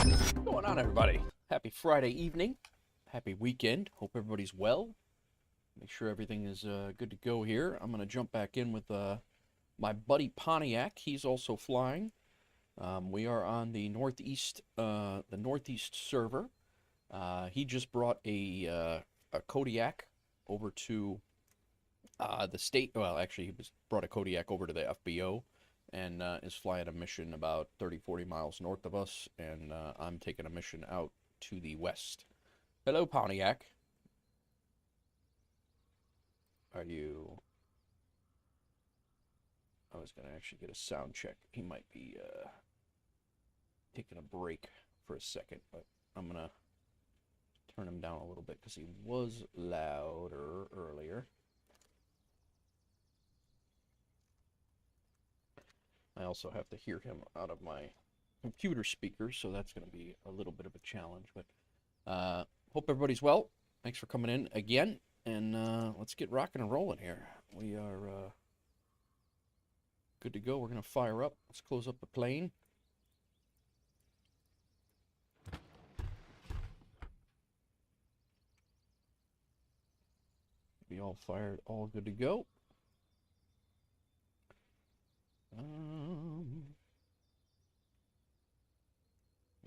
What's going on, everybody? Happy Friday evening. Happy weekend. Hope everybody's well. Make sure everything is good to go here. I'm going to jump back in with my buddy Pontiac. He's also flying. We are on the northeast server. He just brought a kodiak over to the state. Well, actually, he brought a kodiak over to the FBO and is flying a mission about 30-40 miles north of us, and I'm taking a mission out to the west. Hello, Pontiac. Are you... I was going to actually get a sound check. He might be taking a break for a second, but I'm going to turn him down a little bit because he was louder earlier. I also have to hear him out of my computer speakers, so that's going to be a little bit of a challenge. But hope everybody's well. Thanks for coming in again, and let's get rocking and rolling here. We are good to go. We're going to fire up. Let's close up the plane. Be all fired, all good to go.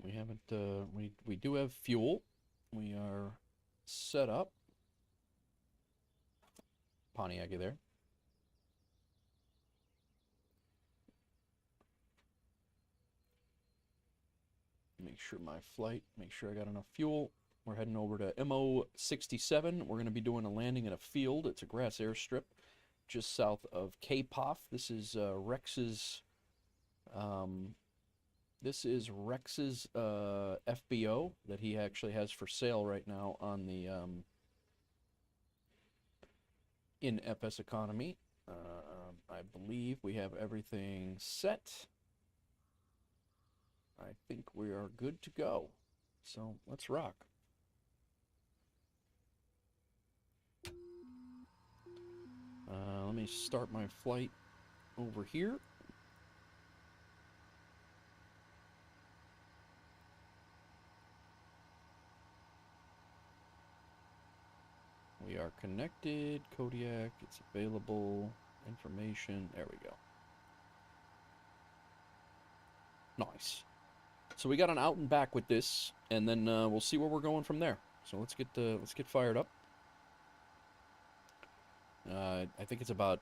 We haven't, we do have fuel. We are set up. Pontiac, you there? Make sure my flight, make sure I got enough fuel. We're heading over to MO67. We're going to be doing a landing in a field. It's a grass airstrip just south of K-POF. This is Rex's FBO that he actually has for sale right now on the in FSEconomy. I believe we have everything set. I think we are good to go. So let's rock. Let me start my flight over here. We are connected. Kodiak, it's available. Information. There we go. Nice. So we got an out and back with this, and then we'll see where we're going from there. So let's get fired up. I think it's about,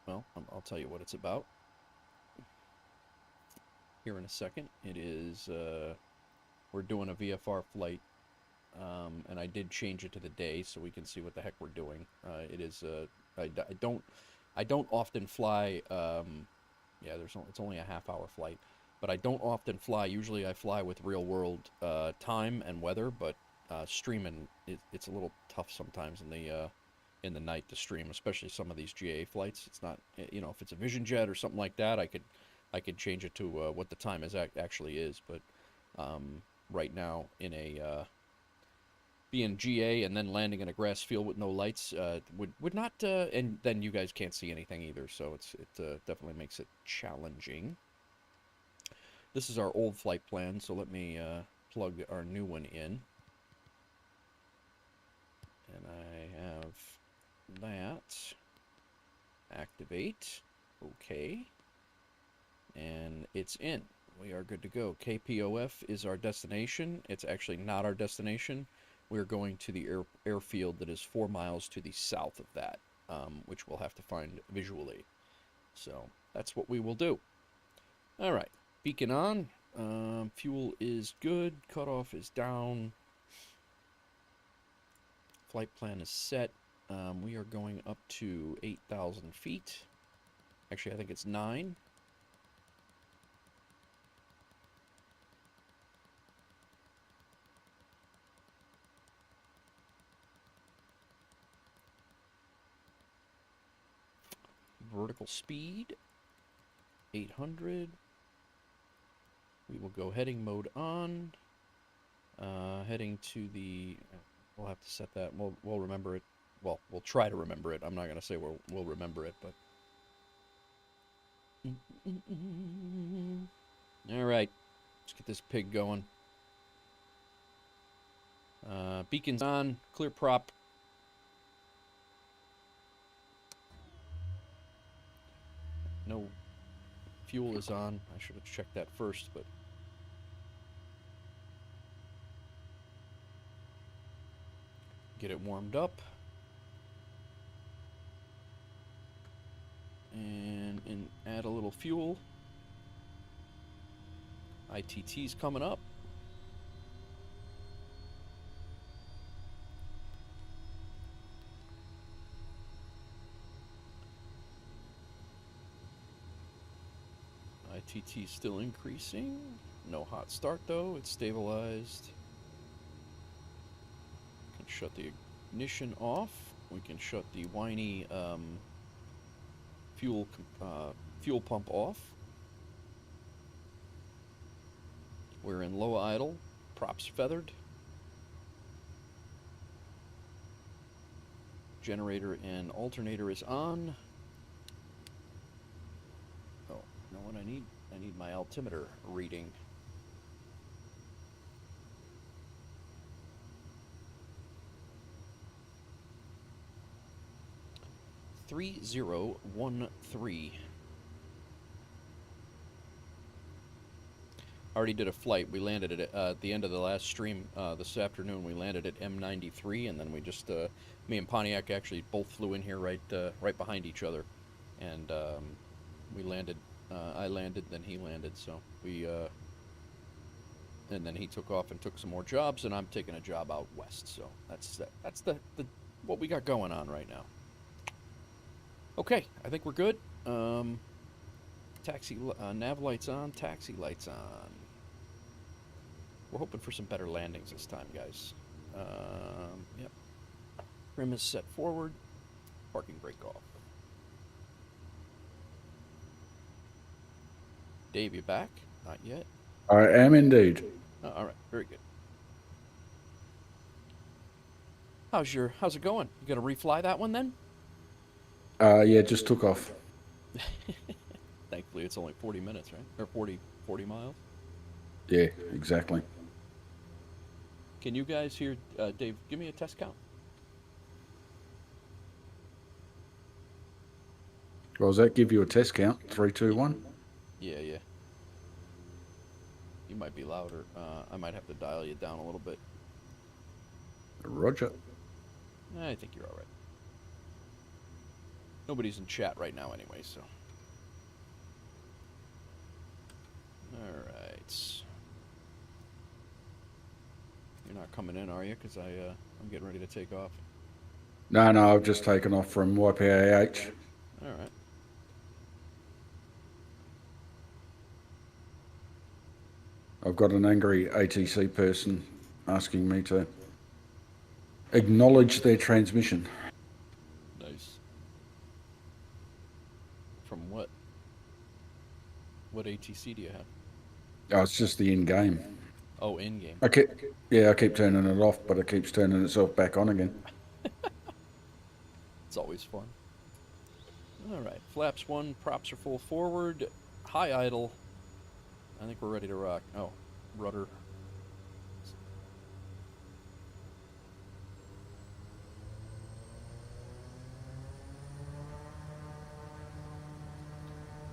well, I'll tell you what it's about here in a second. It is, we're doing a VFR flight, and I did change it to the day so we can see what the heck we're doing. It is, I don't often fly, yeah, it's only a half-hour flight, but I don't often fly. Usually I fly with real-world time and weather, but streaming, it's a little tough sometimes in the night to stream, especially some of these GA flights. It's not, you know, if it's a Vision Jet or something like that, I could change it to what the time actually is. But right now, in a being GA and then landing in a grass field with no lights would not, and then you guys can't see anything either. So it definitely makes it challenging. This is our old flight plan, so let me plug our new one in, and I have that. Activate. Okay. And it's in. We are good to go. KPOF is our destination. It's actually not our destination. We're going to the airfield that is 4 miles to the south of that, which we'll have to find visually. So that's what we will do. All right. Beacon on. Fuel is good. Cutoff is down. Flight plan is set. We are going up to 8,000 feet. Actually, I think it's 9. Vertical speed, 800. We will go heading mode on. Heading to the... We'll have to set that. We'll remember it. Well, we'll try to remember it. I'm not going to say we'll remember it, but... All right. Let's get this pig going. Beacon's on. Clear prop. No fuel is on. I should have checked that first, but... Get it warmed up. And add a little fuel. ITT's coming up. ITT still increasing. No hot start though, it's stabilized. Can shut the ignition off. We can shut the whiny fuel pump off. We're in low idle. Props feathered. Generator and alternator is on. Oh, you know what I need? I need my altimeter reading. $3013. Already did a flight. We landed at the end of the last stream this afternoon. We landed at M93, and then we just me and Pontiac actually both flew in here right behind each other, and we landed. I landed, then he landed. So we and then he took off and took some more jobs, and I'm taking a job out west. So that's the what we got going on right now. Okay, I think we're good. Taxi nav lights on, taxi lights on. We're hoping for some better landings this time, guys. Yep. Trim is set forward. Parking brake off. Dave, you back? Not yet. I am indeed. All right, very good. How's it going? You gonna refly that one then? Yeah, just took off. Thankfully, it's only 40 minutes, right? Or 40 miles? Yeah, exactly. Can you guys hear, Dave, give me a test count. Well, does that give you a test count? 3, 2, 1? Yeah. You might be louder. I might have to dial you down a little bit. Roger. I think you're all right. Nobody's in chat right now anyway, so. All right. You're not coming in, are you? Because I'm getting ready to take off. No, I've just taken off from YPAH. All right. I've got an angry ATC person asking me to acknowledge their transmission. Nice. From what? What ATC do you have? Oh, it's just the in-game. Oh, in-game. I keep turning it off, but it keeps turning itself back on again. It's always fun. All right, flaps 1, props are full forward, high idle. I think we're ready to rock. Oh, rudder.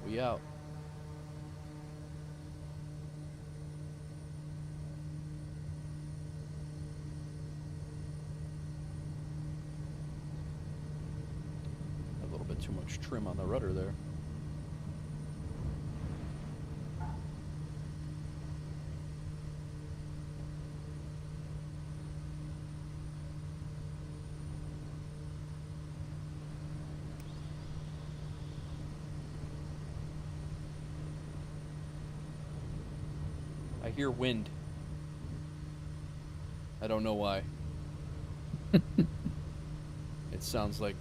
We out. A little bit too much trim on the rudder there. I hear wind. I don't know why. It sounds like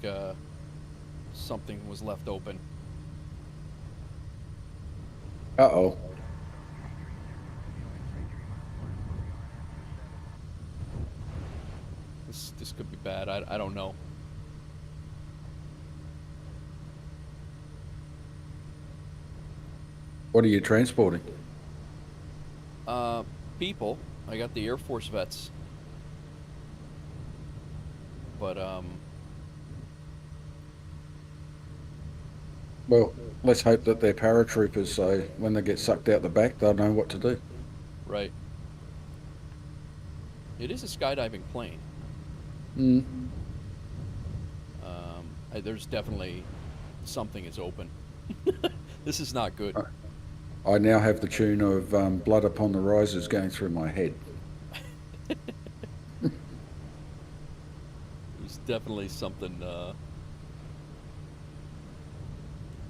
something was left open. Uh-oh. This could be bad. I don't know. What are you transporting? People. I got the Air Force vets. But Well, let's hope that they're paratroopers, so when they get sucked out the back, they'll know what to do. right. It is a skydiving plane. Mm. There's definitely something is open. This is not good. I now have the tune of Blood Upon the Rises going through my head. There's definitely something.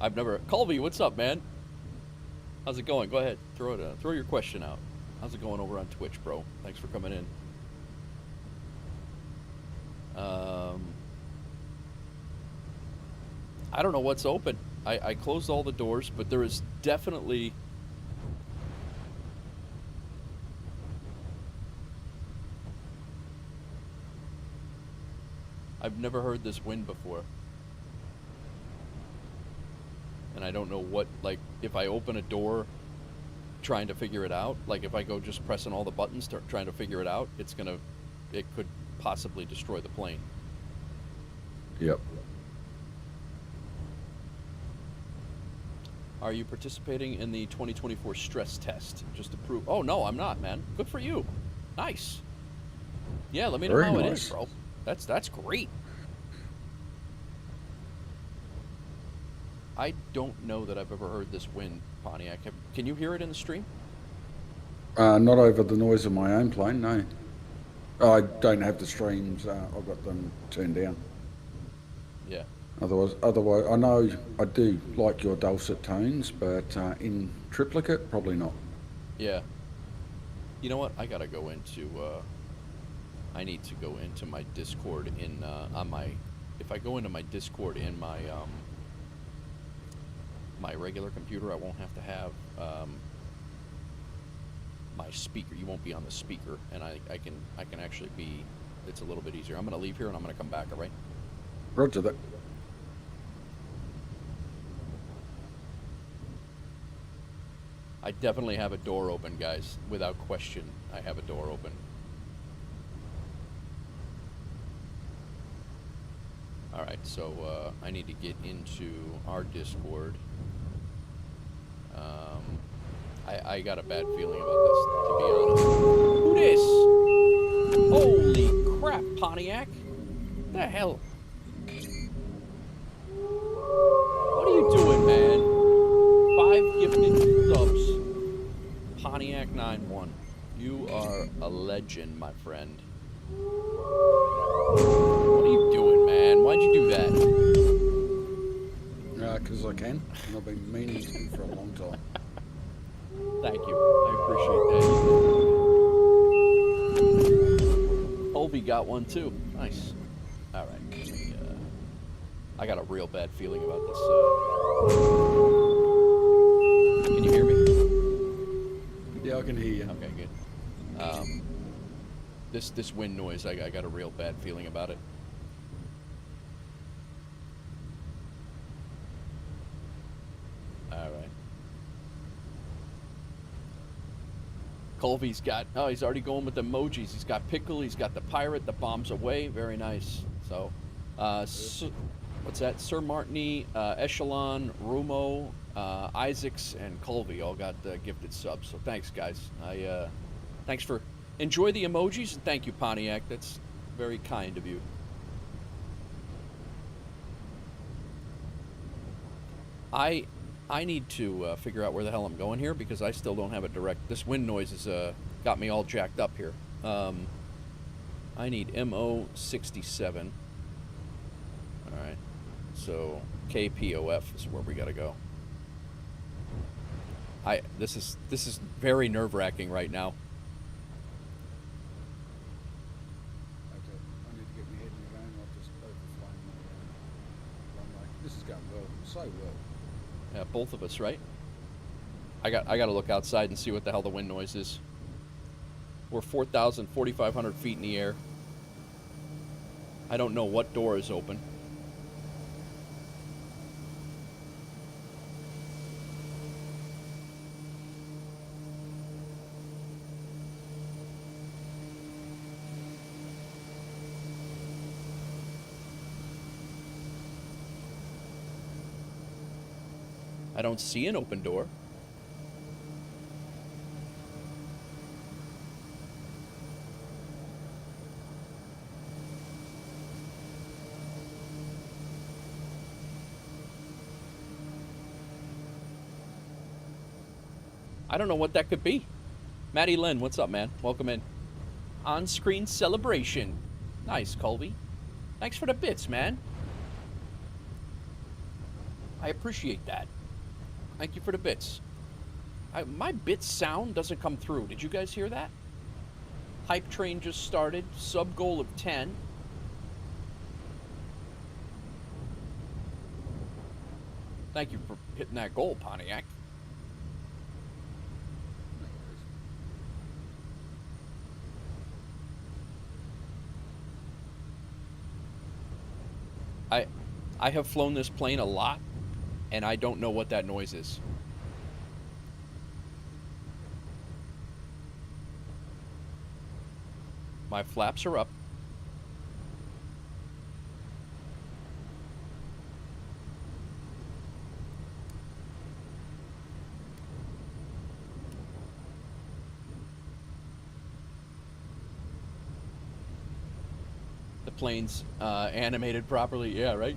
I've never. Colby, what's up, man? How's it going? Go ahead, throw your question out. How's it going over on Twitch, bro? Thanks for coming in. I don't know what's open. I closed all the doors, but there is definitely. I've never heard this wind before. And I don't know what, like, if I open a door trying to figure it out, like if I go just pressing all the buttons trying to figure it out, it could possibly destroy the plane. Yep. Are you participating in the 2024 stress test just to prove? Oh, no, I'm not, man. Good for you. Nice. Yeah, let me know how it is, bro. That's great. I don't know that I've ever heard this wind, Pontiac. Can you hear it in the stream? Not over the noise of my own plane, no. I don't have the streams. I've got them turned down. Yeah. Otherwise, I know I do like your dulcet tones, but in triplicate, probably not. Yeah. You know what? I gotta go into. I need to go into my Discord on my. If I go into my Discord in my my regular computer, I won't have to have my speaker. You won't be on the speaker, and I can actually be. It's a little bit easier. I'm gonna leave here and I'm gonna come back. All right. Roger that. I definitely have a door open, guys. Without question, I have a door open. All right, so I need to get into our Discord. I got a bad feeling about this, to be honest. Who this? Holy crap, Pontiac! What the hell? What are you doing, man? 5 gifted subs. Pontiac 9-1. You are a legend, my friend. What are you doing, man? Why'd you do that? Because I can, and I've been meaning to for a long time. Thank you. I appreciate that. Colby got one too. Nice. All right. I got a real bad feeling about this. Can you hear me? Yeah, I can hear you. Okay, good. This wind noise, I got a real bad feeling about it. All right. Colby's got, he's already going with the emojis. He's got Pickle, he's got the pirate, the bombs away. Very nice. So, what's that? Sir Martini, Echelon, Rumo, Isaacs, and Colby all got gifted subs. So thanks, guys. Thanks for, enjoy the emojis, and thank you, Pontiac. That's very kind of you. I need to figure out where the hell I'm going here because I still don't have a direct. This wind noise has got me all jacked up here. I need MO67. All right, so KPOF is where we gotta go. This is very nerve-wracking right now. Okay, I need to get my head in the game. I've just overflown my runway. This is going well, so well. Yeah, both of us, right? I got to look outside and see what the hell the wind noise is. We're 4,500 feet in the air. I don't know what door is open. I don't see an open door. I don't know what that could be. Maddie Lynn, what's up, man? Welcome in. On-screen celebration. Nice, Colby. Thanks for the bits, man. I appreciate that. Thank you for the bits. My bit sound doesn't come through. Did you guys hear that? Hype train just started. Sub goal of 10. Thank you for hitting that goal, Pontiac. I have flown this plane a lot, and I don't know what that noise is. My flaps are up. The plane's animated properly. Yeah, right?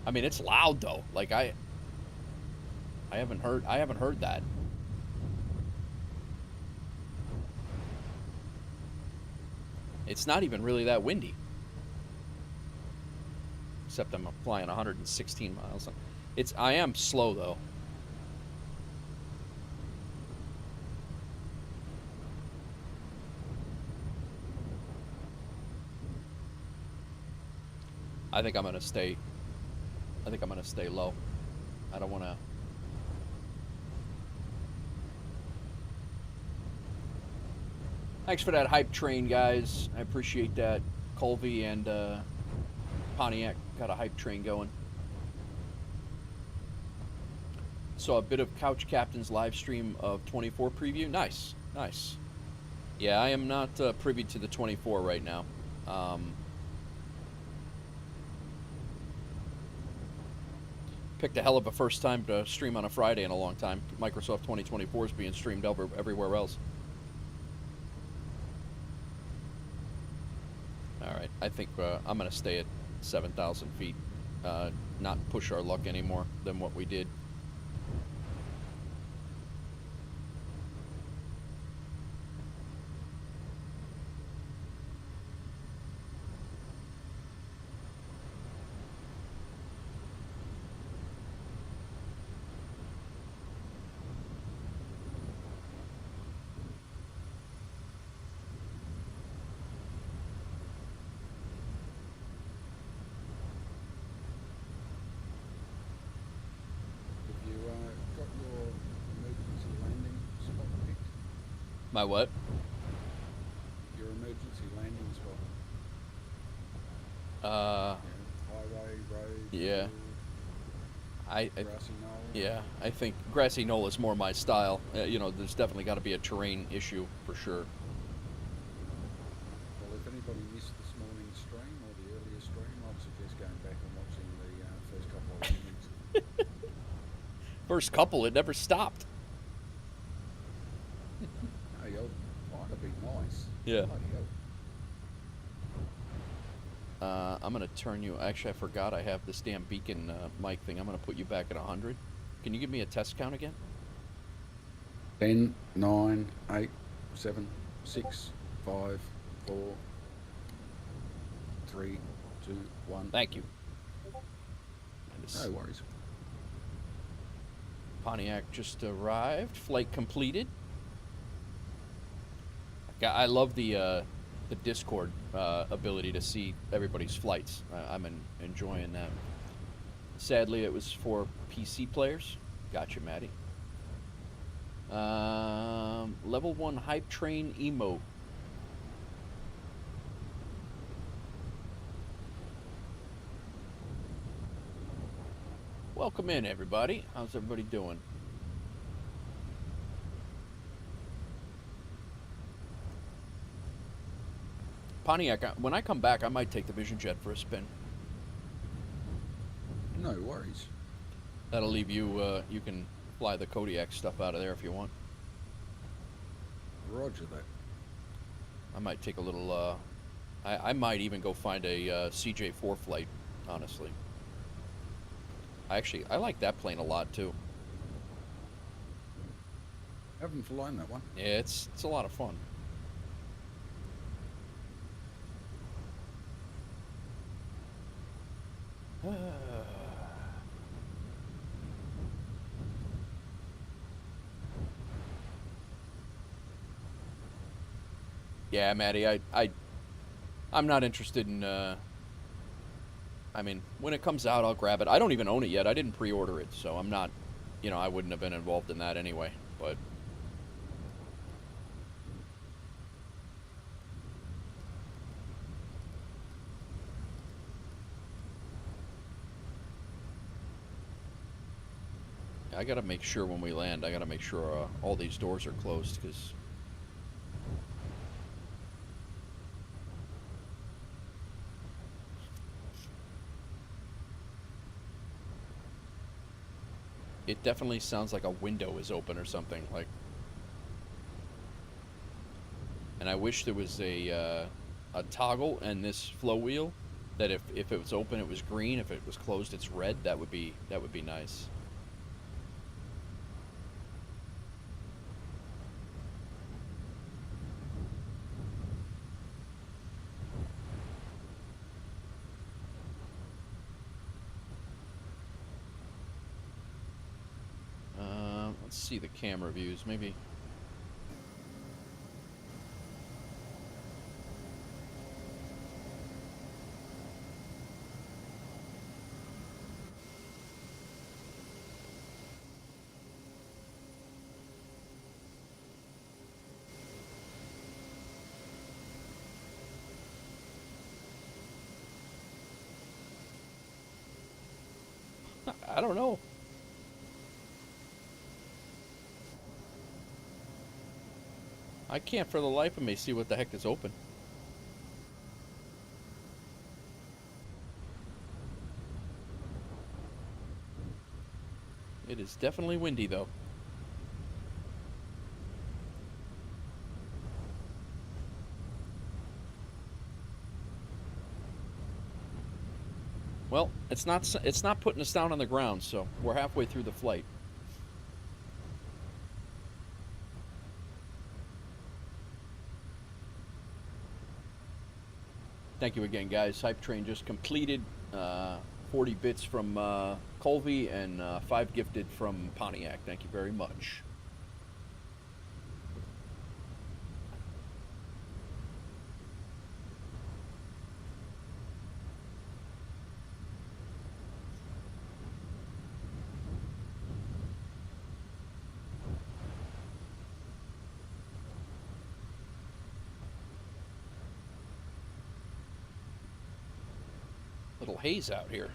I mean, it's loud though. Like I haven't heard that. It's not even really that windy. Except I'm flying 116 miles. I am slow though. I think I'm gonna stay low. I don't wanna. Thanks for that hype train, guys. I appreciate that. Colby and Pontiac got a hype train going. Saw a bit of Couch Captain's live stream of 24 preview. Nice, nice. Yeah, I am not privy to the 24 right now. Picked a hell of a first time to stream on a Friday in a long time. Microsoft 2024 is being streamed everywhere else. Alright, I think I'm going to stay at 7,000 feet. Not push our luck any more than what we did. My what? Your emergency landing spot. Highway, road. Yeah. Grassy knoll. Yeah, I think grassy knoll is more my style. You know, there's definitely got to be a terrain issue for sure. Well, if anybody missed this morning's stream or the earlier stream, I'd suggest going back and watching the first couple of landings. First couple, it never stopped. That'd be nice. Yeah. I'm gonna turn you. Actually, I forgot I have this damn beacon mic thing. I'm gonna put you back at 100. Can you give me a test count again? 10, 9, 8, 7, 6, 5, 4, 3, 2, 1. Thank you. No worries. Pontiac just arrived. Flight completed. I love the Discord ability to see everybody's flights. I'm enjoying that. Sadly, it was for PC players. Gotcha, Maddie. Level 1 hype train emote. Welcome in, everybody. How's everybody doing? Pontiac, when I come back, I might take the Vision Jet for a spin. No worries. That'll leave you, you can fly the Kodiak stuff out of there if you want. Roger that. I might take a little, I might even go find a CJ4 flight, honestly. I like that plane a lot, too. Haven't flown that one. Yeah, it's a lot of fun. Yeah, Maddie, I'm not interested in, I mean, when it comes out, I'll grab it. I don't even own it yet. I didn't pre-order it, so I'm not, you know, I wouldn't have been involved in that anyway, but... I gotta make sure when we land, I gotta make sure all these doors are closed, because... It definitely sounds like a window is open or something, like... And I wish there was a toggle in this flow wheel, that if it was open it was green, if it was closed it's red. That would be nice. Let's see the camera views, maybe. I don't know. I can't for the life of me see what the heck is open. It is definitely windy though. Well, it's not putting us down on the ground, so we're halfway through the flight. Thank you again, guys. Hype Train just completed. 40 bits from Colby and 5 gifted from Pontiac. Thank you very much. Little haze out here.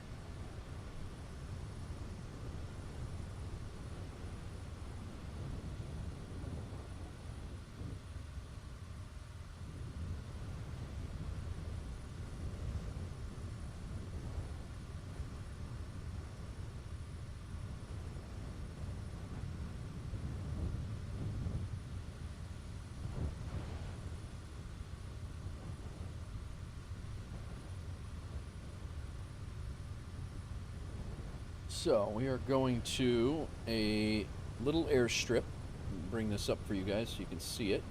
So we are going to a little airstrip. Bring this up for you guys so you can see it.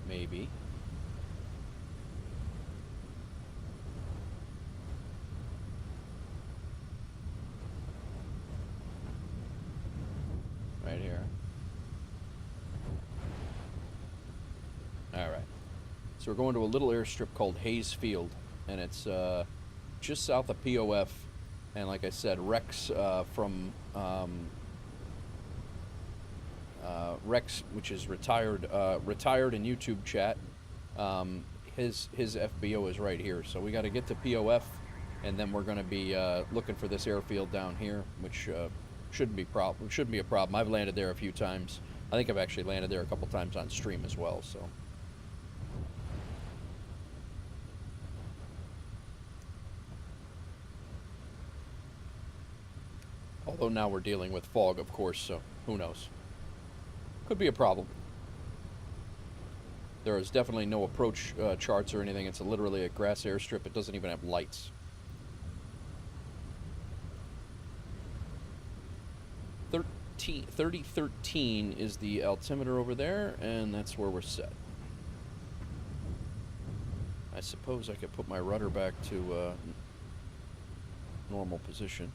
Maybe. Right here. All right. So we're going to a little airstrip called Hayes Field, and it's just south of POF. And like I said, Rex from Rex, which is retired in YouTube chat. His FBO is right here, so we got to get to POF, and then we're going to be looking for this airfield down here, which shouldn't be a problem. I've landed there a few times. I think I've actually landed there a couple times on stream as well. So. Although now we're dealing with fog, of course, so who knows. Could be a problem. There is definitely no approach charts or anything. It's literally a grass airstrip. It doesn't even have lights. 3013 is the altimeter over there, and that's where we're set. I suppose I could put my rudder back to normal position.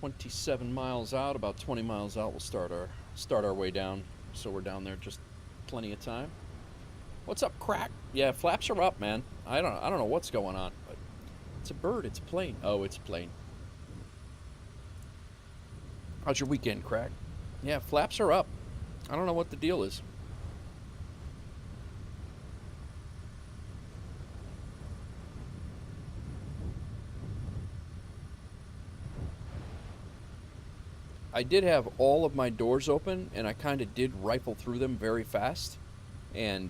.27 miles out, about 20 miles out, we'll start our way down. So we're down there just plenty of time. What's up, Crack? Yeah, flaps are up, man. I don't know what's going on, but it's a bird. It's a plane. Oh, it's a plane. How's your weekend, Crack? Yeah, flaps are up. I don't know what the deal is. I did have all of my doors open, and I kind of did rifle through them very fast. And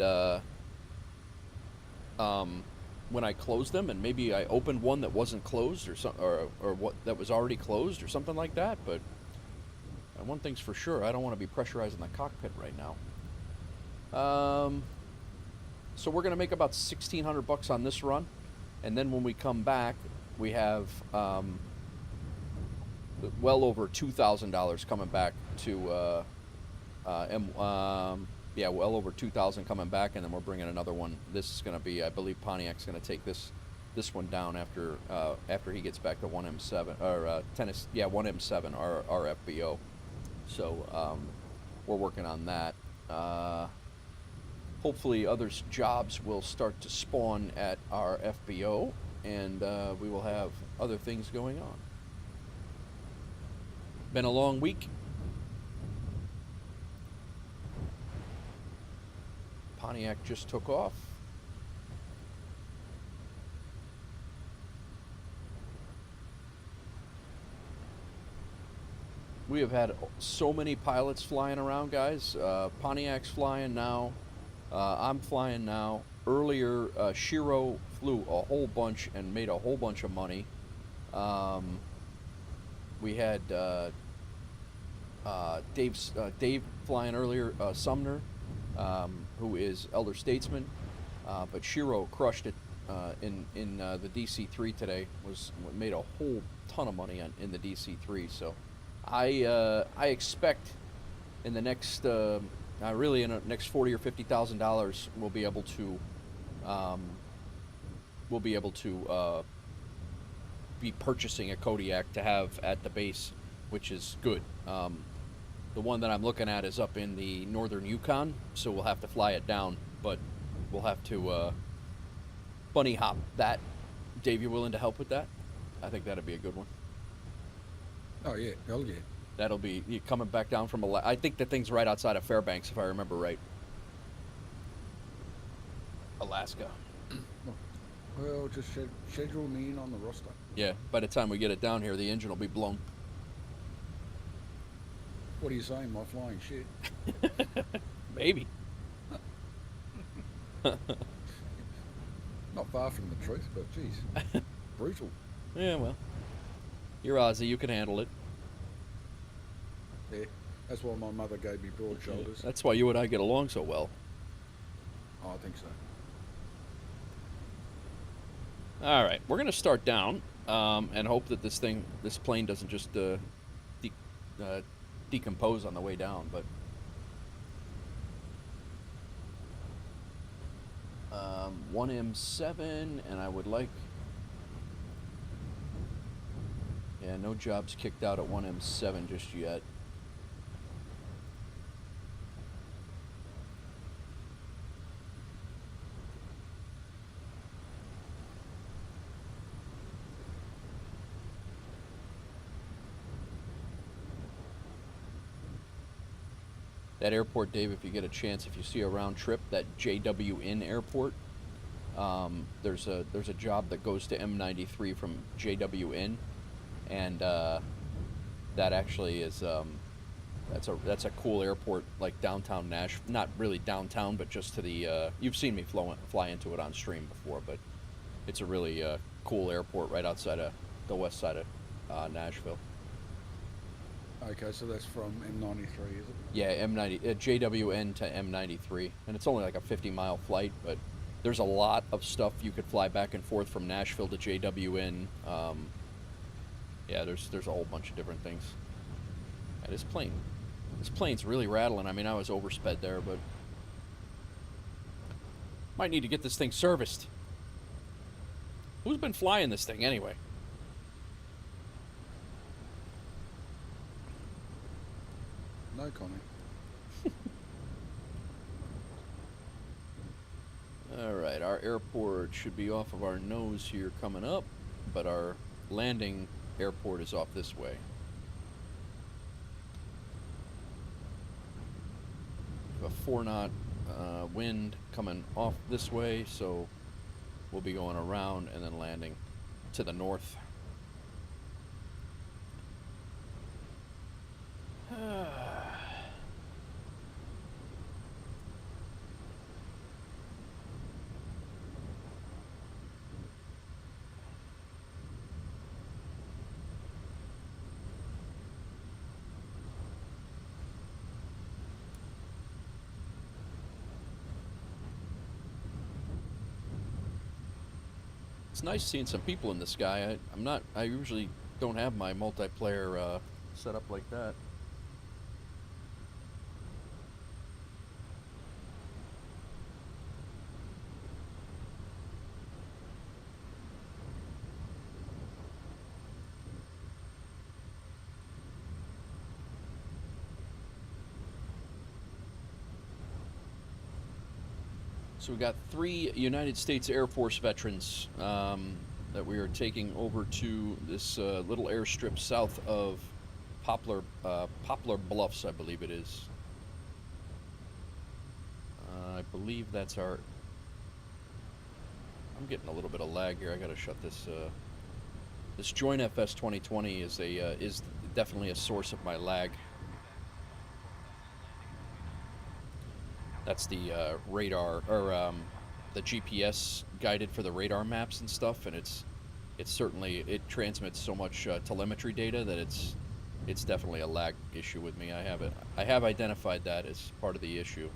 when I closed them, and maybe I opened one that wasn't closed, or what that was already closed, or something like that. But one thing's for sure, I don't want to be pressurizing the cockpit right now. So we're gonna make about $1,600 on this run, and then when we come back, we have well over $2,000 coming back to yeah, well over 2,000 coming back, and then we're bringing another one. This is going to be, I believe, Pontiac's going to take this one down after he gets back to 1M7 or tennis. Yeah, 1M7 our FBO. So we're working on that. Hopefully, other jobs will start to spawn at our FBO, and we will have other things going on. Been a long week. Pontiac just took off. We have had so many pilots flying around, guys. Pontiac's flying now. I'm flying now. Earlier, Shiro flew a whole bunch and made a whole bunch of money. We had Dave flying earlier, Sumner, who is Elder Statesman, but Shiro crushed it in the DC-3 today. Made a whole ton of money in the DC-3. So I expect in the next really in the next $40,000 or $50,000 we'll be able to be purchasing a Kodiak to have at the base, which is good. The one that I'm looking at is up in the northern Yukon, so we'll have to fly it down, but we'll have to bunny hop that. Dave, you willing to help with that? I think that'd be a good one. Oh yeah, hell yeah. That'll be you coming back down from I think the thing's right outside of Fairbanks, if I remember right. Alaska. Well, just schedule me in on the roster. Yeah, by the time we get it down here, the engine will be blown. What are you saying, my flying shit? Maybe. Not far from the truth, but geez, brutal. Yeah, well, you're Aussie, you can handle it. Yeah, that's why my mother gave me broad shoulders. That's why you and I get along so well. Oh, I think so. All right, we're gonna start down and hope that this plane doesn't just decompose on the way down. But 1M7, and I would like. Yeah, no jobs kicked out at 1M7 just yet. That airport, Dave, if you get a chance, if you see a round trip, that JWN airport, there's a job that goes to M93 from JWN, and that actually is that's a cool airport, like downtown Nashville. Not really downtown, but just to the you've seen me fly into it on stream before, but it's a really cool airport right outside of the west side of Nashville. Okay, so that's from M93, is it? Yeah, M90 JWN to M93, and it's only like a 50-mile flight, but there's a lot of stuff you could fly back and forth from Nashville to JWN. Yeah, there's a whole bunch of different things. And this plane's really rattling. I mean, I was oversped there, but might need to get this thing serviced. Who's been flying this thing anyway? No comment. Alright, our airport should be off of our nose here coming up, but our landing airport is off this way. A 4-knot wind coming off this way, so we'll be going around and then landing to the north. It's nice seeing some people in the sky. I usually don't have my multiplayer set up like that. So we got 3 United States Air Force veterans that we are taking over to this little airstrip south of Poplar Bluffs, I believe it is. I believe that's our... I'm getting a little bit of lag here. I gotta shut this. This Joint FS 2020 is definitely a source of my lag. That's the radar, or the GPS guided for the radar maps and stuff, and it transmits so much telemetry data that it's definitely a lag issue with me. I have identified that as part of the issue.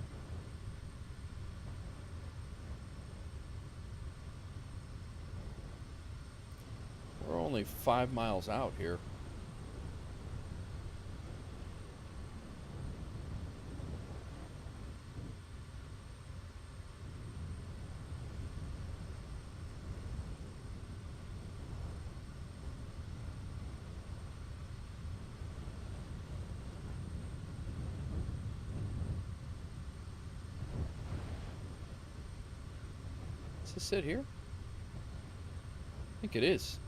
We're only 5 miles out here. Does it here? I think it is.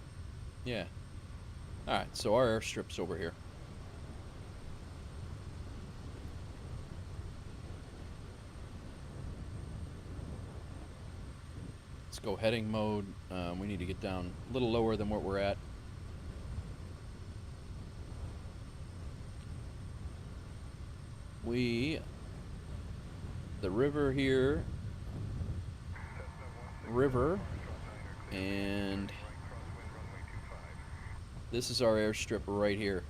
Yeah. Alright, so our airstrip's over here. Let's go heading mode. We need to get down a little lower than what we're at. The river here, and this is our airstrip right here.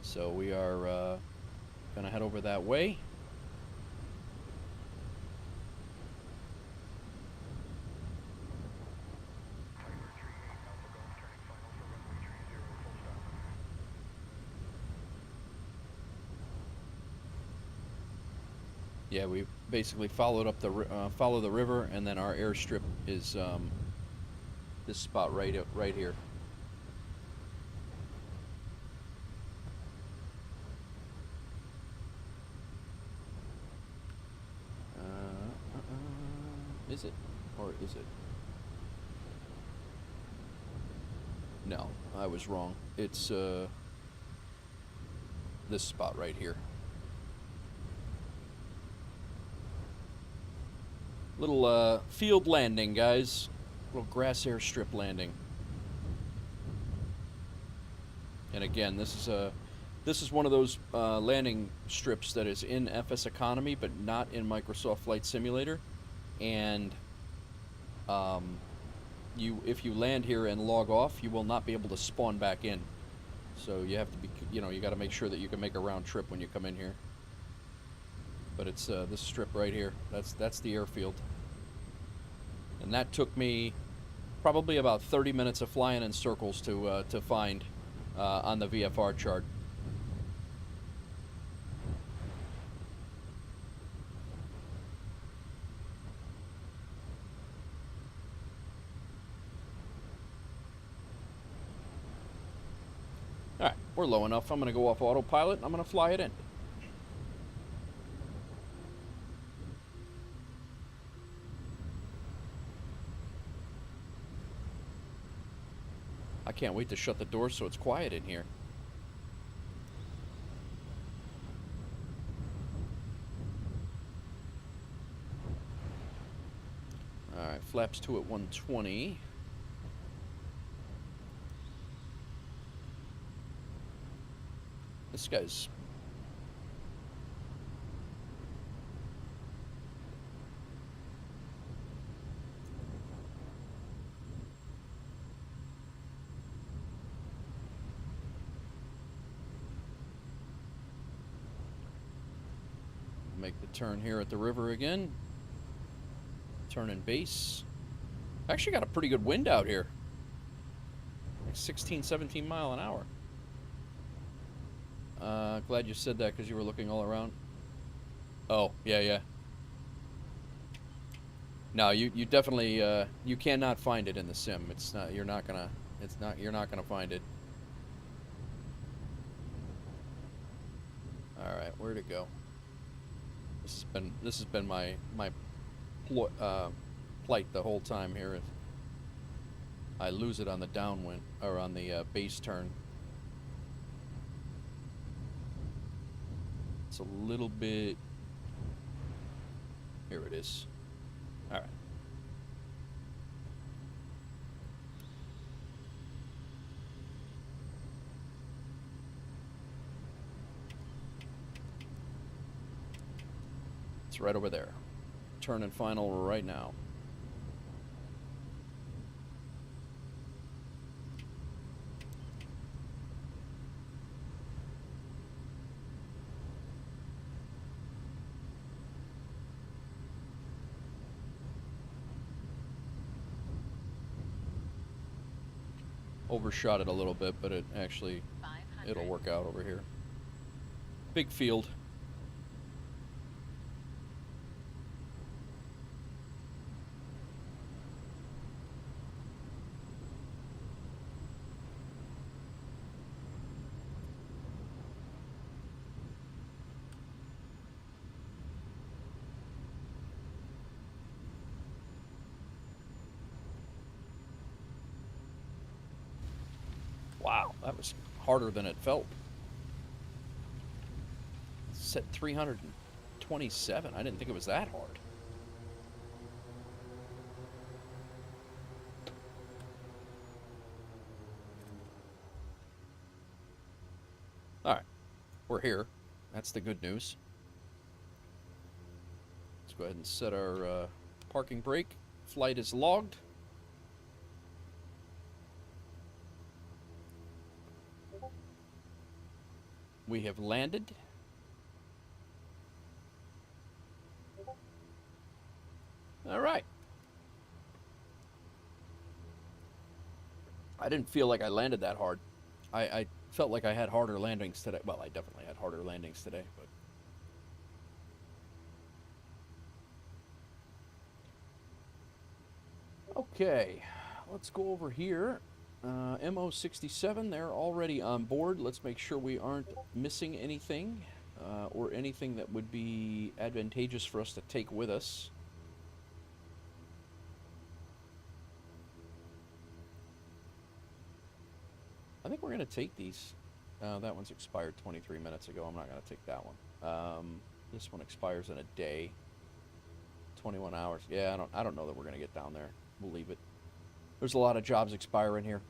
So we are gonna head over that way. Yeah, we basically followed up follow the river, and then our airstrip is this spot right here. Is it, or is it? No, I was wrong. It's this spot right here. Little field landing, guys. Little grass airstrip landing. And again, this is one of those landing strips that is in FSEconomy, but not in Microsoft Flight Simulator. And if you land here and log off, you will not be able to spawn back in. So you have to be, you got to make sure that you can make a round trip when you come in here. But it's this strip right here. That's the airfield. And that took me probably about 30 minutes of flying in circles to find on the VFR chart. Alright, we're low enough. I'm going to go off autopilot and I'm going to fly it in. I can't wait to shut the door so it's quiet in here. Alright, flaps 2 at 120. This guy's... Make the turn here at the river again. Turn in base. Actually got a pretty good wind out here. Like 16, 17 mile an hour. Glad you said that because you were looking all around. Oh, yeah. No, you definitely, you cannot find it in the sim. It's not, you're not gonna find it. Alright, where'd it go? This has been my plight the whole time here. I lose it on the downwind or on the base turn. It's a little bit. Here it is. All right. It's right over there. Turn and final right now. Overshot it a little bit, but it actually, it'll work out over here. Big field. Wow, that was harder than it felt. It said 327. I didn't think it was that hard. All right, we're here. That's the good news. Let's go ahead and set our parking brake. Flight is logged. We have landed. All right. I didn't feel like I landed that hard. I felt like I had harder landings today. Well, I definitely had harder landings today, but... Okay, let's go over here. MO67, they're already on board. Let's make sure we aren't missing anything or anything that would be advantageous for us to take with us. I think we're going to take these. That one's expired 23 minutes ago. I'm not going to take that one. This one expires in a day. 21 hours. Yeah, I don't know that we're gonna get down there. We'll leave it. There's a lot of jobs expiring here.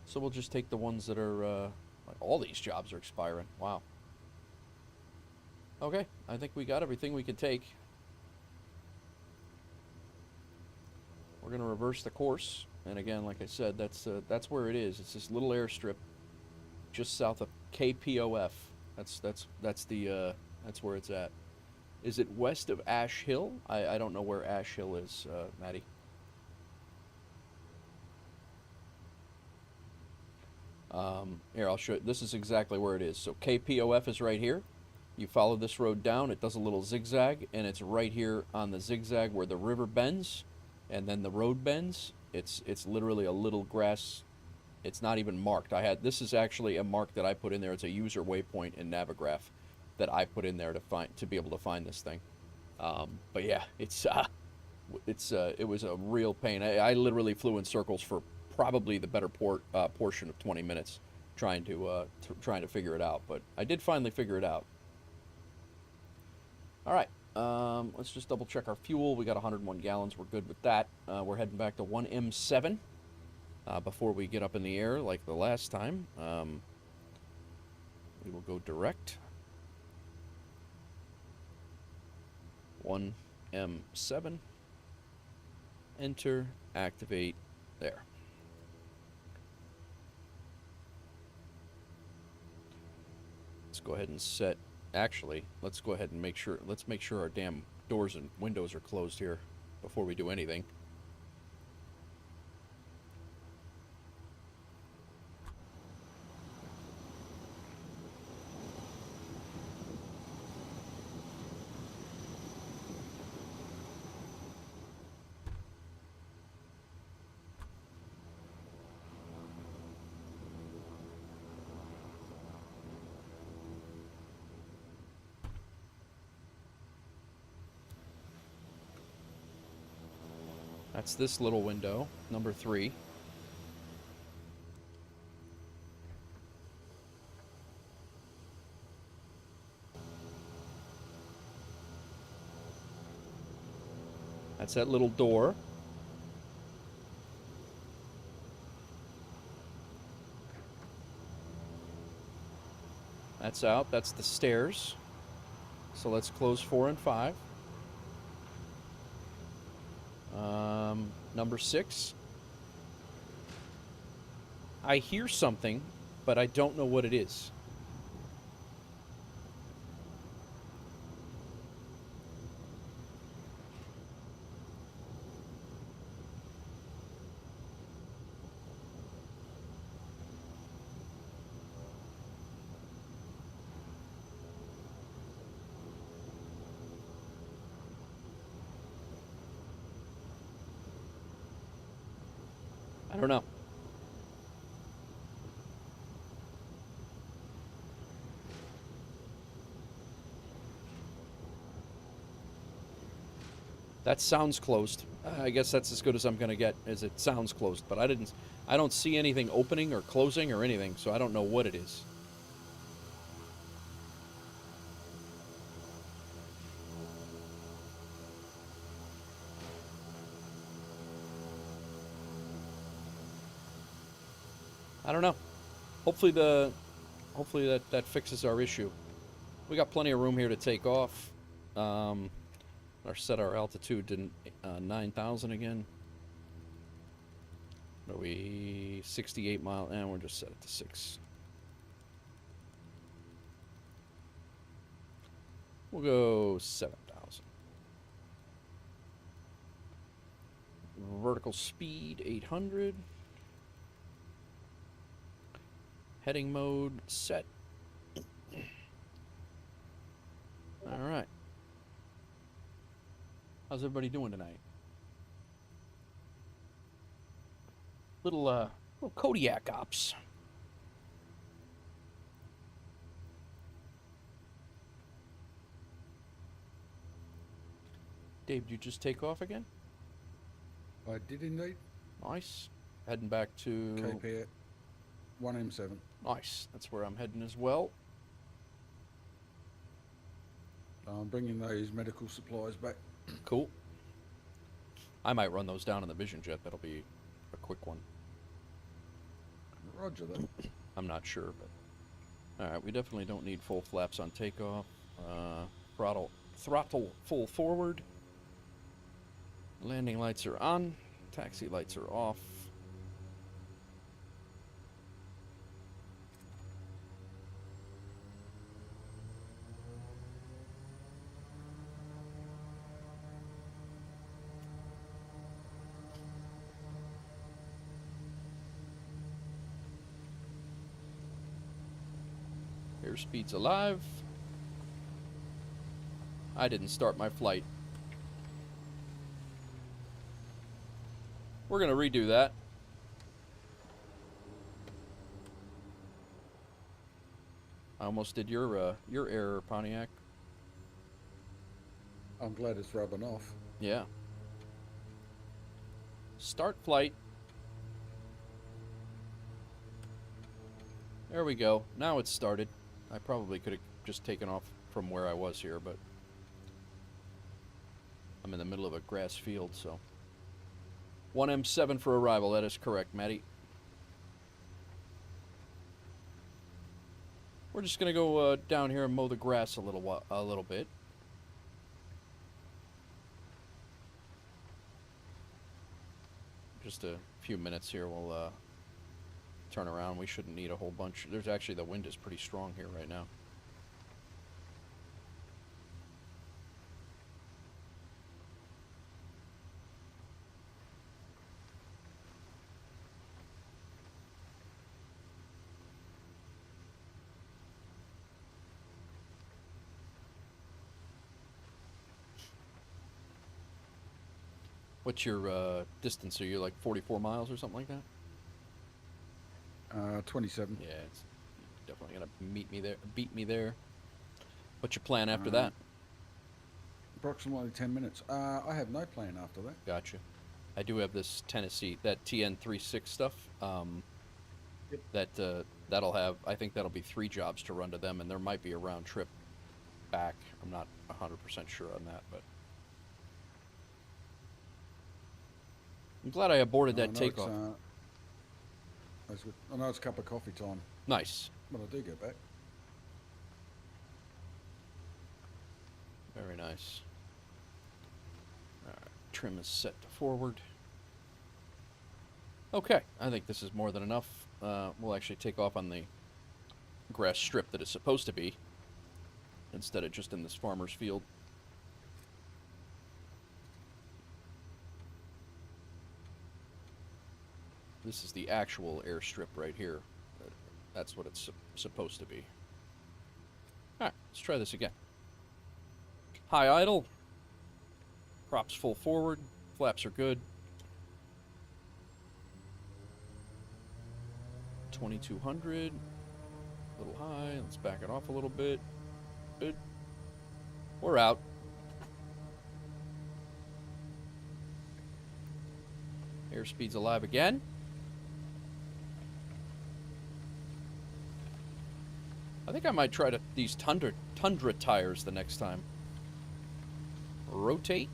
So we'll just take the ones that are, like all these jobs are expiring. Wow. Okay, I think we got everything we could take. We're gonna reverse the course, and again, like I said, that's where it is. It's this little airstrip just south of KPOF. That's where it's at. Is it west of Ash Hill? I don't know where Ash Hill is, Maddie. Here, I'll show you. This is exactly where it is. So KPOF is right here. You follow this road down, it does a little zigzag, and it's right here on the zigzag where the river bends, and then the road bends. It's literally a little grass. It's not even marked. This is actually a mark that I put in there. It's a user waypoint in Navigraph that I put in there to be able to find this thing. But yeah, it was a real pain. I literally flew in circles for probably the better portion of 20 minutes trying to figure it out. But I did finally figure it out. All right, let's just double check our fuel. We got 101 gallons. We're good with that. We're heading back to 1M7 before we get up in the air like the last time. We will go direct. 1M7. Enter, activate, there. Let's go ahead and set. Actually, let's go ahead and make sure our damn doors and windows are closed here before we do anything. That's this little window, number 3. That's that little door. That's out. That's the stairs. So let's close 4 and 5. Number 6. I hear something, but I don't know what it is. I don't know. That sounds closed. I guess that's as good as I'm going to get, as it sounds closed. But I don't see anything opening or closing or anything, so I don't know what it is. I don't know. Hopefully that fixes our issue. We got plenty of room here to take off. Set our altitude to 9,000 again. What are we? 68 miles, and we'll just set it to 6. We'll go 7,000. Vertical speed 800. Heading mode set. All right. How's everybody doing tonight? Little Kodiak ops. Dave, did you just take off again? I did indeed. Nice. Heading back to KP 1M7. Nice. That's where I'm heading as well. I'm bringing those medical supplies back. Cool. I might run those down in the Vision Jet. That'll be a quick one. Roger that. I'm not sure, but... Alright, we definitely don't need full flaps on takeoff. Throttle full forward. Landing lights are on. Taxi lights are off. Airspeed's alive. I didn't start my flight. We're gonna redo that. I almost did your error, Pontiac. I'm glad it's rubbing off. Yeah. Start flight. There we go. Now it's started. I probably could have just taken off from where I was here, but I'm in the middle of a grass field, so. 1M7 for arrival, that is correct, Maddie. We're just gonna go down here and mow the grass a little bit. Just a few minutes here, we'll turn around. We shouldn't need a whole bunch. There's actually, the wind is pretty strong here right now. What's your distance? Are you like 44 miles or something like that? 27. Yeah, it's definitely gonna beat me there. What's your plan after that? Approximately 10 minutes. I have no plan after that. Gotcha. I do have this Tennessee, that TN36 stuff. Yep. That'll have, I think that'll be 3 jobs to run to them, and there might be a round trip back. I'm not 100% sure on that, but I'm glad I aborted that takeoff. That's good. I know it's a cup of coffee time. Nice. When I do go back. Very nice. Alright, trim is set to forward. Okay, I think this is more than enough. We'll actually take off on the grass strip that it's supposed to be, instead of just in this farmer's field. This is the actual airstrip right here. That's what it's supposed to be. Alright, let's try this again. High idle. Props full forward. Flaps are good. 2200. A little high. Let's back it off a little bit. Good. We're out. Airspeed's alive again. I think I might try these Tundra tires the next time. Rotate.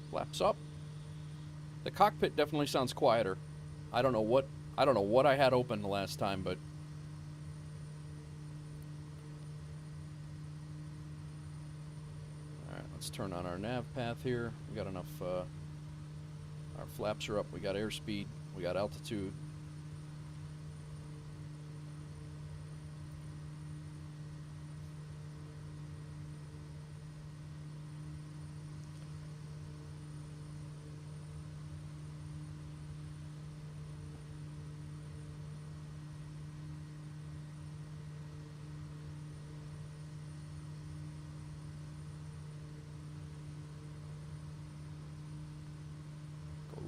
Flaps up. The cockpit definitely sounds quieter. I don't know what I had open the last time, but all right, let's turn on our nav path here. We got enough. Our flaps are up. We got airspeed. We got altitude.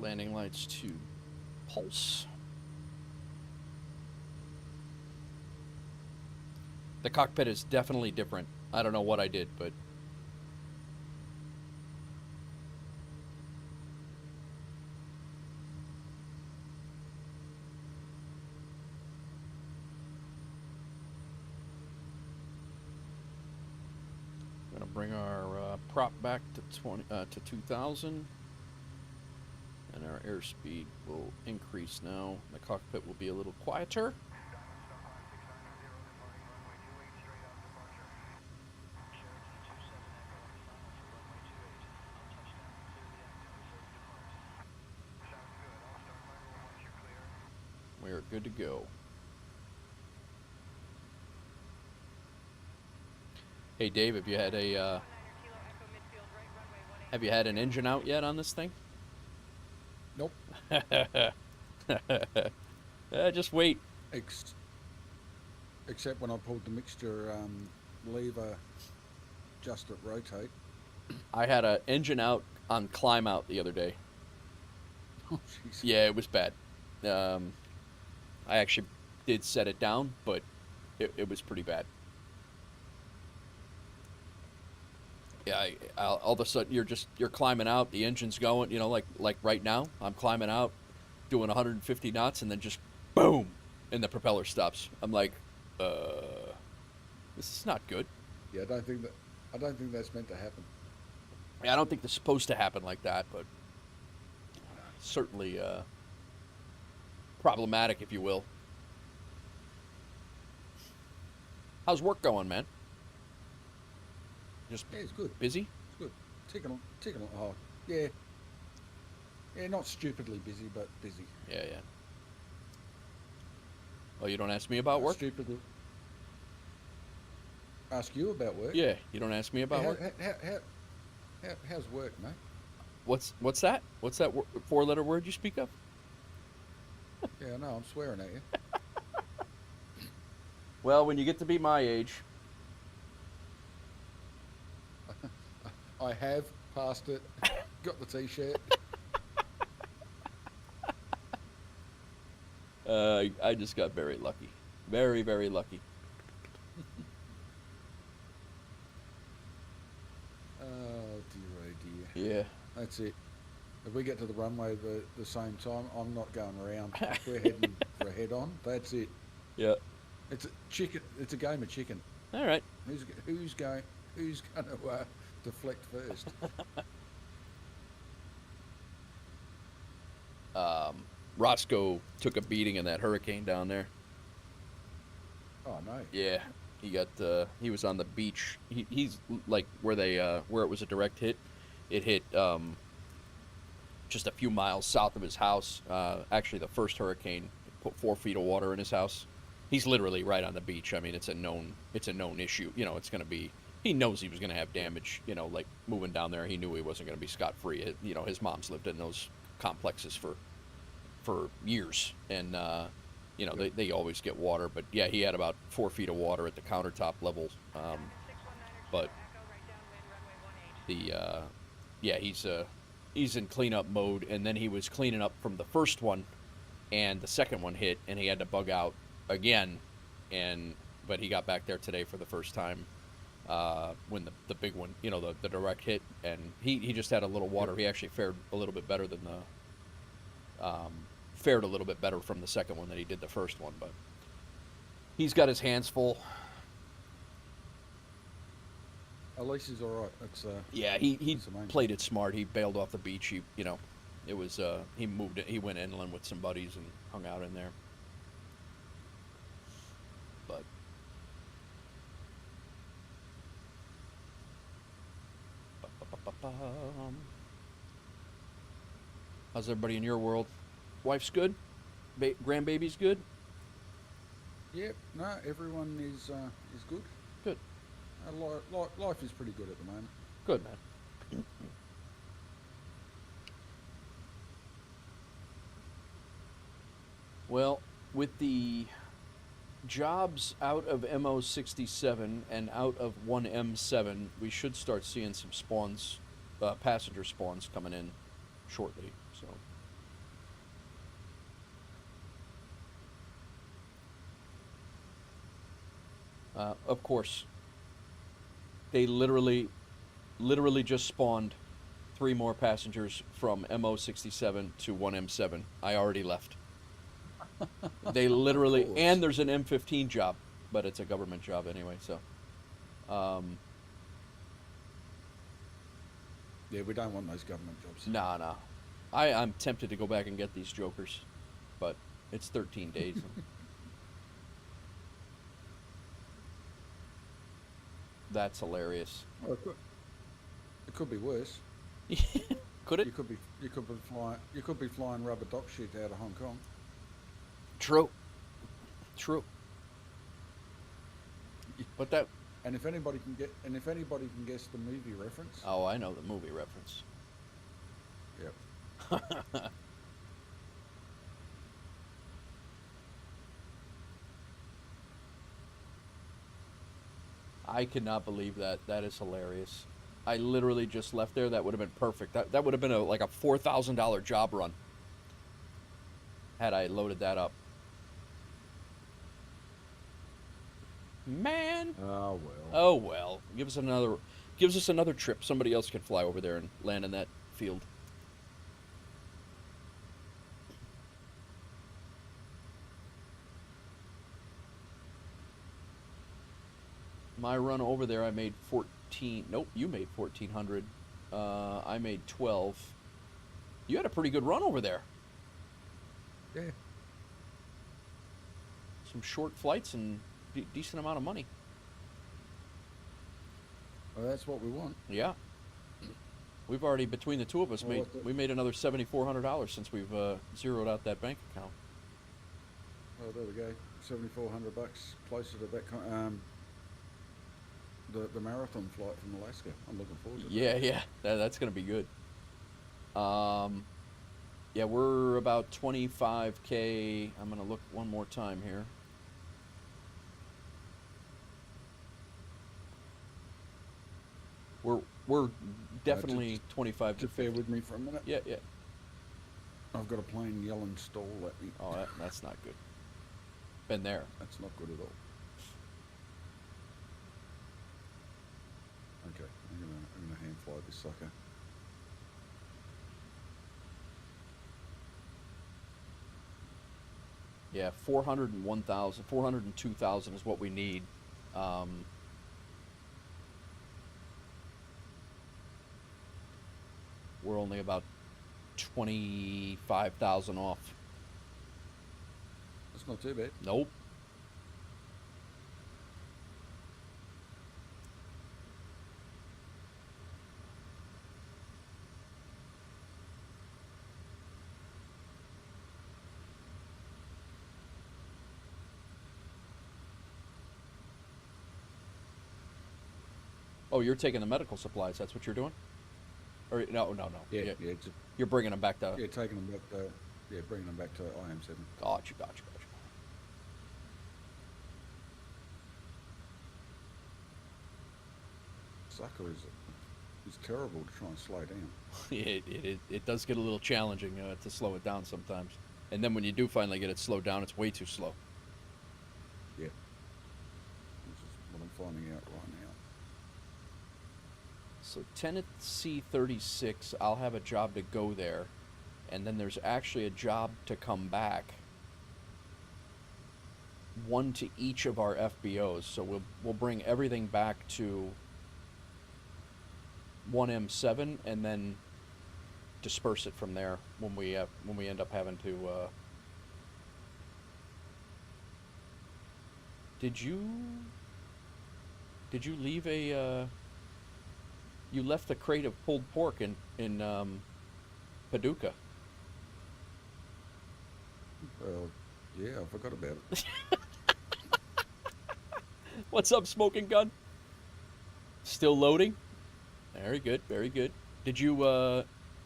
landing lights to pulse. The cockpit is definitely different. I don't know what I did, but I'm gonna bring our prop back to 2,000, and our airspeed will increase now. The cockpit will be a little quieter. We are good to go. Hey Dave, have you had an engine out yet on this thing? Nope. Just wait. Except when I pulled the mixture lever just at rotate. I had an engine out on climb out the other day. Oh, jeez. Yeah, it was bad. I actually did set it down, but it was pretty bad. Yeah, all of a sudden you're climbing out, the engine's going, you know, like right now, I'm climbing out, doing 150 knots, and then just boom, and the propeller stops. I'm like, this is not good. Yeah, I don't think that's meant to happen. Yeah, I don't think that's supposed to happen like that, but certainly problematic, if you will. How's work going, man? Just Yeah, it's good. busy? It's good. Ticking on. Oh, yeah. Yeah, not stupidly busy, but busy. Yeah. Oh, you don't ask me about work? Stupidly. Ask you about work? Yeah, you don't ask me about work? How's work, mate? What's that? What's that four-letter word you speak of? Yeah, I know, I'm swearing at you. Well, when you get to be my age, I have passed it, got the t-shirt. I just got very lucky. Very, very lucky. Oh, dear. Yeah. That's it. If we get to the runway the same time, I'm not going around. If we're heading for a head-on, that's it. Yeah. It's a chicken. It's a game of chicken. All right. Who's going to deflect first? Roscoe took a beating in that hurricane down there. Oh no. Yeah, he was on the beach. He's like where it was a direct hit. It hit just a few miles south of his house. Actually, the first hurricane put 4 feet of water in his house. He's literally right on the beach. I mean, it's a known issue. You know, it's going to be. He knows he was going to have damage. You know, like moving down there, he knew he wasn't going to be scot-free. You know, his mom's lived in those complexes for years, and you know, they always get water. But yeah, he had about 4 feet of water at the countertop level. But he's in cleanup mode, and then he was cleaning up from the first one, and the second one hit, and he had to bug out again, but he got back there today for the first time when the big one, you know, the direct hit, and he just had a little water. He actually fared a little bit better than from the second one than he did the first one, but he's got his hands full. At least he's all right. Yeah, he played it smart. He bailed off the beach. He went inland with some buddies and hung out in there. But how's everybody in your world? Wife's good? Grandbaby's good? Yep. No, everyone is good. Good. Life is pretty good at the moment. Good, man. Well, with the jobs out of MO67 and out of 1M7, we should start seeing some spawns, passenger spawns coming in shortly. So Of course, they literally just spawned 3 more passengers from MO67 to 1M7. I already left. They literally, and there's an M15 job, but it's a government job anyway, so. Yeah, we don't want those government jobs. Nah. I'm tempted to go back and get these jokers, but it's 13 days. That's hilarious. Well, it could be worse. Could it? You could be flying rubber dock shit out of Hong Kong. True. But that. And if anybody can guess the movie reference. Oh, I know the movie reference. Yep. I cannot believe that. That is hilarious. I literally just left there. That would have been perfect. That would have been like a $4,000 job run had I loaded that up. Man. Oh well. Oh well. Gives us another trip. Somebody else can fly over there and land in that field. My run over there, I made 14. Nope, you made 1,400. I made 12. You had a pretty good run over there. Yeah. Some short flights and decent amount of money. Well, that's what we want. Yeah. We've already, between the two of us, we made another $7,400 since we've zeroed out that bank account. Oh, there we go. $7,400 closer to that. The marathon flight from Alaska. I'm looking forward to that. Yeah. That's going to be good. Yeah, we're about 25K. I'm going to look one more time here. We're definitely 25 to 50. Bear with me for a minute. Yeah. I've got a plane yelling stall at me. Oh, that's not good. Been there. That's not good at all. Okay, I'm gonna hand fly this sucker. Yeah, 401,000, 402,000 is what we need. We're only about 25,000 off. That's not too bad. Nope. Oh, you're taking the medical supplies. That's what you're doing? Or no. Yeah. You're bringing them back to. Yeah, taking them back to. Yeah, bringing them back to IM7. Gotcha. Sucker is terrible to try and slow down. It does get a little challenging to slow it down sometimes, and then when you do finally get it slowed down, it's way too slow. Yeah. This is what I'm finding out right now. So Tennessee 36, I'll have a job to go there, and then there's actually a job to come back. One to each of our FBOs, so we'll bring everything back to 1M7 and then disperse it from there when we end up having to. Did you leave a? You left the crate of pulled pork in Paducah. Well, yeah, I forgot about it. What's up, Smoking Gun? Still loading? Very good. Did you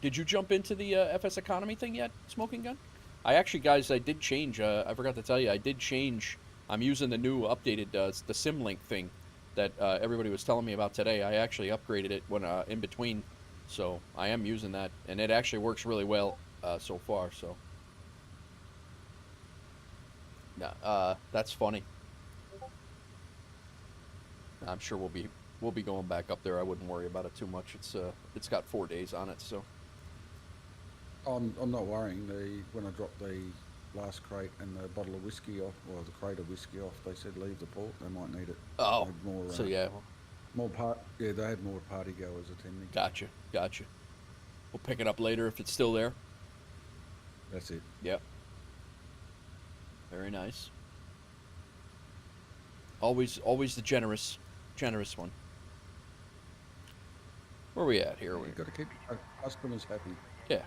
jump into the FSEconomy thing yet, Smoking Gun? I actually, guys, I did change. I forgot to tell you, I did change. I'm using the new updated the SimLink thing that everybody was telling me about today. I actually upgraded it when in between, so I am using that, and it actually works really well so far. So, that's funny. I'm sure we'll be going back up there. I wouldn't worry about it too much. It's got 4 days on it, so. I'm not worrying. When I dropped the last crate and the bottle of whiskey off, or the crate of whiskey off, they said leave the port. They might need it. Oh, They had more. so yeah, Yeah, they had more party goers attending. gotcha. We'll pick it up later if it's still there. That's it. Yep. Very nice. Always the generous one. Where are we at here? You've got to keep customers happy. Yeah.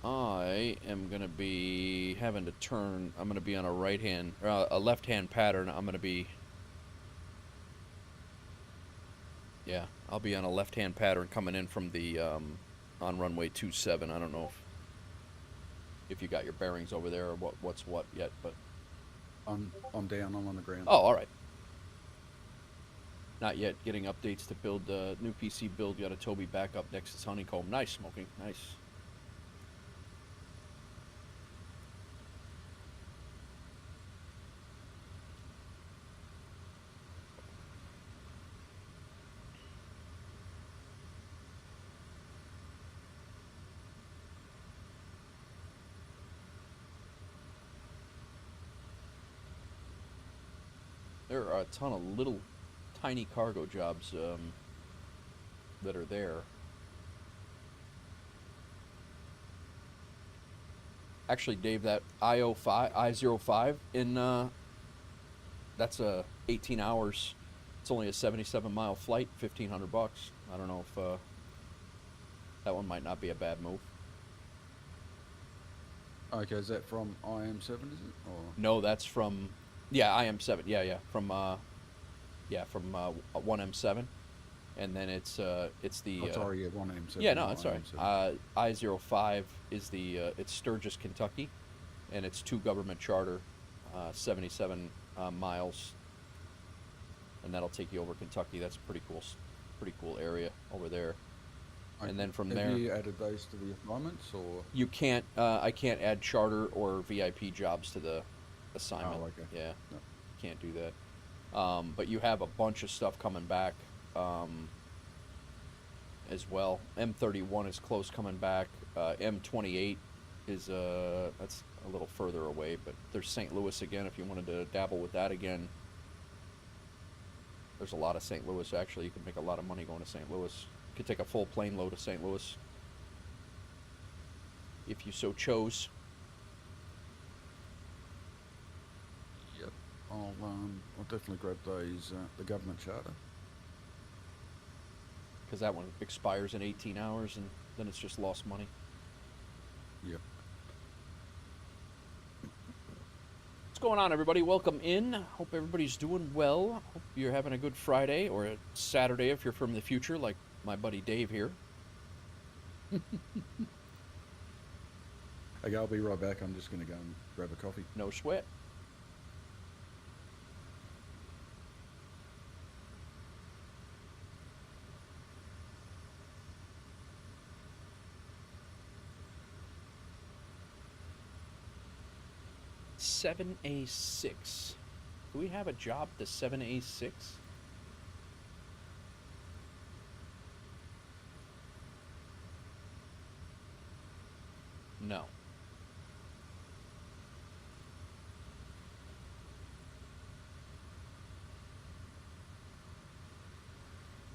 I am gonna be having to turn. I'm gonna be on a a left-hand pattern. I'm gonna be. Yeah, I'll be on a left-hand pattern coming in from the on runway 27. I don't know if you got your bearings over there or what's what yet, but I'm down. I'm on the ground. oh, all right. Not yet. Getting updates to build new PC build. Got a Toby backup next to Honeycomb. Nice, Smoking. Nice. There are a ton of little tiny cargo jobs that are there. Actually, Dave, that I-05 in that's 18 hours. It's only a 77-mile flight, $1,500. I don't know if that one might not be a bad move. Okay, is that from IM7? Is it? Or No, that's from IM7. Yeah, from 1M7, and then it's the. sorry, yeah, 1M7. Yeah, no, that's all right. I-05 is it's Sturgis, Kentucky, and it's 2 government charter, 77 miles, and that'll take you over Kentucky. That's a pretty cool area over there. Okay. And then from there, have you added those to the assignments, or you can't. I can't add charter or VIP jobs to the assignment. Oh, okay. Yeah, No. can't do that. But you have a bunch of stuff coming back as well. M31 is close coming back. M28 is that's a little further away, but there's St. Louis again if you wanted to dabble with that again. There's a lot of St. Louis, actually. You can make a lot of money going to St. Louis. You could take a full plane load to St. Louis if you so chose. Yep. I'll definitely grab those, the government charter. Because that one expires in 18 hours, and then it's just lost money. Yep. What's going on, everybody? Welcome in. Hope everybody's doing well. Hope you're having a good Friday or a Saturday if you're from the future, like my buddy Dave here. Okay, I'll be right back. I'm just going to go and grab a coffee. No sweat. (7A6). Do we have a job to 7A6? No.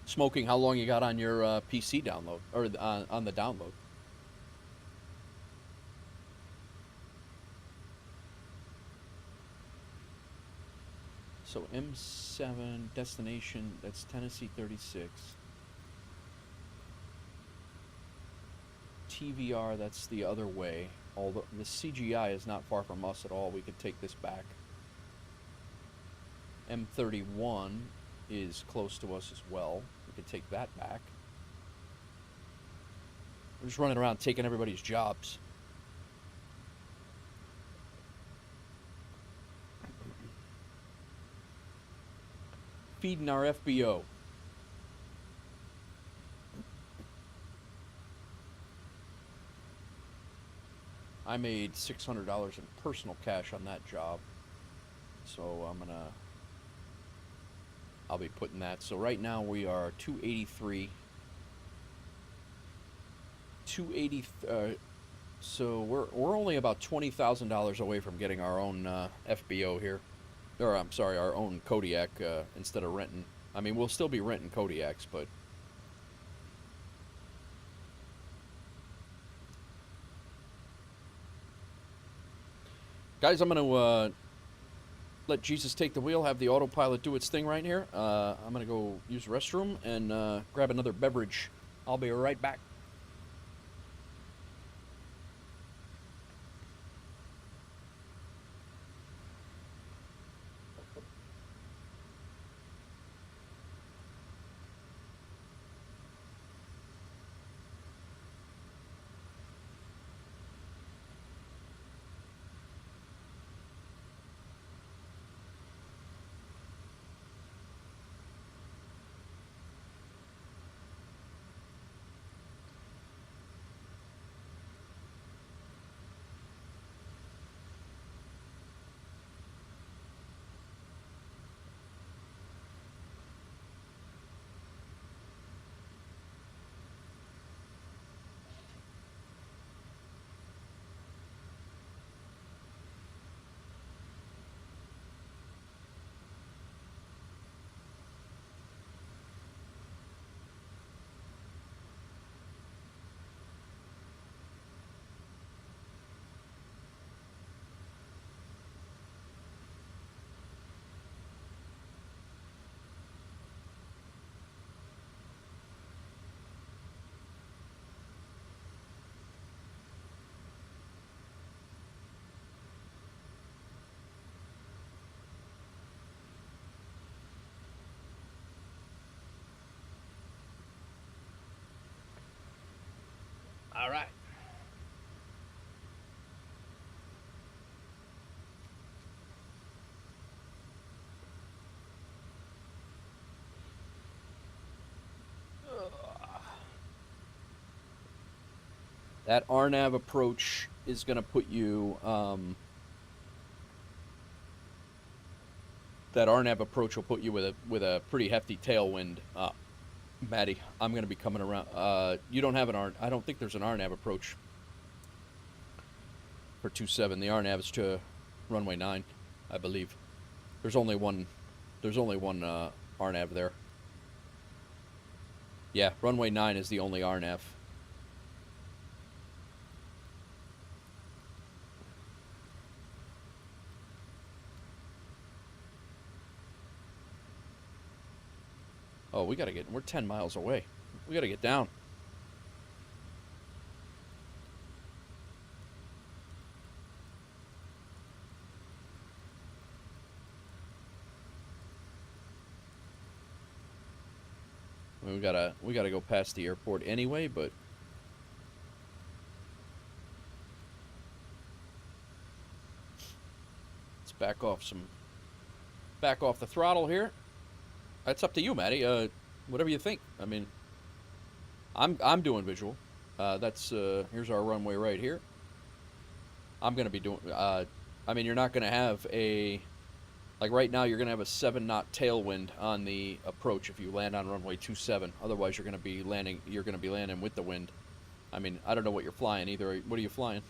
Smoking, how long you got on your PC download, or on the download? So M7 destination, that's Tennessee 36. TVR, that's the other way. Although the CGI is not far from us at all, we could take this back. M31 is close to us as well. We could take that back. We're just running around taking everybody's jobs. Feeding our FBO. I made $600 in personal cash on that job. So I'll be putting that. So right now we are 283. 280. So we're only about $20,000 away from getting our own FBO here, or I'm sorry, our own Kodiak instead of renting. I mean, we'll still be renting Kodiaks, but guys, I'm gonna let Jesus take the wheel, have the autopilot do its thing right here. I'm gonna go use the restroom and grab another beverage. I'll be right back. All right. That RNAV approach is going to put you. That RNAV approach will put you with a pretty hefty tailwind. Maddie, I'm going to be coming around. You don't have an I don't think there's an RNAV approach for 27. The RNAV is to runway 9, I believe. There's only one. There's only one RNAV there. Yeah, runway 9 is the only RNAV. Oh, we're 10 miles away. We gotta get down. I mean, we gotta go past the airport anyway, but let's back off the throttle here. That's up to you, Maddie. Whatever you think. I mean, I'm doing visual. Here's our runway right here. I'm gonna be doing. I mean, you're not gonna have like right now. You're gonna have a 7-knot tailwind on the approach if you land on runway 27. Otherwise, you're gonna be landing. You're gonna be landing with the wind. I mean, I don't know what you're flying either. What are you flying?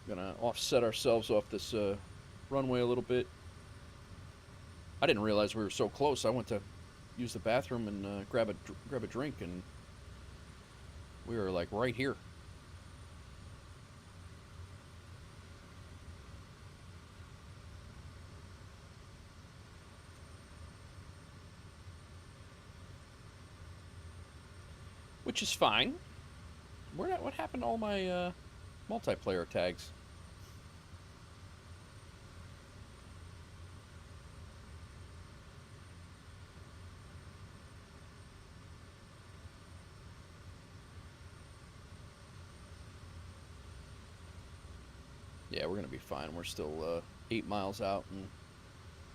Gonna offset ourselves off this runway a little bit. I didn't realize we were so close. I went to use the bathroom and grab a drink, and we were like right here. Which is fine. What happened to all my multiplayer tags? Yeah, we're gonna be fine. We're still 8 miles out, and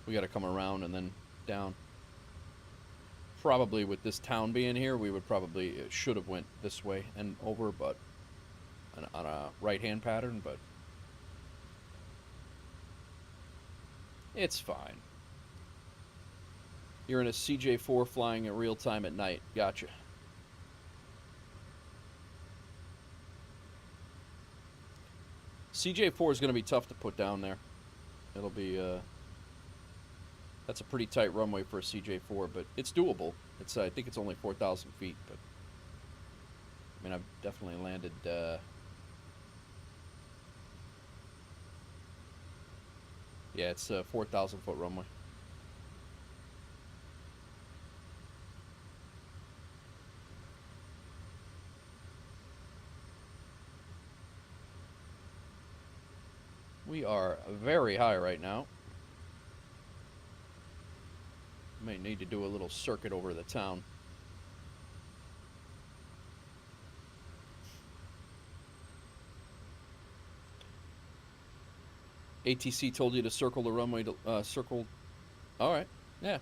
we gotta come around and then down. probably with this town being here, we would probably should have went this way and over, but on a right-hand pattern, but it's fine. You're in a CJ4 flying in real time at night. Gotcha. CJ4 is going to be tough to put down there. It'll be, that's a pretty tight runway for a CJ4, but it's doable. It's, I think it's only 4,000 feet, but, I mean, I've definitely landed, yeah, it's a 4,000 foot runway. We are very high right now. May need to do a little circuit over the town. ATC told you to circle the runway to circle. All right, yeah.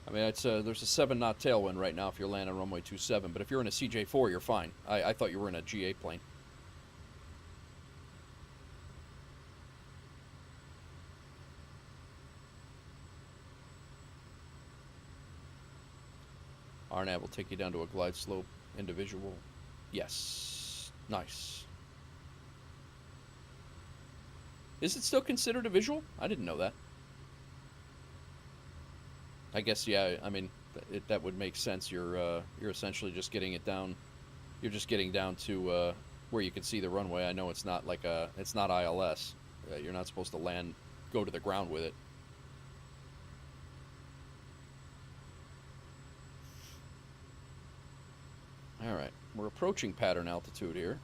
I mean, it's there's a 7-knot tailwind right now if you're landing runway 27, but if you're in a CJ4, you're fine. I thought you were in a GA plane. RNAV will take you down to a glide slope individual. Yes. Nice. Is it still considered a visual? I didn't know that. I guess, yeah, I mean, that would make sense. You're essentially just getting it down. You're just getting down to where you can see the runway. I know it's not like it's not ILS. You're not supposed to go to the ground with it. All right, we're approaching pattern altitude here.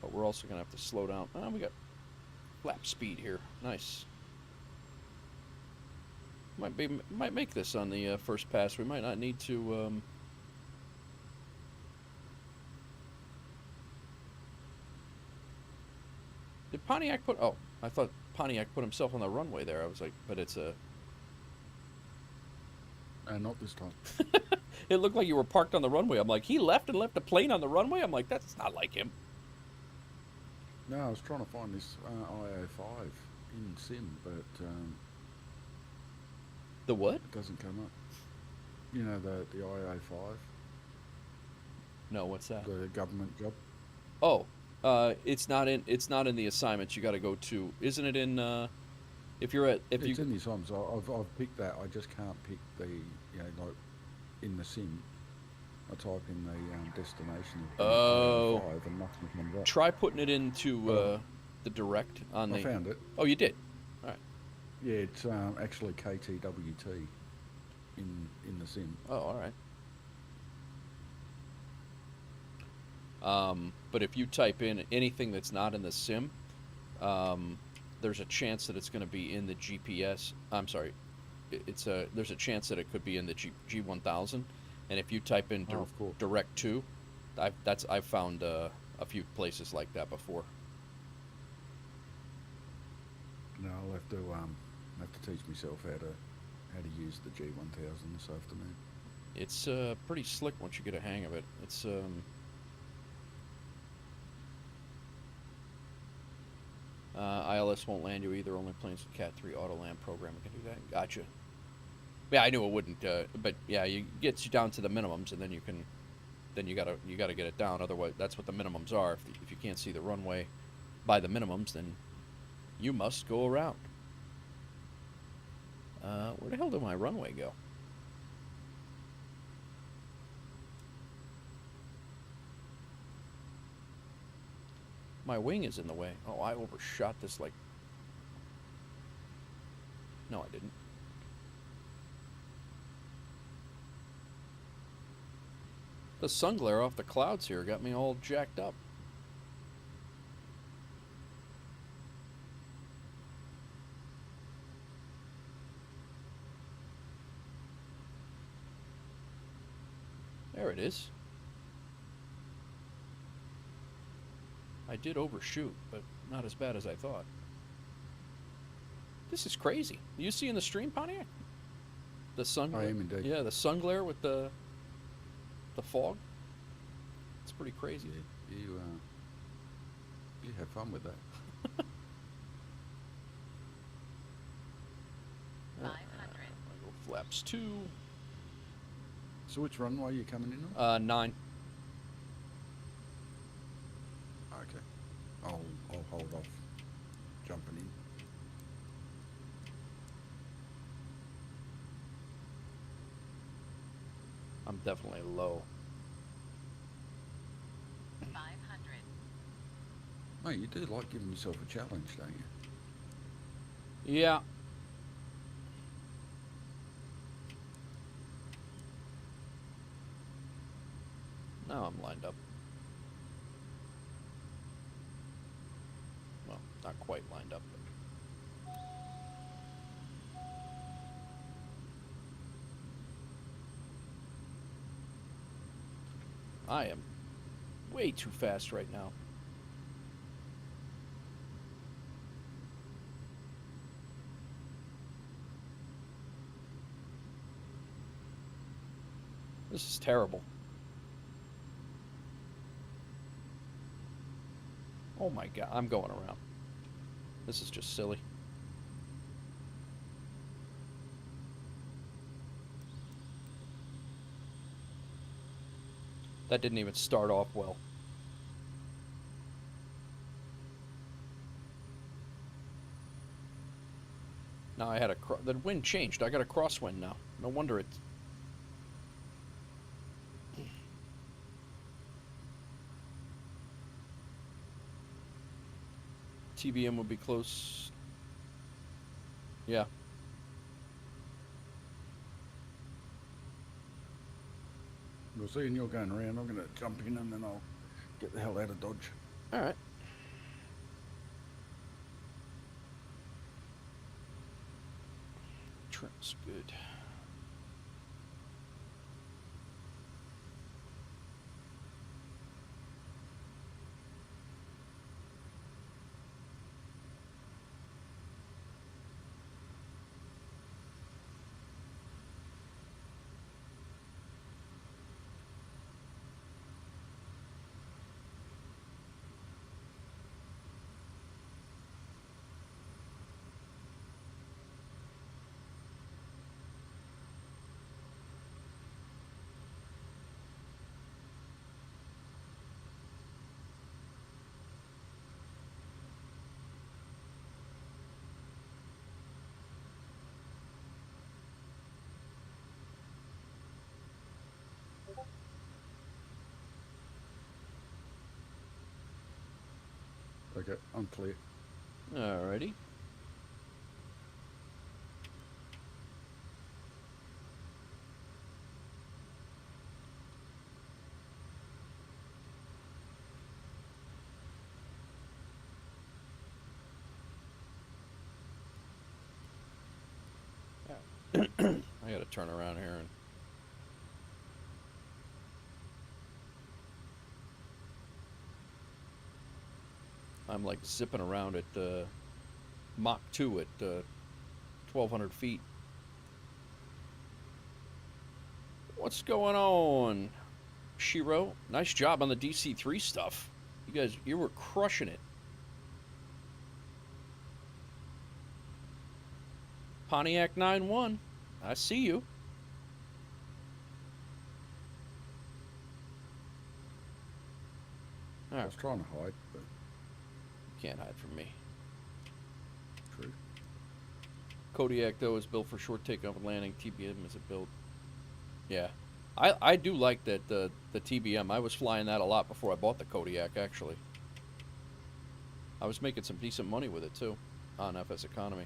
But we're also going to have to slow down. Oh, we got flap speed here. Nice. Might make this on the first pass. We might not need to... Did Pontiac put... Oh, I thought Pontiac put himself on the runway there. I was like, but it's a... Not this time. It looked like you were parked on the runway. I'm like, he left and left a plane on the runway? I'm like, that's not like him. No, I was trying to find this IO5 in Sim, but... The what? It doesn't come up. You know, the IO5? No, what's that? The government job. Oh, it's not in the assignments. You got to go to. Isn't it in? It's in the assignments. I've picked that. I just can't pick the like in the sim. I type in the destination. Oh. IO5 and nothing comes up. Try putting it into the direct on the. I found it. Oh, you did. All right. Yeah, it's actually KTWT in the sim. Oh, all right. But if you type in anything that's not in the sim, there's a chance that it's going to be in the GPS. I'm sorry, there's a chance that it could be in the G1000. And if you type in direct to, I've found a few places like that before. No, I'll have to teach myself how to use the G1000 this afternoon. It's pretty slick once you get a hang of it. It's ILS won't land you either. Only planes with Cat 3 auto land program can do that. Gotcha. Yeah, I knew it wouldn't. But yeah, it gets you down to the minimums, and then you gotta get it down. Otherwise, that's what the minimums are. If you can't see the runway by the minimums, then you must go around. Where the hell did my runway go? My wing is in the way. Oh, I overshot this like... No, I didn't. The sun glare off the clouds here got me all jacked up. There it is. I did overshoot, but not as bad as I thought. This is crazy. You see in the stream, Pontiac? The sun. I am indeed. Yeah, the sun glare with the fog. It's pretty crazy. Yeah, you have fun with that. 500. I'll go flaps 2. So which runway are you coming in on? 9. Okay. I'll hold off jumping in. I'm definitely low. 500. Mate, you do like giving yourself a challenge, don't you? Yeah. Now I'm lined up. Well, not quite lined up. But... I am way too fast right now. This is terrible. Oh my god, I'm going around. This is just silly. That didn't even start off well. Now I had the wind changed. I got a crosswind now. No wonder it. TBM will be close. Yeah. We'll see, and you're going around. I'm going to jump in and then I'll get the hell out of Dodge. All right. Trim's good. Okay, I'm clear. Alrighty. I gotta turn around here and I'm like zipping around at Mach 2 at 1,200 feet. What's going on, Shiro? Nice job on the DC-3 stuff. You guys, you were crushing it. Pontiac 9-1. I see you. I was trying to hide, but Can't hide from me. true. Kodiak, though, is built for short takeoff and landing. TBM is a build. Yeah. I do like that the TBM. I was flying that a lot before I bought the Kodiak, actually. I was making some decent money with it, too, on FSEconomy.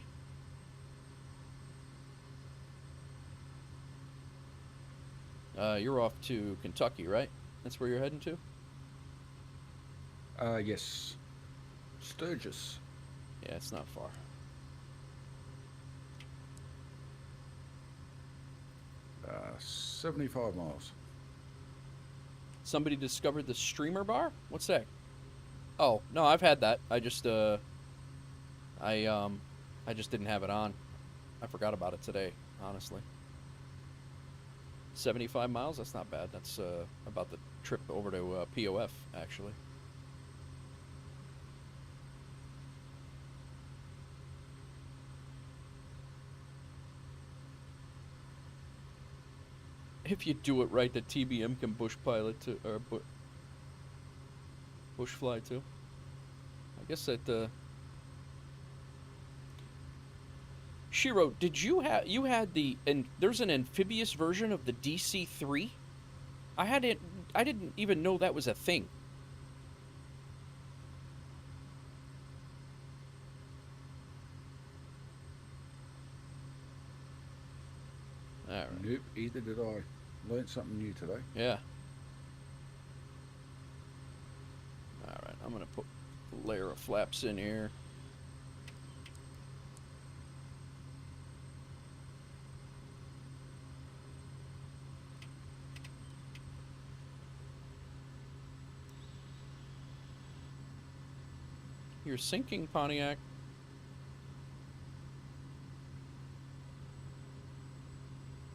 You're off to Kentucky, right? That's where you're heading to? Yes. Sturgis. Yeah, it's not far. Uh, 75 miles. Somebody discovered the streamer bar? What's that? Oh, no, I've had that. I just, I just didn't have it on. I forgot about it today, honestly. 75 miles? That's not bad. That's about the trip over to POF, actually. If you do it right, the TBM can bush pilot to, or bush fly too. I guess that. Shiro, did you had the and there's an amphibious version of the DC-3? I didn't even know that was a thing. All right. Nope, either did I. Learned something new today. Yeah. All right, I'm gonna put a layer of flaps in here. You're sinking, Pontiac.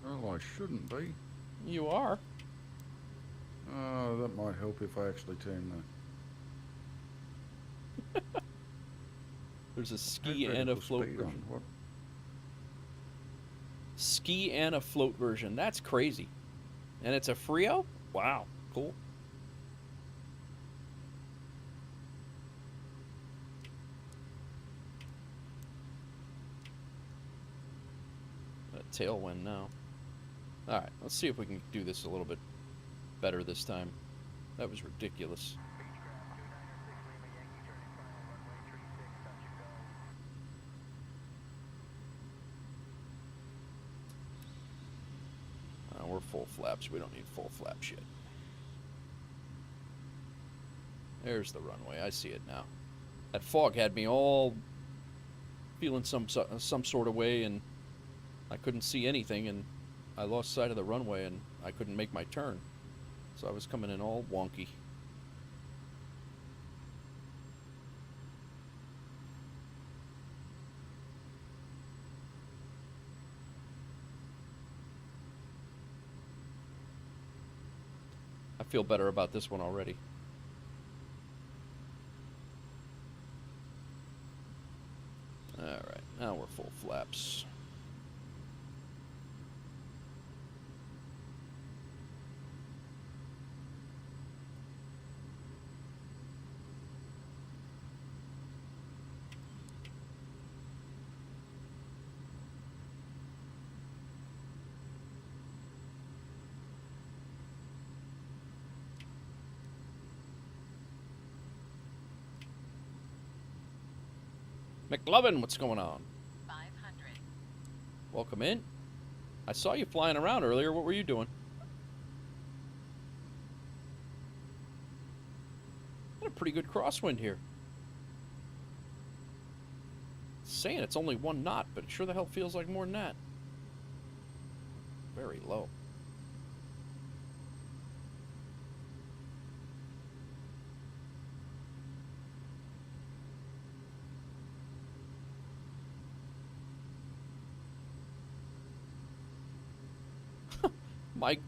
Well, I shouldn't be. You are. That might help if I actually turn the... There's a ski and a float version. What? Ski and a float version. That's crazy. And it's a Frio? Wow, cool. A tailwind now. Alright, let's see if we can do this a little bit better this time. That was ridiculous. We're full flaps. We don't need full flaps yet. There's the runway. I see it now. That fog had me all feeling some sort of way, and I couldn't see anything, and I lost sight of the runway, and I couldn't make my turn. So I was coming in all wonky. I feel better about this one already. Alright, now we're full flaps. McLovin, what's going on? 500. Welcome in. I saw you flying around earlier. What were you doing? Got a pretty good crosswind here. It's saying it's only 1 knot, but it sure the hell feels like more than that. Very low. Mike,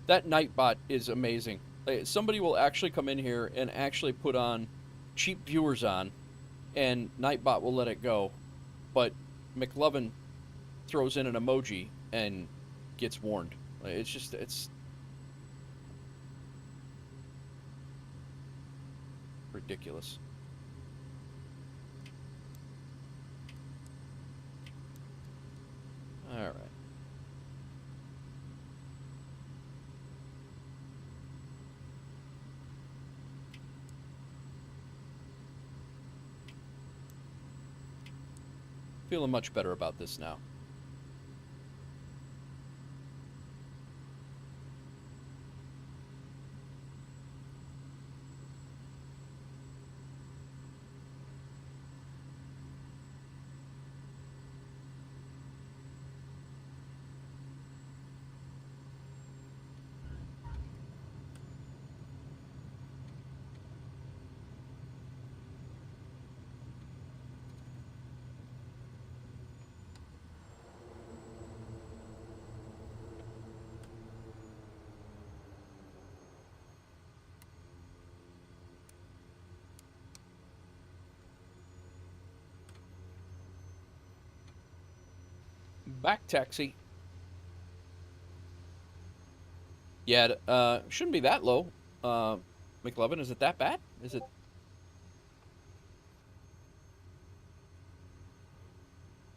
that Nightbot is amazing. Somebody will actually come in here and actually put on cheap viewers on, and Nightbot will let it go. But McLovin throws in an emoji and gets warned. It's just, it's ridiculous. All right. Feeling much better about this now. Back taxi. Yeah, shouldn't be that low. McLovin, is it that bad? Is it?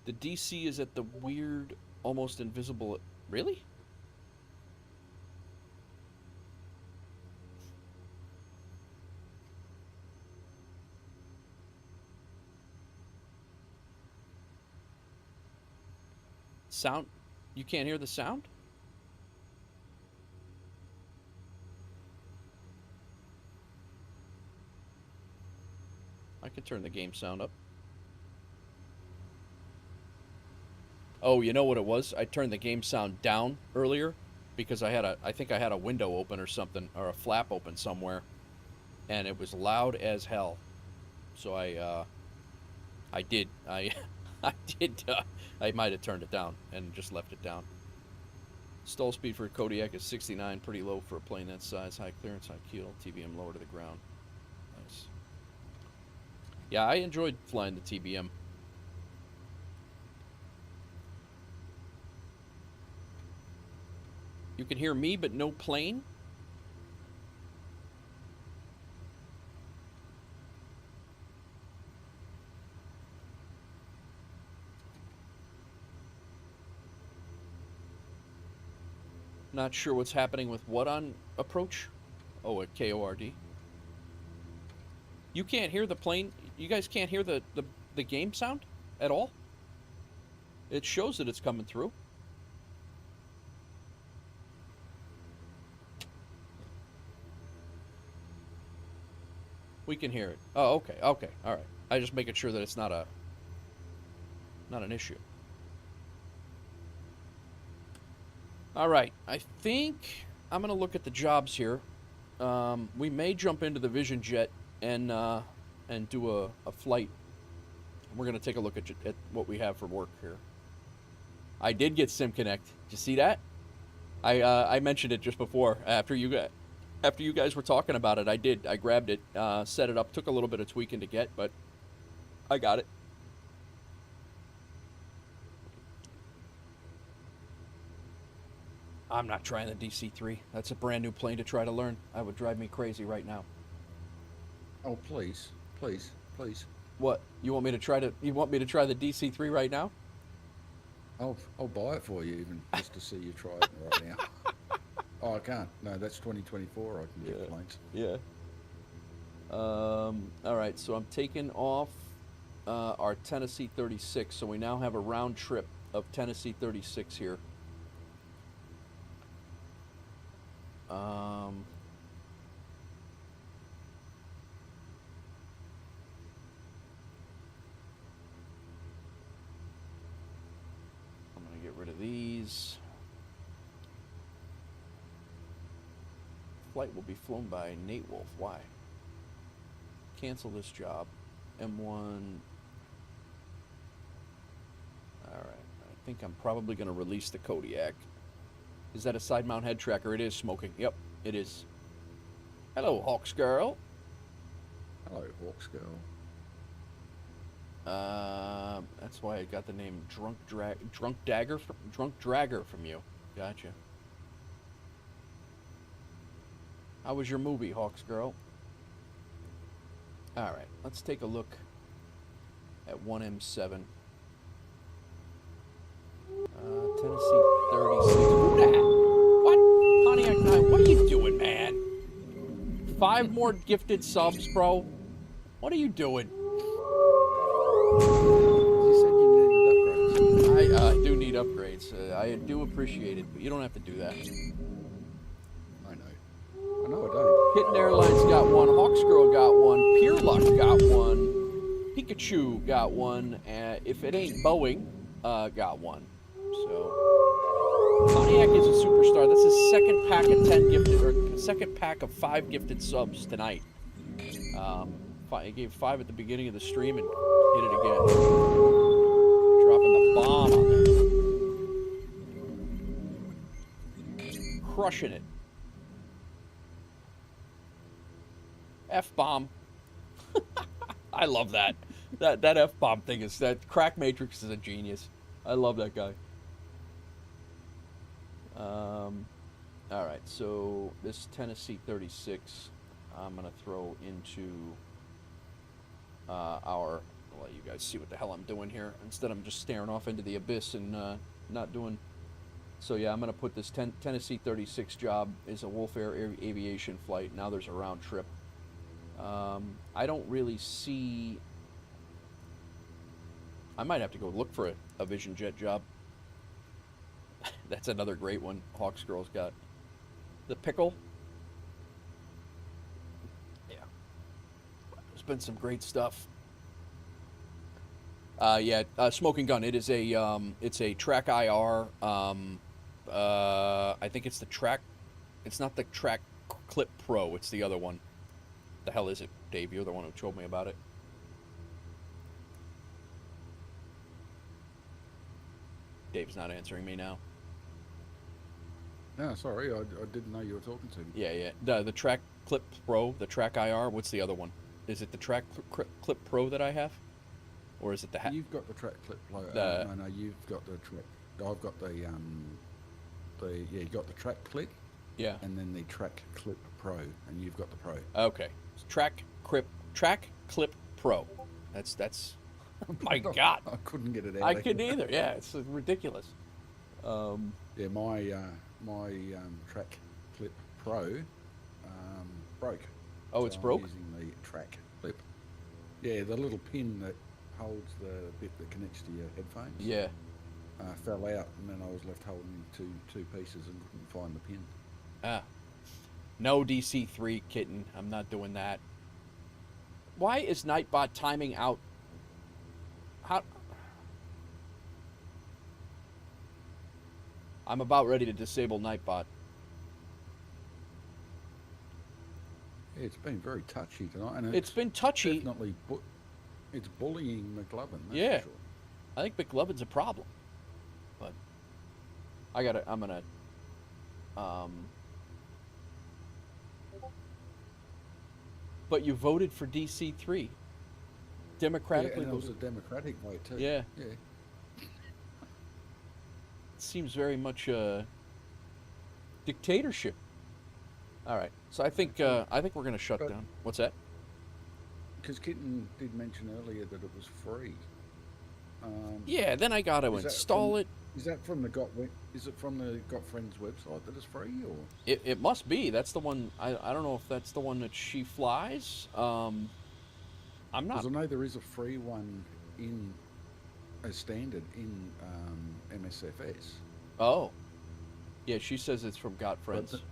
The DC is at the weird, almost invisible. Really? Sound? You can't hear the sound? I could turn the game sound up. Oh, you know what it was? I turned the game sound down earlier because I think I had a window open or something, or a flap open somewhere, and it was loud as hell. So I did, I might have turned it down and just left it down. Stall speed for a Kodiak is 69, pretty low for a plane that size. High clearance, high keel, TBM lower to the ground. Nice. Yeah, I enjoyed flying the TBM. You can hear me, but no plane? Not sure what's happening with what on approach? Oh, at KORD. You can't hear the plane? You guys can't hear the game sound at all? It shows that it's coming through. We can hear it. Oh, okay, okay, all right. I'm just making sure that it's not an issue. All right, I think I'm gonna look at the jobs here. We may jump into the Vision Jet and do a flight. We're gonna take a look at what we have for work here. I did get SimConnect. Did you see that? I mentioned it just before after you guys were talking about it. I grabbed it, set it up. Took a little bit of tweaking to get, but I got it. I'm not trying the DC-3. That's a brand new plane to try to learn. That would drive me crazy right now. Oh, please, please, please. What? You want me to try the DC-3 right now? I'll buy it for you even just to see you try it right now. Oh, I can't. No, that's 2024. I can get planes. Yeah. All right, so I'm taking off our Tennessee 36. So we now have a round trip of Tennessee 36 here. I'm going to get rid of these. Flight will be flown by Nate Wolf. Why? Cancel this job. M1. Alright, I think I'm probably going to release the Kodiak. Is that a side mount head tracker? It is smoking. Yep, it is. Hello, Hawks Girl. Hello, Hawks Girl. That's why I got the name Drunk Dragger from you. Gotcha. How was your movie, Hawks Girl? All right, let's take a look at 1M7. Tennessee 36. Who that? What? Pontiac 9. What are you doing, man? 5 more gifted subs, bro. What are you doing? You said you needed upgrades. I do need upgrades. I do appreciate it, but you don't have to do that. I know I don't. Hidden Airlines got one. Hawks Girl got one. Peerluck got one. Pikachu got one. If it ain't Boeing, got one. So Pontiac is a superstar. That's his second pack of 10 gifted, or second pack of 5 gifted subs tonight. I gave 5 at the beginning of the stream and hit it again. Dropping the bomb on there. Crushing it. F-bomb. I love that. That F-bomb thing is, that Crack Matrix is a genius. I love that guy. All right, so this Tennessee 36, I'm gonna throw into our. I'll let you guys see what the hell I'm doing here. Instead, I'm just staring off into the abyss and not doing. So yeah, I'm gonna put this Tennessee 36 job is a Wolf Air aviation flight. Now there's a round trip. I don't really see. I might have to go look for a Vision Jet job. That's another great one. Hawks Girl's got the pickle. Yeah, there's been some great stuff. Yeah, Smoking Gun. It is it's a Track IR. I think it's the Track. It's not the Track Clip Pro. It's the other one. The hell is it, Dave? You're the one who told me about it. Dave's not answering me now. No, sorry, I didn't know you were talking to me. Yeah. The Track Clip Pro, the Track IR. What's the other one? Is it the Track Clip Pro that I have, or is it the? You've got the Track Clip Pro. No, you've got the Track. I've got the you got the Track Clip. Yeah. And then the Track Clip Pro, and you've got the Pro. Okay. Track Clip Pro. That's. My God. I couldn't get it out. I couldn't either. Yeah, it's ridiculous. Yeah, my Track Clip Pro broke. Oh, it's broke? I'm using the Track Clip. Yeah, the little pin that holds the bit that connects to your headphones. Yeah. Fell out, and then I was left holding two pieces and couldn't find the pin. No DC-3, kitten. I'm not doing that. Why is Nightbot timing out? How? I'm about ready to disable Nightbot. Yeah, it's been very touchy tonight, and it's been touchy. Definitely, it's bullying McLovin. That's yeah, for sure. I think McLovin's a problem, but I'm gonna. But you voted for DC-3. Democratically. Yeah, and it was a democratic vote too. Yeah. Yeah. It seems very much a dictatorship. All right, so I think we're gonna shut down. What's that? Because Kitten did mention earlier that it was free. Yeah, then I got to install it. Is that from the Is it from the Got Friends website that it's free, or? It must be. That's the one. I don't know if that's the one that she flies. I'm not. Because I know there is a free one as standard in MSFS. Oh. Yeah, she says it's from Got Friends.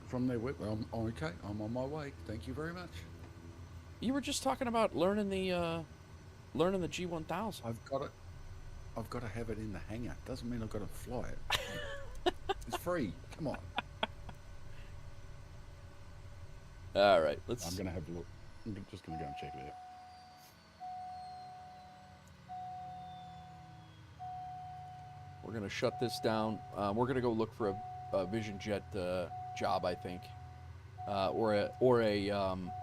From their web. Okay, I'm on my way. Thank you very much. You were just talking about learning the G1000. I've got to have it in the hangar. Doesn't mean I've got to fly it. It's free. Come on. All right, I'm going to have a look. I'm just going to go and check it out. We're going to shut this down. We're going to go look for a Vision Jet job, I think, or a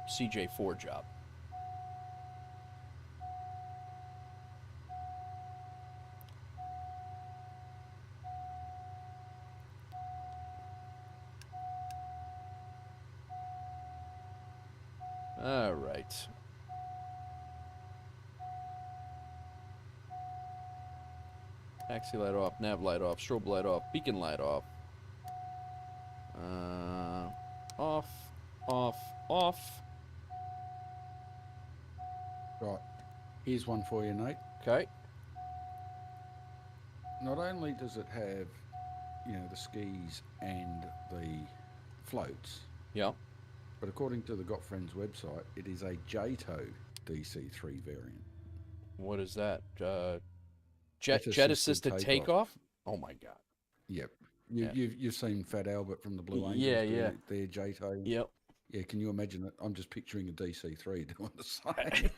CJ4 job. All right. Taxi light off, nav light off, strobe light off, beacon light off. Off. Right. Here's one for you, Nate. Okay. Not only does it have, the skis and the floats. Yeah. But according to the Got Friends website, it is a JATO DC-3 variant. What is that? Jet assisted takeoff? Oh my God. Yep. You've seen Fat Albert from the Blue Angels. Yeah. Their JATO. Yep. Yeah, can you imagine it? I'm just picturing a DC-3 doing the same.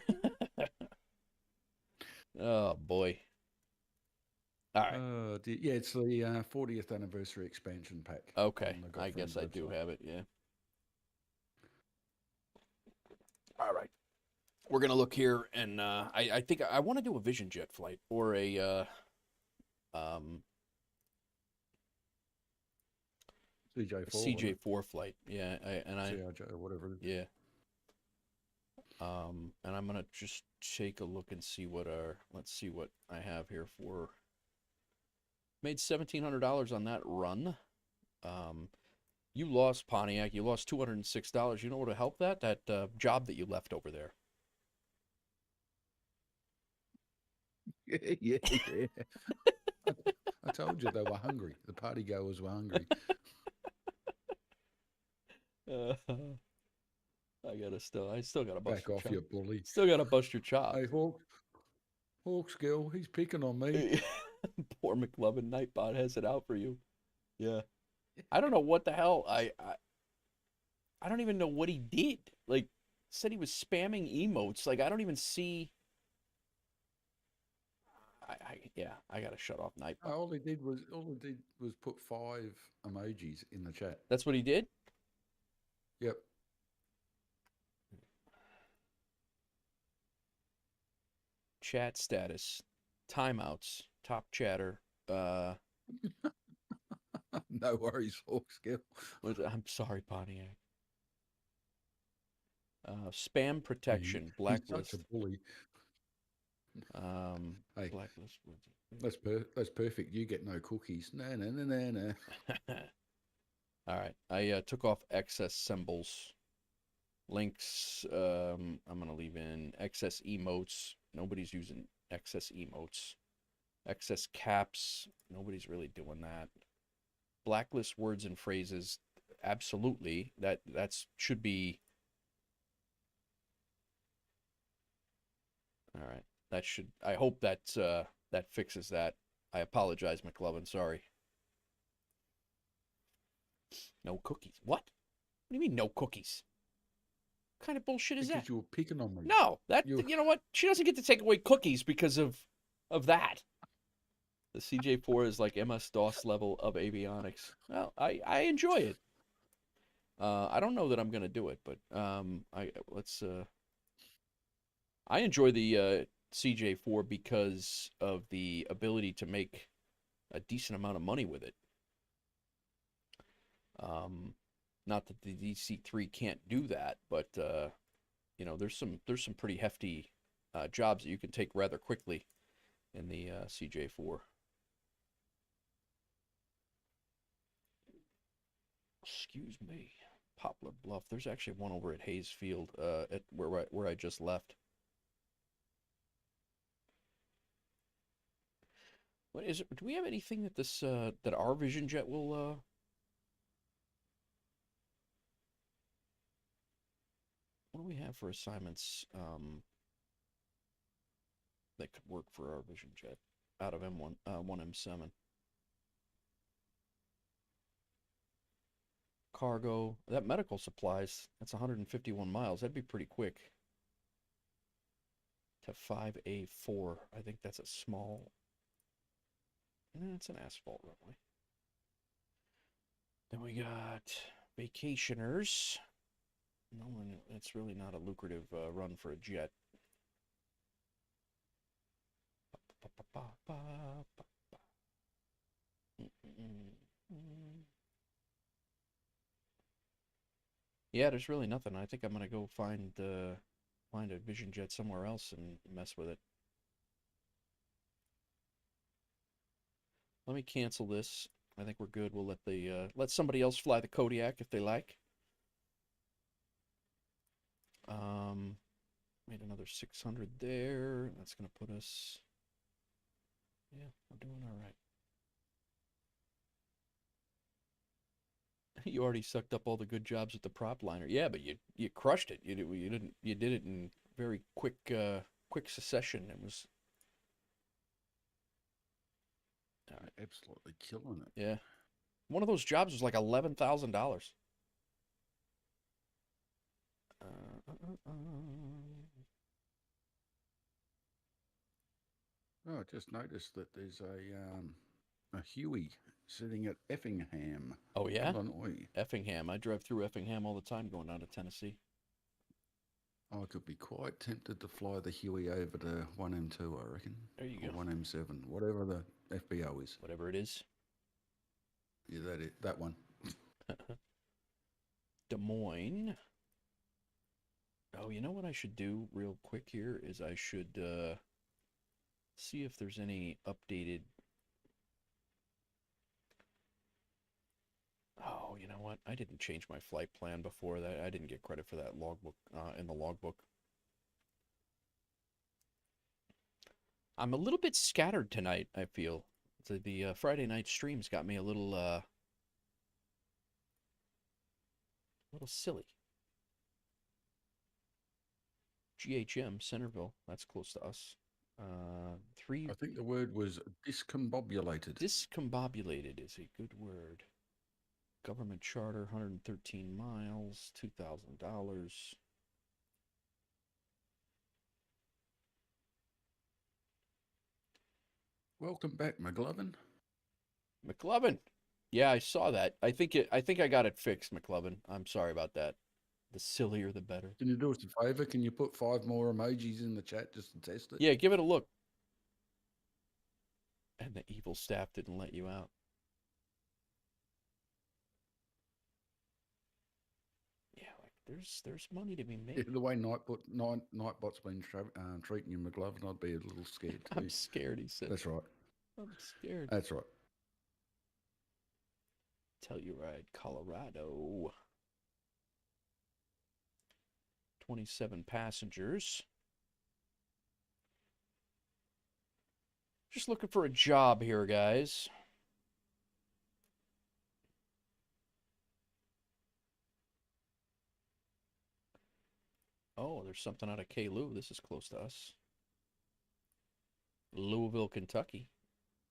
Oh boy. All right. Yeah, it's the 40th anniversary expansion pack. Okay, I guess I do have it. Yeah. All right. We're gonna look here, and I think I want to do a Vision Jet flight or a CJ4, wasn't it? CJ4 flight. Yeah, CRJ or whatever it is. yeah. And I'm gonna just take a look and see what let's see what I have here for. Made $1,700 on that run. You lost, Pontiac. You lost $206. You know what to help that? That job that you left over there. Yeah. I told you they were hungry. The party goers were hungry. I still gotta bust Back your off, chop. you bully. Still gotta bust your chops. Hey, Hawksgill, he's picking on me. Poor McLovin Nightbot has it out for you. Yeah. I don't know what the hell. I don't even know what he did. Like, said he was spamming emotes. Like, I don't even see. I gotta shut off Nightbot. All he did was put 5 emojis in the chat. That's what he did? Yep. Chat status, timeouts, top chatter. No worries, Hawksgill. I'm sorry, Pontiac. Spam protection, He's blacklist. such a bully. Hey, blacklist. That's perfect. You get no cookies. No. All right. I took off excess symbols. Links, I'm going to leave in excess emotes. Nobody's using excess emotes. Excess caps. Nobody's really doing that. Blacklist words and phrases. Absolutely. That's should be. All right. I hope that that fixes that. I apologize, McLovin. Sorry. No cookies. What? What do you mean no cookies? What kind of bullshit is because that? you were picking on me. No, you know what? She doesn't get to take away cookies because of that. The CJ4 is like MS-DOS level of avionics. Well, I enjoy it. I don't know that I'm gonna do it, but I enjoy the CJ4 because of the ability to make a decent amount of money with it. Not that the DC3 can't do that, but you know, there's some pretty hefty jobs that you can take rather quickly in the CJ4. Excuse me, Poplar Bluff. There's actually one over at Hayes Field, at where I just left. What is it? Do we have anything that that our Vision Jet will? What do we have for assignments that could work for our Vision Jet out of M1 1M7? Cargo, that medical supplies, that's 151 miles. That'd be pretty quick. To 5A4. I think that's a small. It's an asphalt runway. Then we got vacationers. No, it's really not a lucrative run for a jet. Yeah, there's really nothing. I think I'm gonna go find a Vision Jet somewhere else and mess with it. Let me cancel this. I think we're good. We'll let somebody else fly the Kodiak if they like. Made another 600 there. That's gonna put us. Yeah, we're doing all right. You already sucked up all the good jobs at the prop liner. Yeah, but you crushed it. You did it in very quick succession. It was. All right. Absolutely killing it. Yeah, one of those jobs was like $11,000. Oh, I just noticed that there's a Huey sitting at Effingham, Oh yeah, Illinois. Effingham. I drive through Effingham all the time going down to Tennessee. I could be quite tempted to fly the Huey over to 1M2, I reckon. There you go. 1M7, whatever the FBO is. Whatever it is. Yeah, that one. Des Moines. Oh, you know what I should do real quick here is I should see if there's any updated. Oh, you know what? I didn't change my flight plan before that. I didn't get credit for that logbook in the logbook. I'm a little bit scattered tonight, I feel. The Friday night streams got me a little silly. GHM, Centerville, that's close to us. I think the word was discombobulated. Discombobulated is a good word. Government charter, 113 miles, $2,000. Welcome back, McLovin. McLovin. Yeah, I saw that. I think I got it fixed, McLovin. I'm sorry about that. The sillier the better. Can you do us a favor? Can you put 5 more emojis in the chat just to test it? Yeah, give it a look. And the evil staff didn't let you out. Yeah, like there's money to be made. Yeah, the way Nightbot's been treating you, McLovin, I'd be a little scared too. I'm scared, he said. That's right. I'm scared. That's right. Telluride, Colorado. 27 passengers. Just looking for a job here, guys. Oh, there's something out of K-Lou. This is close to us. Louisville, Kentucky.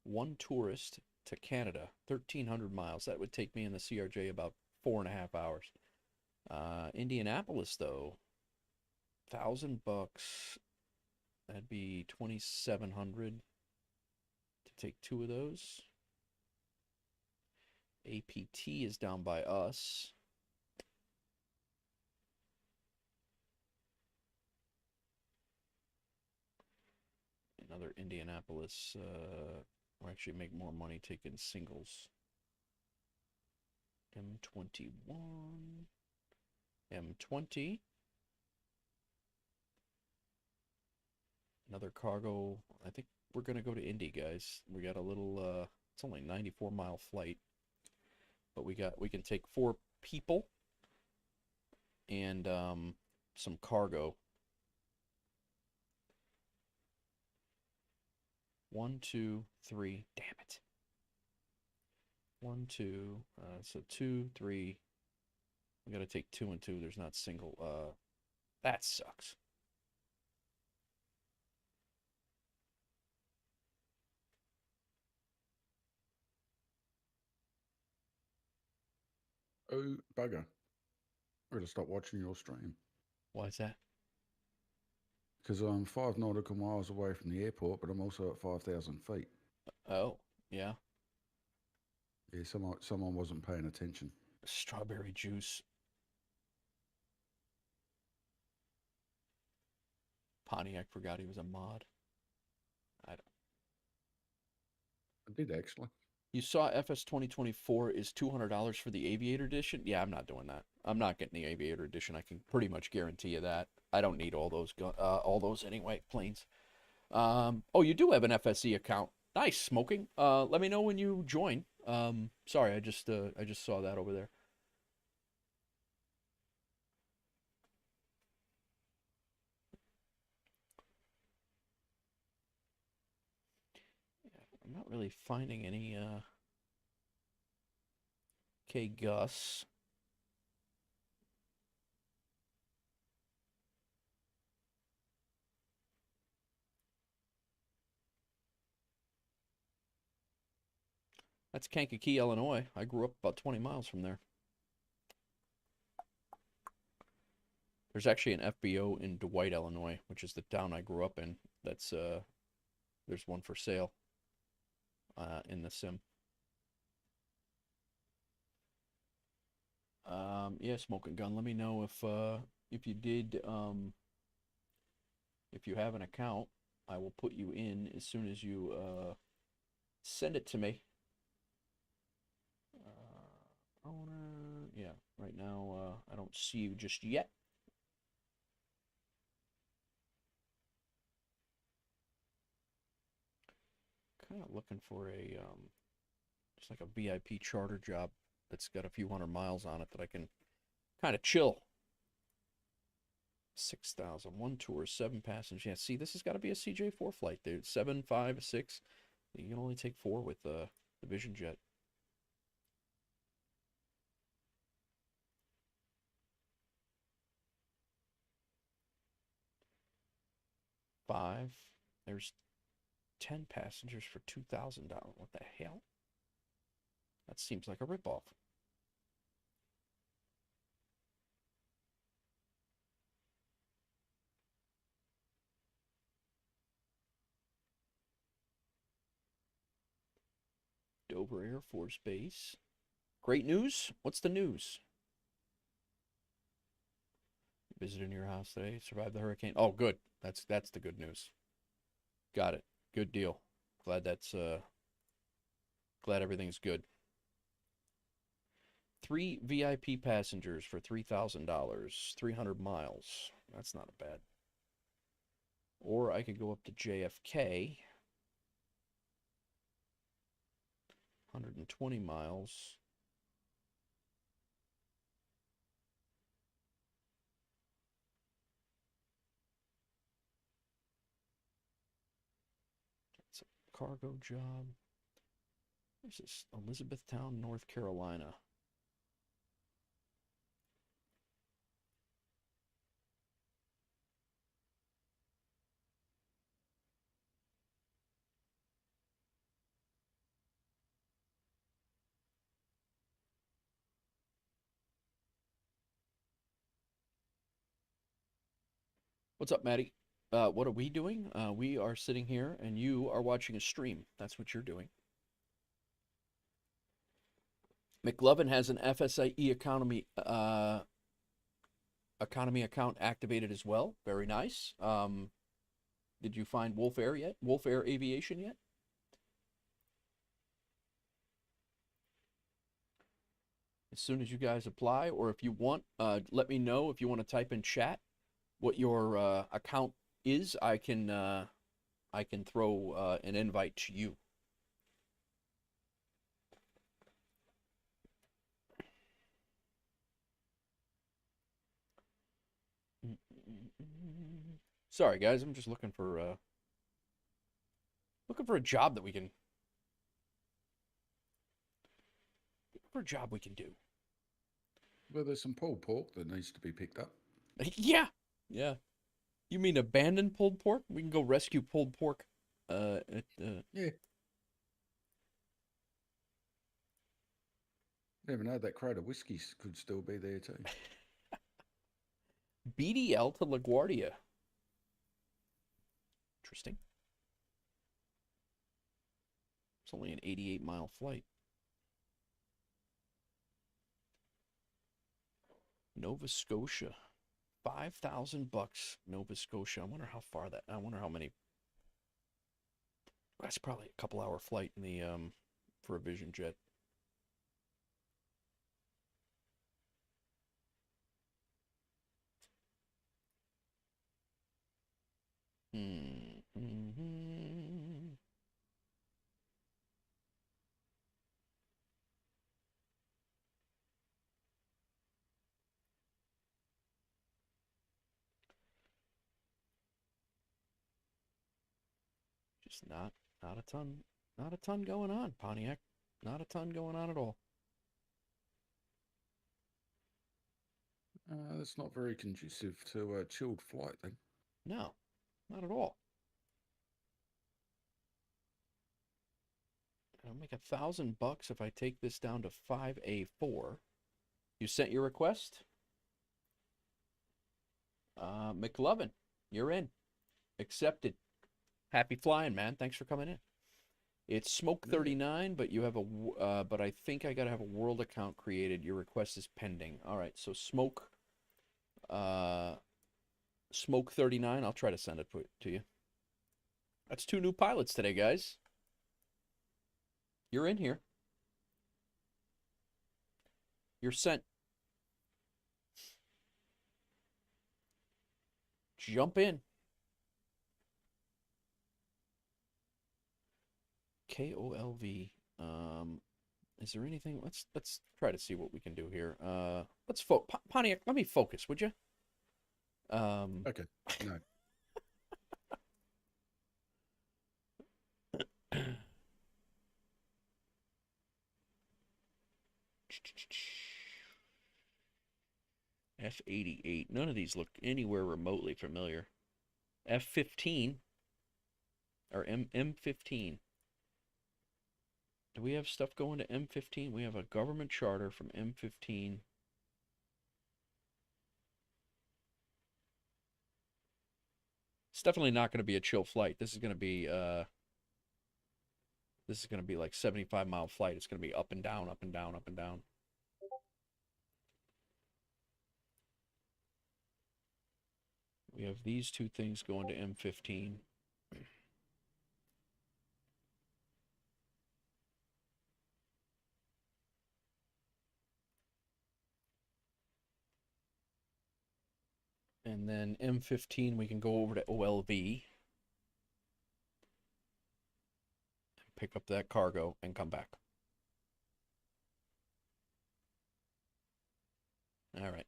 One tourist to Canada, 1,300 miles. That would take me in the CRJ about 4.5 hours. Indianapolis, though, $1,000. That'd be 2,700 to take 2 of those. APT is down by us. Another Indianapolis. We'll actually make more money taking singles. M21. M20. Another cargo. I think we're going to go to Indy, guys. We got a little, it's only a 94-mile flight. But we can take 4 people and some cargo. 1, 2, 3. Damn it. 1, 2. So 2, 3. We got to take 2 and 2. There's not single. That sucks. Oh, bugger. I gotta stop watching your stream. Why is that? Because I'm 5 nautical miles away from the airport, but I'm also at 5,000 feet. Oh, yeah. Yeah, someone wasn't paying attention. Strawberry juice. Pontiac forgot he was a mod. I did, actually. You saw FS 2024 is $200 for the Aviator Edition? Yeah, I'm not doing that. I'm not getting the Aviator Edition. I can pretty much guarantee you that. I don't need all those anyway, planes. Oh, you do have an FSE account. Nice, smoking. Let me know when you join. Sorry, I just saw that over there. I'm not really finding any, okay, Gus. That's Kankakee, Illinois. I grew up about 20 miles from there. There's actually an FBO in Dwight, Illinois, which is the town I grew up in. That's, there's one for sale in the sim. Yeah, Smoking Gun. Let me know if you did, if you have an account. I will put you in as soon as you send it to me. Owner. Right now, I don't see you just yet. Kind of looking for a just like a VIP charter job that's got a few hundred miles on it that I can kind of chill. 6,000, one tour, 7 passengers. Yeah, see, this has got to be a CJ4 flight, dude. 7, 5, 6. You can only take 4 with the Vision Jet. 5. There's 10 passengers for $2,000. What the hell? That seems like a ripoff. Dover Air Force Base. Great news? What's the news? Visited your house today, survived the hurricane. Oh, good. That's the good news. Got it. Good deal. Glad glad everything's good. 3 VIP passengers for $3,000, 300 miles. That's not bad. Or I could go up to JFK, 120 miles. It's a cargo job. This is Elizabethtown, North Carolina. What's up, Maddie? What are we doing? We are sitting here and you are watching a stream. That's what you're doing. McLovin has an FSEconomy economy account activated as well. Very nice. Did you find Wolf Air yet? Wolf Air Aviation yet? As soon as you guys apply, or if you want, let me know if you want to type in chat what your account is. I can throw an invite to you. Sorry, guys. I'm just looking for a job that we can do. Well, there's some pulled pork that needs to be picked up. Yeah, yeah. You mean abandoned pulled pork? We can go rescue pulled pork. Yeah. Never know, that crate of whiskey could still be there too. BDL to LaGuardia. Interesting. It's only an 88-mile flight. Nova Scotia. $5,000 Nova Scotia. I wonder how far that. I wonder how many. That's probably a couple-hour flight in the for a Vision Jet. Just not a ton going on, Pontiac. Not a ton going on at all. That's not very conducive to a chilled flight then. No, not at all. I'll make $1,000 if I take this down to 5A4. You sent your request? McLovin, you're in. Accepted. Happy flying, man. Thanks for coming in. It's Smoke 39, but you have a but I think I gotta have a world account created. Your request is pending. All right, so Smoke 39. I'll try to send it to you. That's 2 new pilots today, guys. You're in here. You're sent. Jump in. KOLV. Is there anything? Let's try to see what we can do here. Let's Pontiac. Let me focus, would you? Okay. No. F88. None of these look anywhere remotely familiar. F15 or M15. Do we have stuff going to M15? We have a government charter from M15. It's definitely not going to be a chill flight. This is going to be like 75-mile flight. It's going to be up and down, up and down, up and down. We have these two things going to M15. And then M15, we can go over to OLV. Pick up that cargo and come back. All right.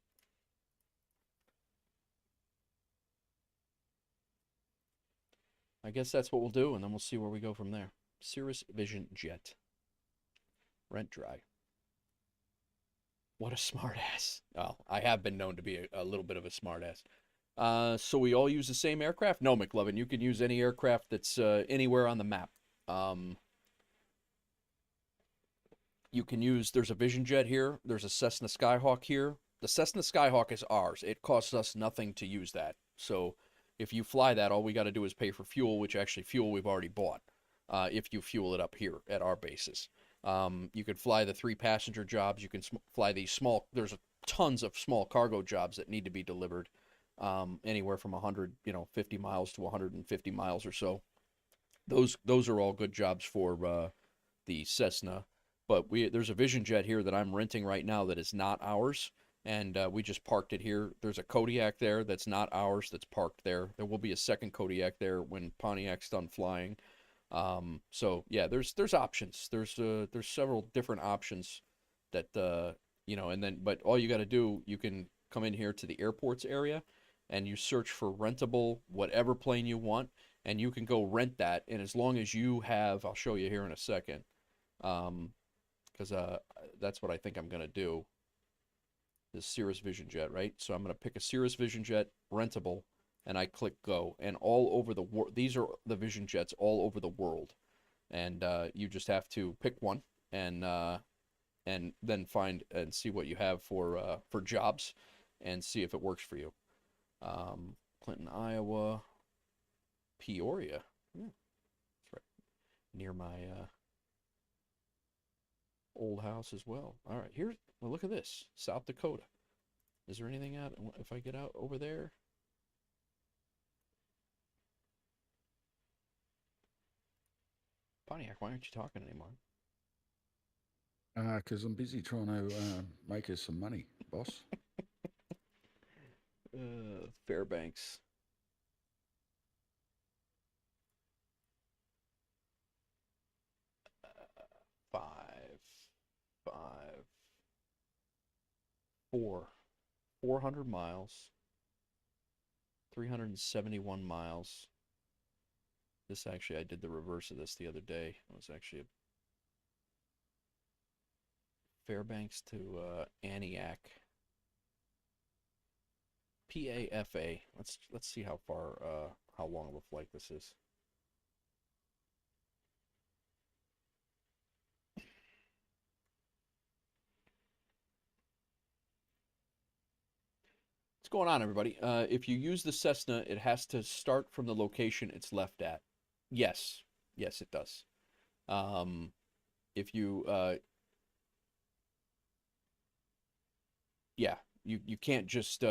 I guess that's what we'll do, and then we'll see where we go from there. Cirrus Vision Jet. Rent dry. What a smartass. Well, I have been known to be a little bit of a smartass. So we all use the same aircraft? No, McLovin. You can use any aircraft that's anywhere on the map. You can use, there's a Vision Jet here. There's a Cessna Skyhawk here. The Cessna Skyhawk is ours. It costs us nothing to use that. So if you fly that, all we got to do is pay for fuel, which actually fuel we've already bought, if you fuel it up here at our bases. You could fly the 3-passenger jobs. You can fly these small, there's tons of small cargo jobs that need to be delivered, anywhere from 50 miles to 150 miles or so. Those are all good jobs for the Cessna. But there's a Vision Jet here that I'm renting right now that is not ours, and we just parked it here. There's a Kodiak there that's not ours that's parked there. There will be a second Kodiak there when Pontiac's done flying. So yeah, there's options. There's several different options that and then but all you got to do, you can come in here to the airports area and you search for rentable whatever plane you want, and you can go rent that. And as long as you have, I'll show you here in a second, because that's what I think I'm gonna do. This Cirrus Vision Jet, right? So I'm gonna pick a Cirrus Vision Jet rentable, and I click go, and all over the world, these are the Vision Jets all over the world, and you just have to pick one and then find and see what you have for jobs, and see if it works for you. Clinton, Iowa, Peoria, that's right near my old house as well. All right, well, look at this, South Dakota. Is there anything out if I get out over there? Pontiac, why aren't you talking anymore? Because I'm busy trying to make us some money, boss. Fairbanks. Five, 400 miles, 371 miles. This actually, I did the reverse of this the other day. It was actually a Fairbanks to Antioch. PAFA. Let's see how long of a flight this is. What's going on, everybody? If you use the Cessna, it has to start from the location it's left at. Yes, it does. If you you can't just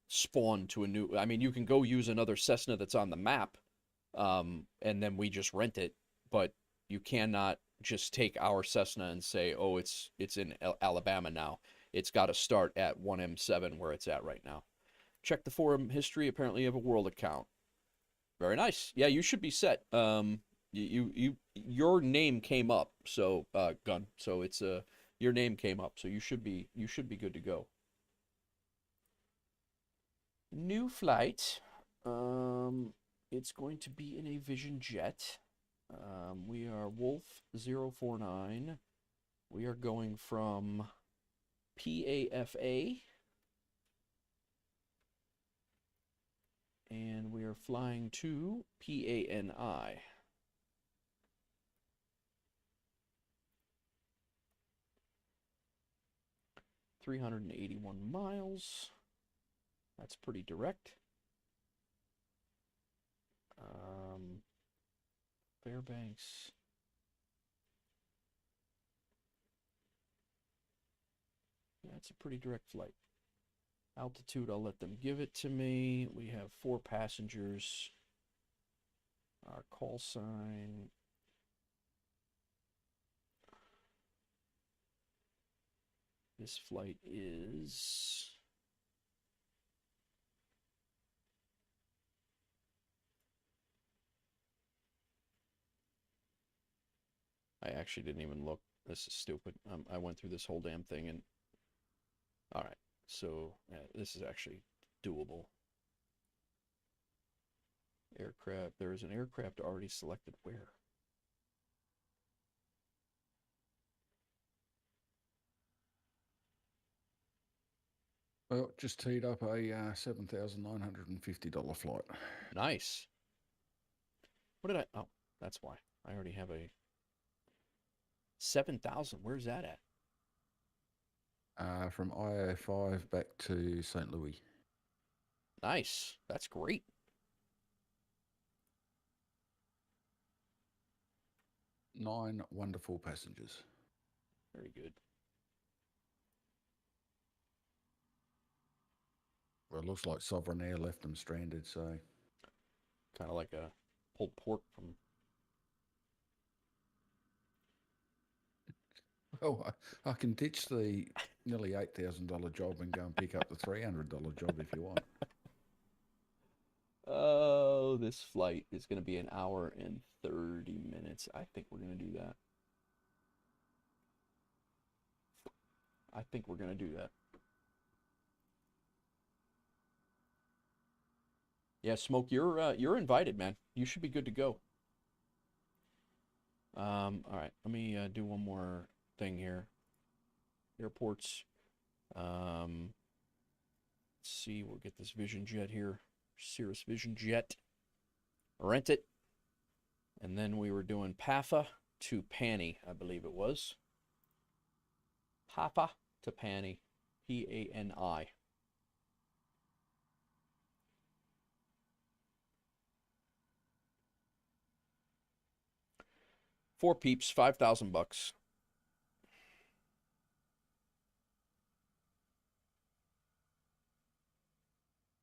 spawn to a new. I mean, you can go use another Cessna that's on the map, and then we just rent it. But you cannot just take our Cessna and say, oh, it's in Alabama now. It's got to start at 1M7 where it's at right now. Check the forum history. Apparently you have a world account. Very nice. Yeah, you should be set. Your name came up, so Gun. So it's your name came up, so you should be good to go. New flight. It's going to be in a Vision Jet. We are Wolf 049. We are going from PAFA. And we are flying to PANI. $381 miles. That's pretty direct. Fairbanks. That's a pretty direct flight. Altitude, I'll let them give it to me. We have 4 passengers. Our call sign. This flight is... I actually didn't even look. This is stupid. I went through this whole damn thing and... All right. So this is actually doable. Aircraft. There is an aircraft already selected. Where? Well, just teed up a $7,950 flight. Nice. What did I... Oh, that's why. I already have a... 7,000. Where's that at? From IO5 back to St. Louis. Nice. That's great. Nine wonderful passengers. Very good. Well, it looks like Sovereign Air left them stranded, so... Kind of like a pulled pork from... Oh, I can ditch the nearly $8,000 job and go and pick up the $300 job if you want. Oh, this flight is going to be 1 hour and 30 minutes. I think we're going to do that. I think we're going to do that. Yeah, Smoke, you're invited, man. You should be good to go. All right, let me do one more thing here. Airports. Let's see, we'll get this Vision Jet here. Cirrus Vision Jet. Rent it. And then we were doing PAFA to Pani, I believe it was. PAFA to Pani. P-A-N-I. Four peeps, $5,000.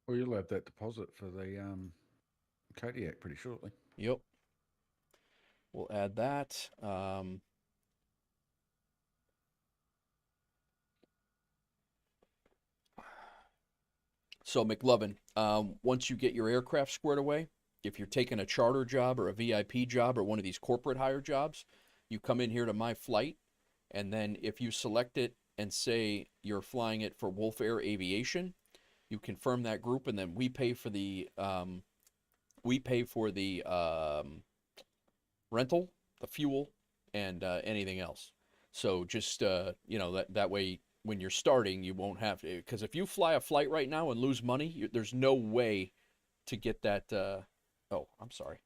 Well, you'll have that deposit for the Kodiak pretty shortly. Yep. We'll add that. So McLovin, once you get your aircraft squared away, if you're taking a charter job or a VIP job or one of these corporate hire jobs, you come in here to My Flight, and then if you select it and say you're flying it for Wolf Air Aviation, you confirm that group, and then we pay for the rental, the fuel, and anything else. So just that way when you're starting, you won't have to, because if you fly a flight right now and lose money, there's no way to get that. Oh, I'm sorry.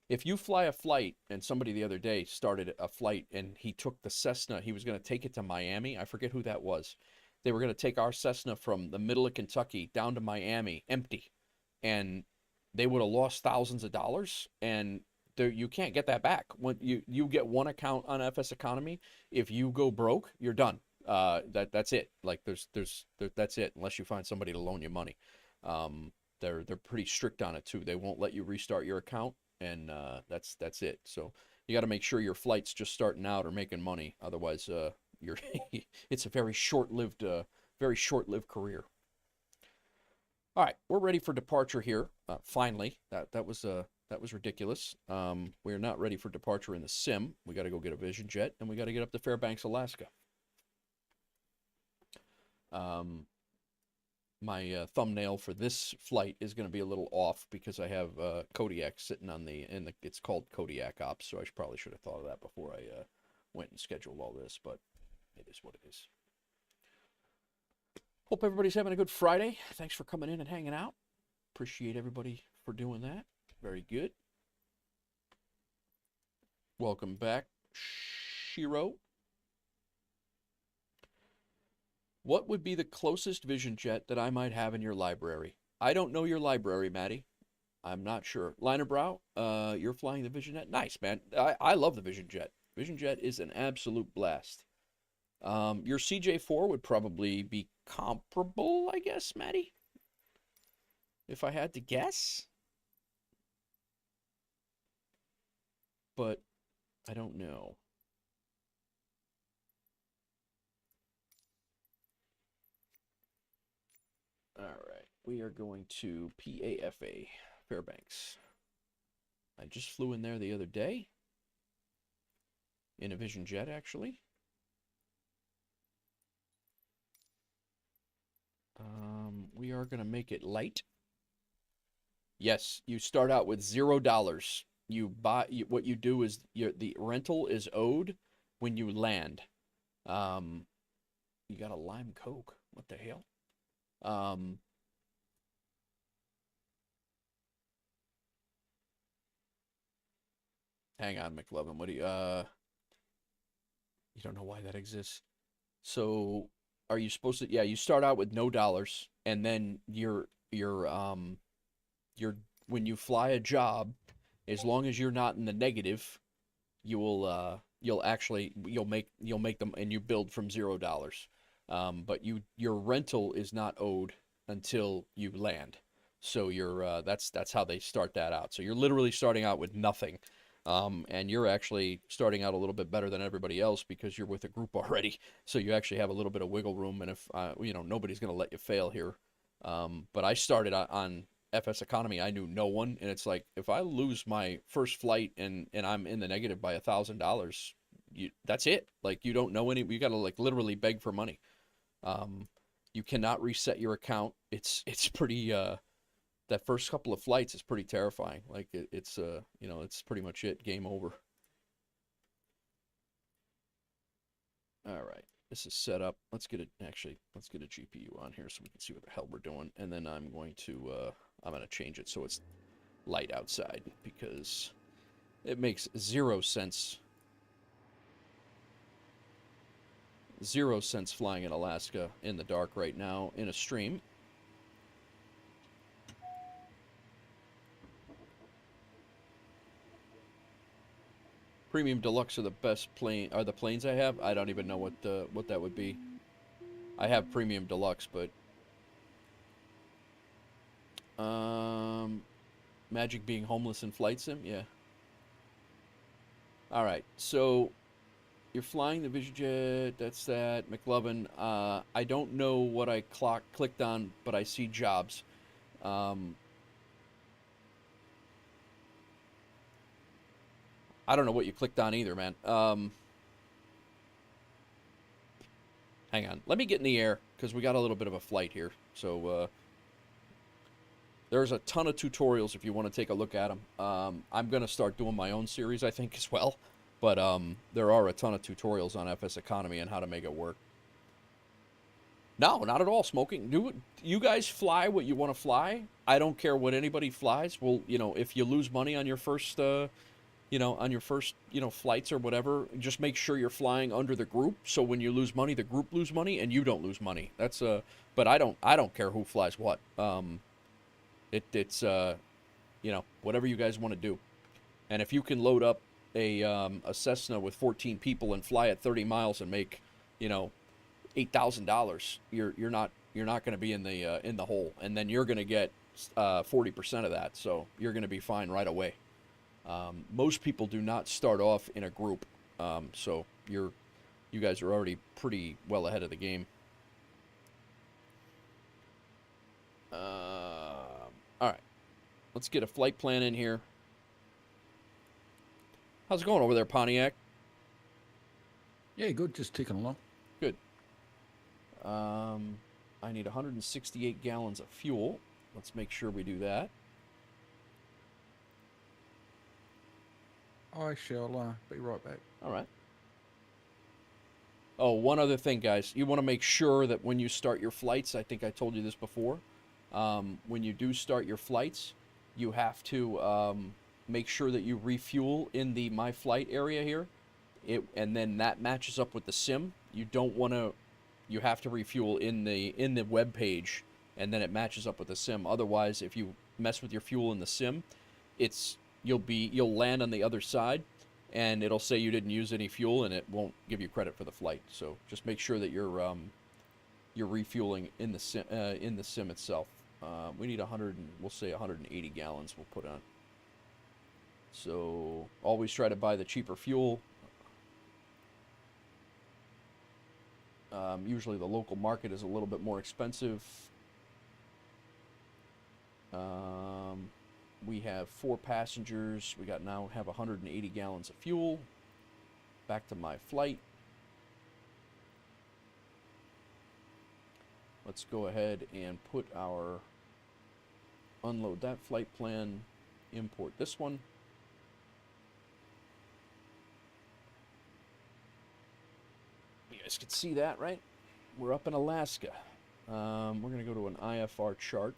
If you fly a flight, and somebody the other day started a flight and he took the Cessna, he was going to take it to Miami. I forget who that was. They were going to take our Cessna from the middle of Kentucky down to Miami empty, and they would have lost thousands of dollars, and you can't get that back. When you get one account on FSEconomy, if you go broke, you're done. That's it. Like that's it, unless you find somebody to loan you money. They're pretty strict on it too. They won't let you restart your account, and that's it. So you got to make sure your flight's just starting out or making money. Otherwise, it's a very short-lived career. All right, we're ready for departure here. Finally, that was ridiculous. We're not ready for departure in the sim. We got to go get a Vision Jet, and we got to get up to Fairbanks, Alaska. My thumbnail for this flight is going to be a little off because I have Kodiak sitting on it's called Kodiak Ops, so I probably should have thought of that before I went and scheduled all this, but it is what it is. Hope everybody's having a good Friday. Thanks for coming in and hanging out. Appreciate everybody for doing that. Very good. Welcome back, Shiro. What would be the closest Vision Jet that I might have in your library? I don't know your library, Maddie. I'm not sure. Liner Brow, you're flying the Vision Jet? Nice, man. I love the Vision Jet. Vision Jet is an absolute blast. Your CJ4 would probably be comparable, I guess, Maddie? If I had to guess? But I don't know. All right, we are going to PAFA, Fairbanks. I just flew in there the other day. In a Vision Jet, actually. We are going to make it light. Yes, you start out with $0. You buy what you do is the rental is owed when you land. You got a lime Coke. What the hell? Hang on, McLovin. What do you don't know why that exists. So are you supposed to, yeah, you start out with no dollars, and then when you fly a job, as long as you're not in the negative, you'll make them, and you build from $0. But your rental is not owed until you land. So that's how they start that out. So you're literally starting out with nothing. And you're actually starting out a little bit better than everybody else because you're with a group already. So you actually have a little bit of wiggle room, and if nobody's going to let you fail here. But I started on FSEconomy. I knew no one, and it's like if I lose my first flight and I'm in the negative by $1,000, that's it. Like you don't know any. You got to like literally beg for money. You cannot reset your account. It's pretty. That first couple of flights is pretty terrifying. Like it's pretty much it. Game over. All right, this is set up. Let's get a GPU on here so we can see what the hell we're doing. And then I'm going to change it so it's light outside because it makes 0 sense. 0 sense flying in Alaska in the dark right now in a stream. Premium Deluxe are the best the planes I have. I don't even know what that would be. I have Premium Deluxe, but Magic being homeless in Flight Sim, yeah. All right, so you're flying the Vision Jet. That's that. McLovin. I don't know what I clicked on, but I see jobs. I don't know what you clicked on either, man. Hang on. Let me get in the air, because we got a little bit of a flight here. So, there's a ton of tutorials if you want to take a look at them. I'm going to start doing my own series, I think, as well. But there are a ton of tutorials on FSEconomy and how to make it work. No, not at all. Smoking. You guys fly what you want to fly. I don't care what anybody flies. Well, if you lose money on your first... flights or whatever, just make sure you're flying under the group. So when you lose money, the group lose money and you don't lose money. That's but I don't care who flies what. It's whatever you guys want to do. And if you can load up a Cessna with 14 people and fly at 30 miles and make, $8,000, you're not going to be in the hole, and then you're going to get 40% of that. So you're going to be fine right away. Most people do not start off in a group, so you guys are already pretty well ahead of the game. All right, let's get a flight plan in here. How's it going over there, Pontiac? Yeah, good. Just ticking along. Good. I need 168 gallons of fuel. Let's make sure we do that. I shall be right back. All right. Oh, one other thing, guys. You want to make sure that when you start your flights, I think I told you this before, when you do start your flights, you have to make sure that you refuel in the My Flight area here. And then that matches up with the sim. You don't want to, you have to refuel in the web page, and then it matches up with the sim. Otherwise, if you mess with your fuel in the sim, you'll land on the other side, and it'll say you didn't use any fuel, and it won't give you credit for the flight. So just make sure that you're refueling in the sim itself. We need 100, we'll say 180 gallons. We'll put on. So always try to buy the cheaper fuel. Usually the local market is a little bit more expensive. We have 4 passengers. We now have 180 gallons of fuel. Back to My Flight. Let's go ahead and unload that flight plan, import this one. You guys can see that, right? We're up in Alaska. We're going to go to an IFR chart.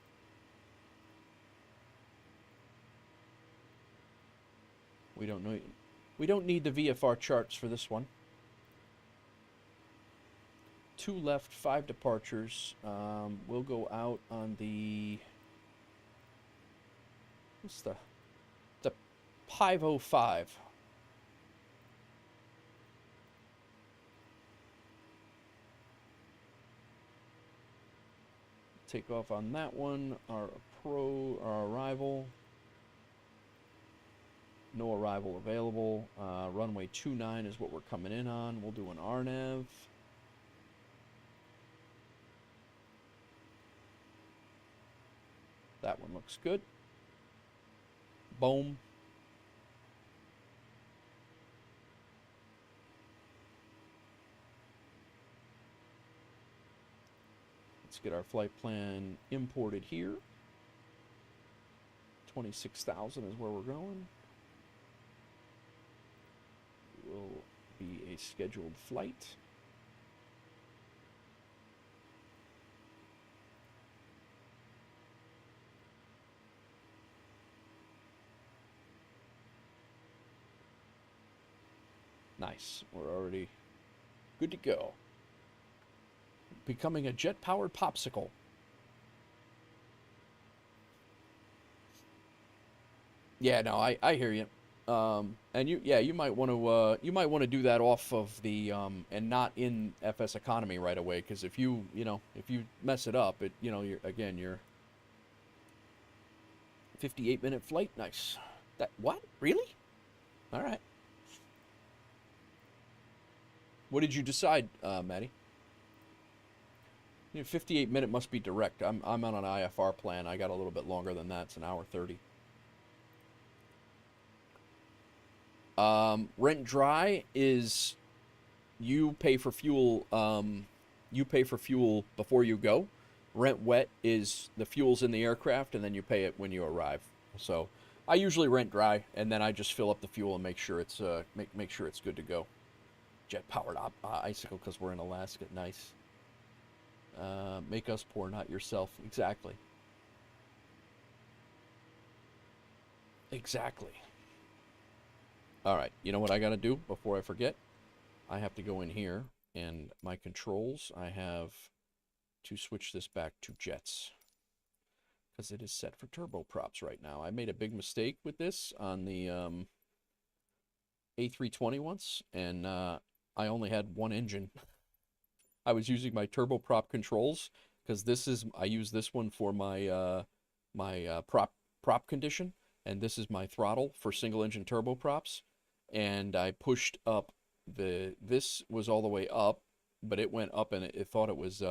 We don't need the VFR charts for this one. 2 left, 5 departures. We'll go out on the, what's the 505. Take off on that one. Our arrival. No arrival available. Runway 29 is what we're coming in on. We'll do an RNAV. That one looks good. Boom. Let's get our flight plan imported here. 26,000 is where we're going. Will be a scheduled flight. Nice. We're already good to go. Becoming a jet-powered popsicle. Yeah, no, I hear you. And you might want to do that off of the and not in FSEconomy right away, because if you mess it up, you're 58-minute flight. Nice. That what? Really? All right. What did you decide, Maddie? 58-minute must be direct. I'm on an IFR plan. I got a little bit longer than that. It's an hour 30. Rent dry is you pay for fuel. You pay for fuel before you go. Rent wet is the fuel's in the aircraft, and then you pay it when you arrive. So I usually rent dry, and then I just fill up the fuel and make sure it's make sure it's good to go. Jet powered icicle because we're in Alaska. Nice. Make us poor, not yourself. Exactly. Exactly. All right, you know what I got to do before I forget? I have to go in here, and my controls, I have to switch this back to jets, because it is set for turboprops right now. I made a big mistake with this on the A320 once, and I only had one engine. I was using my turboprop controls, because I use this one for my prop condition, and this is my throttle for single engine turboprops. And I pushed up this was all the way up, but it went up, and it thought it was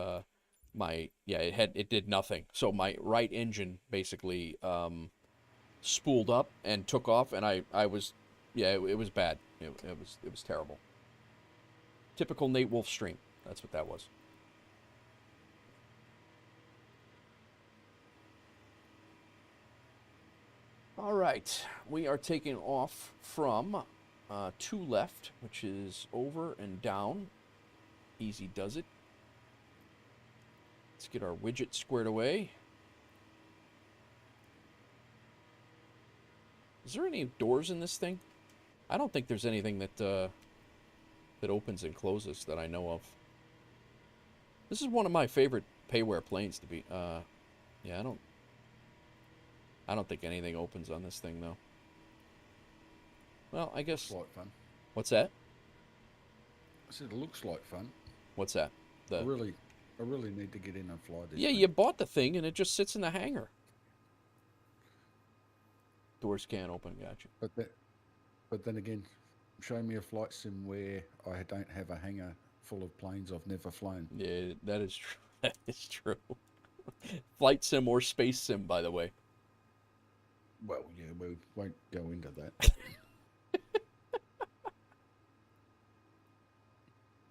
it did nothing. So my right engine basically spooled up and took off, and I was, yeah, it was bad. It was terrible. Typical Nate Wolf stream. That's what that was. All right, we are taking off from 2 left, which is over and down. Easy does it. Let's get our widget squared away. Is there any doors in this thing? I don't think there's anything that that opens and closes that I know of. This is one of my favorite payware planes to be. Yeah, I don't think anything opens on this thing though. Well, I guess. It's like fun. What's that? I said it looks like fun. What's that? I really need to get in and fly this. Yeah, thing. you bought the thing and it just sits in the hangar. Doors can't open. Gotcha. But then again, show me a flight sim where I don't have a hangar full of planes I've never flown. Yeah, that is true. That is true. Flight sim or space sim, by the way. Well, yeah, we won't go into that.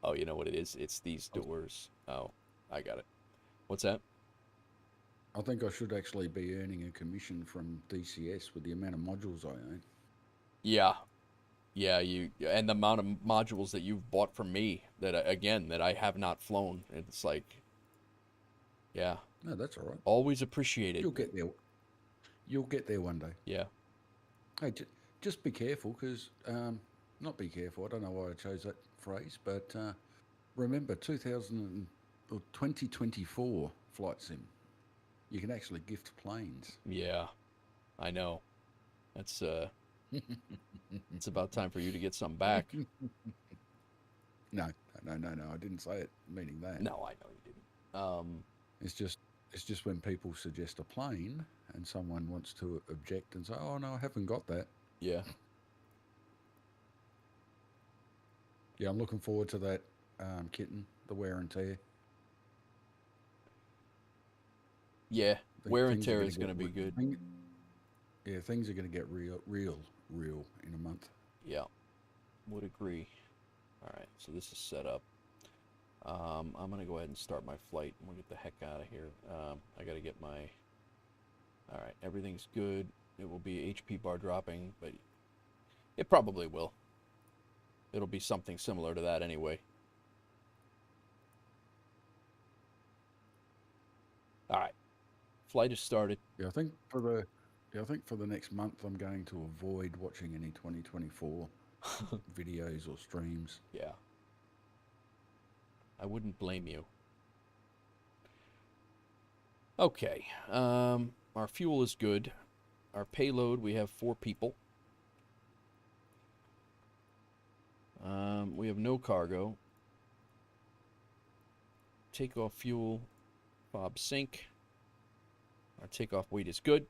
Oh, you know what it is? It's these doors. Oh, I got it. What's that? I think I should actually be earning a commission from DCS with the amount of modules I own. Yeah. Yeah, and the amount of modules that you've bought from me that again that I have not flown. It's like, yeah. No, that's all right. Always appreciated. You'll get there. You'll get there one day. Yeah. Hey, just be careful, because not be careful. I don't know why I chose that phrase, but remember 2024 flight sim. You can actually gift planes. Yeah, I know. That's it's about time for you to get some back. No. I didn't say it meaning that. No, I know you didn't. It's just when people suggest a plane and someone wants to object and say, "Oh no, I haven't got that." Yeah. Yeah, I'm looking forward to that kitten, the wear and tear. Yeah, wear and tear is going to be good. Yeah, things are going to get real in a month. Yeah, would agree. All right, so this is set up. I'm going to go ahead and start my flight, and we'll get the heck out of here. I got to get my... All right, everything's good. It will be HP bar dropping, but it probably will. It'll be something similar to that anyway. All right, flight is started. Yeah, I think for the next month I'm going to avoid watching any 2024 videos or streams. Yeah. I wouldn't blame you. Okay. Our fuel is good. Our payload, we have 4 people. We have no cargo. Takeoff fuel, fob sink. Our takeoff weight is good.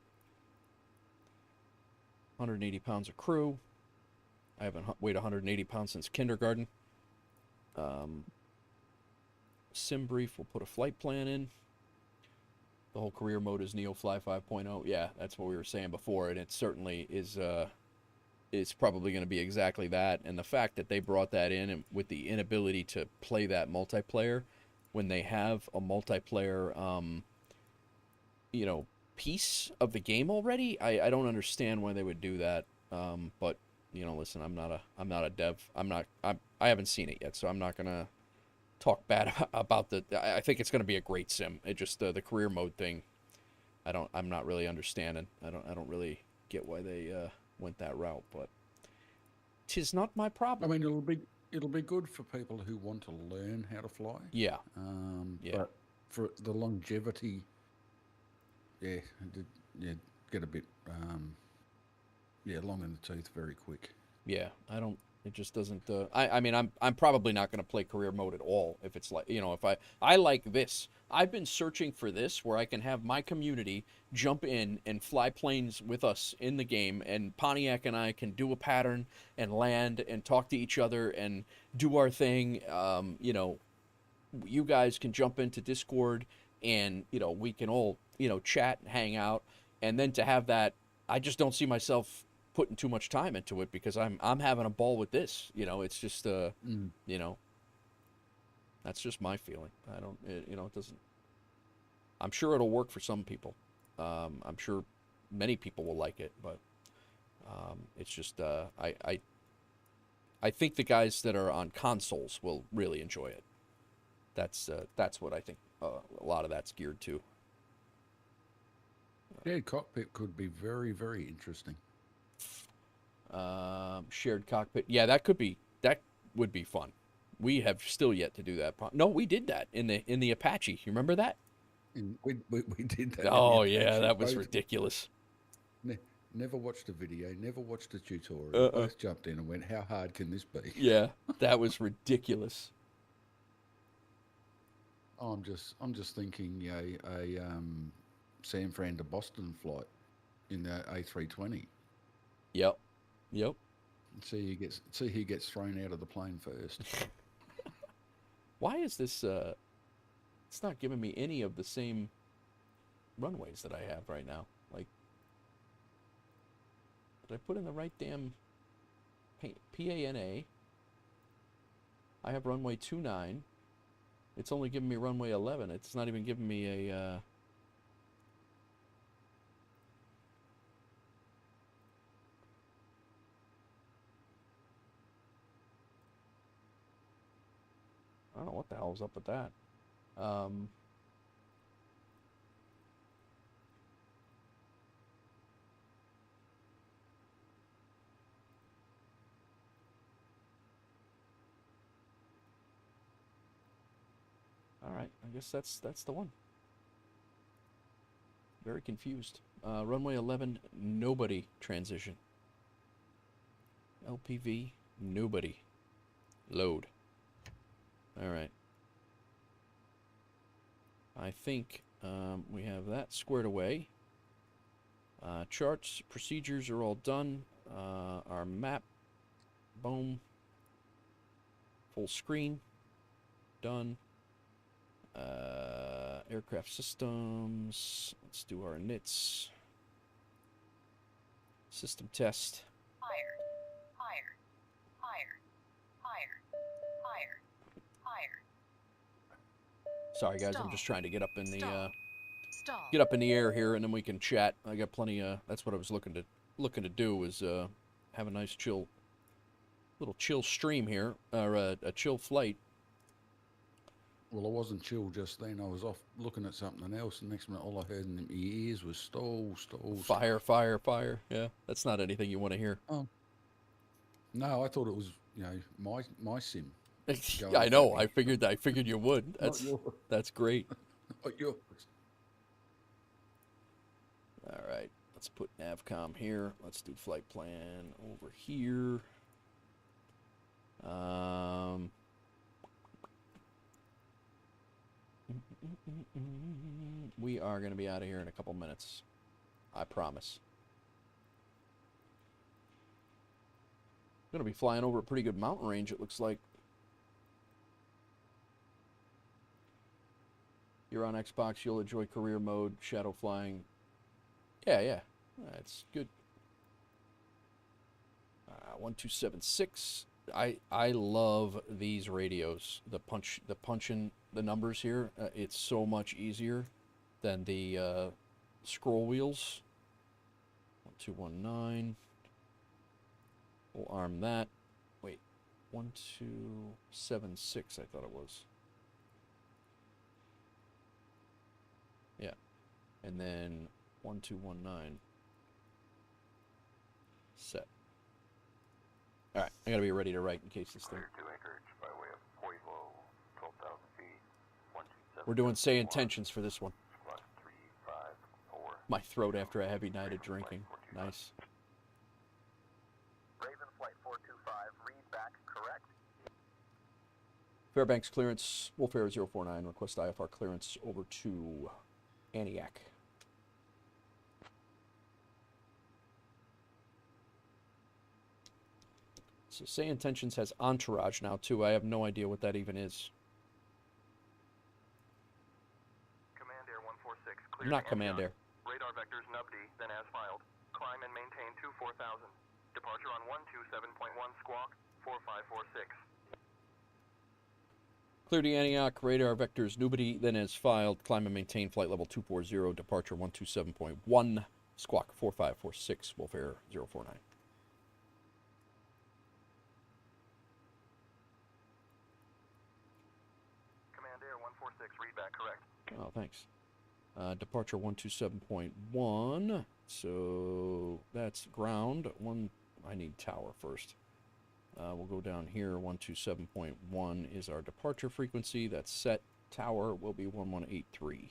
180 pounds of crew. I haven't weighed 180 pounds since kindergarten. Sim brief, we'll put a flight plan in. The whole career mode is NeoFly 5.0. Yeah, that's what we were saying before, and it certainly is. It's probably going to be exactly that. And the fact that they brought that in, and with the inability to play that multiplayer, when they have a multiplayer, piece of the game already, I don't understand why they would do that. But listen, I'm not a dev. I haven't seen it yet, so I'm not gonna talk bad about the. I think it's gonna be a great sim. It just the career mode thing. I'm not really understanding. I don't really get why they went that route, but 'tis not my problem. I mean, it'll be good for people who want to learn how to fly. Yeah. But for the longevity, yeah, get a bit long in the tooth very quick. Yeah, it just doesn't. I mean, I'm probably not going to play career mode at all if it's like, if I like this. I've been searching for this where I can have my community jump in and fly planes with us in the game, and Pontiac and I can do a pattern and land and talk to each other and do our thing. You guys can jump into Discord and you know we can all chat and hang out, and then to have that, I just don't see myself putting too much time into it because I'm having a ball with this. It's just you know that's just my feeling. I don't it doesn't. I'm sure it'll work for some people. I'm sure many people will like it, but it's just I think the guys that are on consoles will really enjoy it. That's what I think. A lot of that's geared to. Shared cockpit could be very, very interesting. Shared cockpit. Yeah, that would be fun. We have still yet to do that. No, we did that in the Apache. You remember that? We did that. Oh yeah, that was ridiculous. Never watched a video, never watched a tutorial. Uh-uh. Both jumped in and went, "How hard can this be?" Yeah, that was ridiculous. I'm just thinking, a San Fran to Boston flight in the A320. Yep. See who gets thrown out of the plane first. Why is this? It's not giving me any of the same runways that I have right now. Like, did I put in the right damn PANA? I have runway 29. It's only giving me runway 11. It's not even giving me a. I don't know what the hell is up with that. All right, I guess that's the one. Very confused. Runway 11, nobody transition. LPV, nobody. Load. All right. I think we have that squared away. Charts, procedures are all done. Our map, boom. Full screen, done. Aircraft systems. Let's do our NITS. System test. Sorry guys, I'm just trying to get up in the air here, and then we can chat. I got plenty. That's what I was looking to do, is have a nice little chill stream here, or a chill flight. Well, I wasn't chill just then. I was off looking at something else, and next minute all I heard in my ears was stall. Fire. Yeah, that's not anything you want to hear. Oh. No, I thought it was, my sim. I know. I figured you would. That's great. Not yours. All right, let's put Navcom here. Let's do flight plan over here. We are going to be out of here in a couple minutes. I promise. Going to be flying over a pretty good mountain range, it looks like. You're on Xbox, you'll enjoy career mode, shadow flying. Yeah. That's good. 1276. I love these radios. The punching the numbers here. It's so much easier than the scroll wheels. 1219. We'll arm that. Wait, 1276. I thought it was. Yeah, and then 1219. Set. All right, I gotta be ready to write in case this thing. We're doing Say Intentions for this one. My throat after a heavy night of drinking. Nice. Raven Flight 425, read back correct. Fairbanks clearance, Wolf Air 049, request IFR clearance over to Antioch. So Say Intentions has Entourage now too. I have no idea what that even is. Command I'm not Command Air. Radar vectors NUBD, then as filed. Climb and maintain 24,000. Departure on 127.1 squawk 4546. Clear to Antioch, radar vectors Nubity, then as filed. Climb and maintain flight level 240, departure 127.1, squawk 4546, Wolf Air 049. Command Air 146, read back correct. Oh, thanks. Departure 127.1, so that's ground. I need tower first. We'll go down here. 127.1 is our departure frequency. That's set. Tower will be 1183.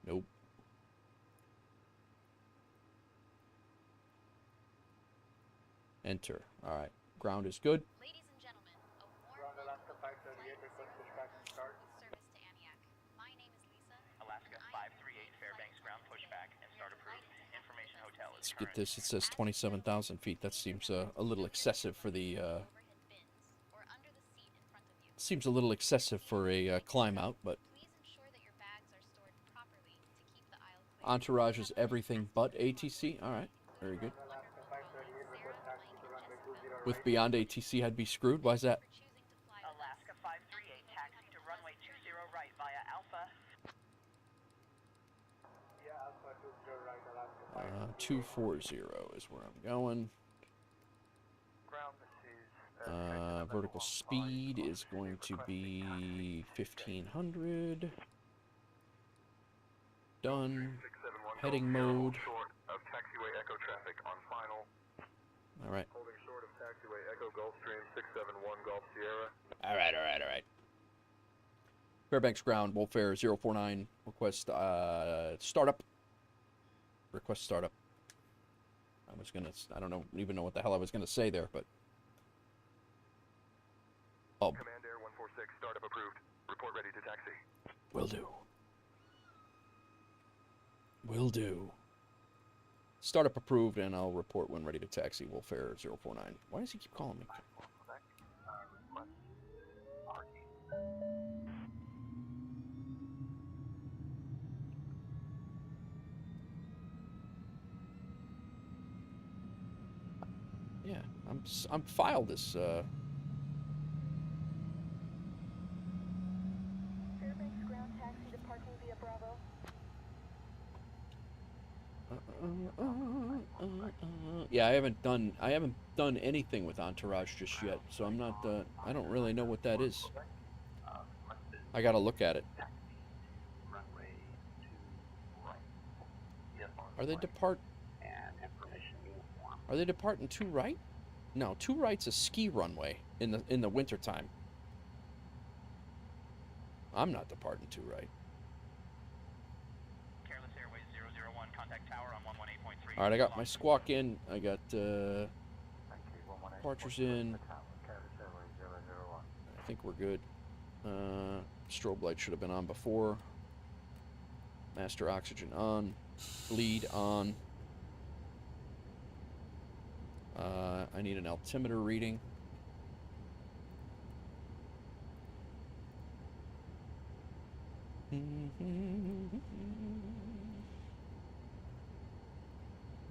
Nope. Enter. All right. Ground is good. Ladies and gentlemen, a warm welcome to service to Antioch. My name is Lisa. Alaska 538 Fairbanks ground pushback and start approved. Information hotel is Let's get this. It says 27,000 feet. That seems a little excessive for the. Overhead bins or under the seat in front of you. Seems a little excessive for a climb out, but Please ensure that your bags are stored properly to keep the aisle clear. entourage is everything but ATC. All right. Very good. With beyond ATC, I'd be screwed. Why is that? Alaska 538, taxi to runway 20 right via Alpha. 240 is where I'm going. ground. This is Vertical speed is going to be 1500. Done. 671 Heading Golf Sierra, mode. Short of taxiway echo traffic on final. All right. Holding short of taxiway echo Gulfstream 671 Golf Sierra. All right. Fairbanks ground, Wolf Air 049. Request startup. Request startup. I don't even know what the hell I was gonna say there, but. Oh, Command Air 146, startup approved. Report ready to taxi. will do. Will do. Startup approved, and I'll report when ready to taxi. Wolf Air 049. Why does he keep calling me? Yeah, I'm filed this. Fairbanks ground taxi departing via Bravo. Yeah, I haven't done anything with Entourage just yet, so I'm not. I don't really know what that is. I gotta look at it. Are they departing 2 right? No, 2 right's a ski runway in the wintertime. I'm not departing 2 right. Careless Airways 001, contact tower on 118.3. All right, I got my squawk in. I got departures in. I think we're good. Strobe light should have been on before. Master oxygen on. Bleed on. I need an altimeter reading.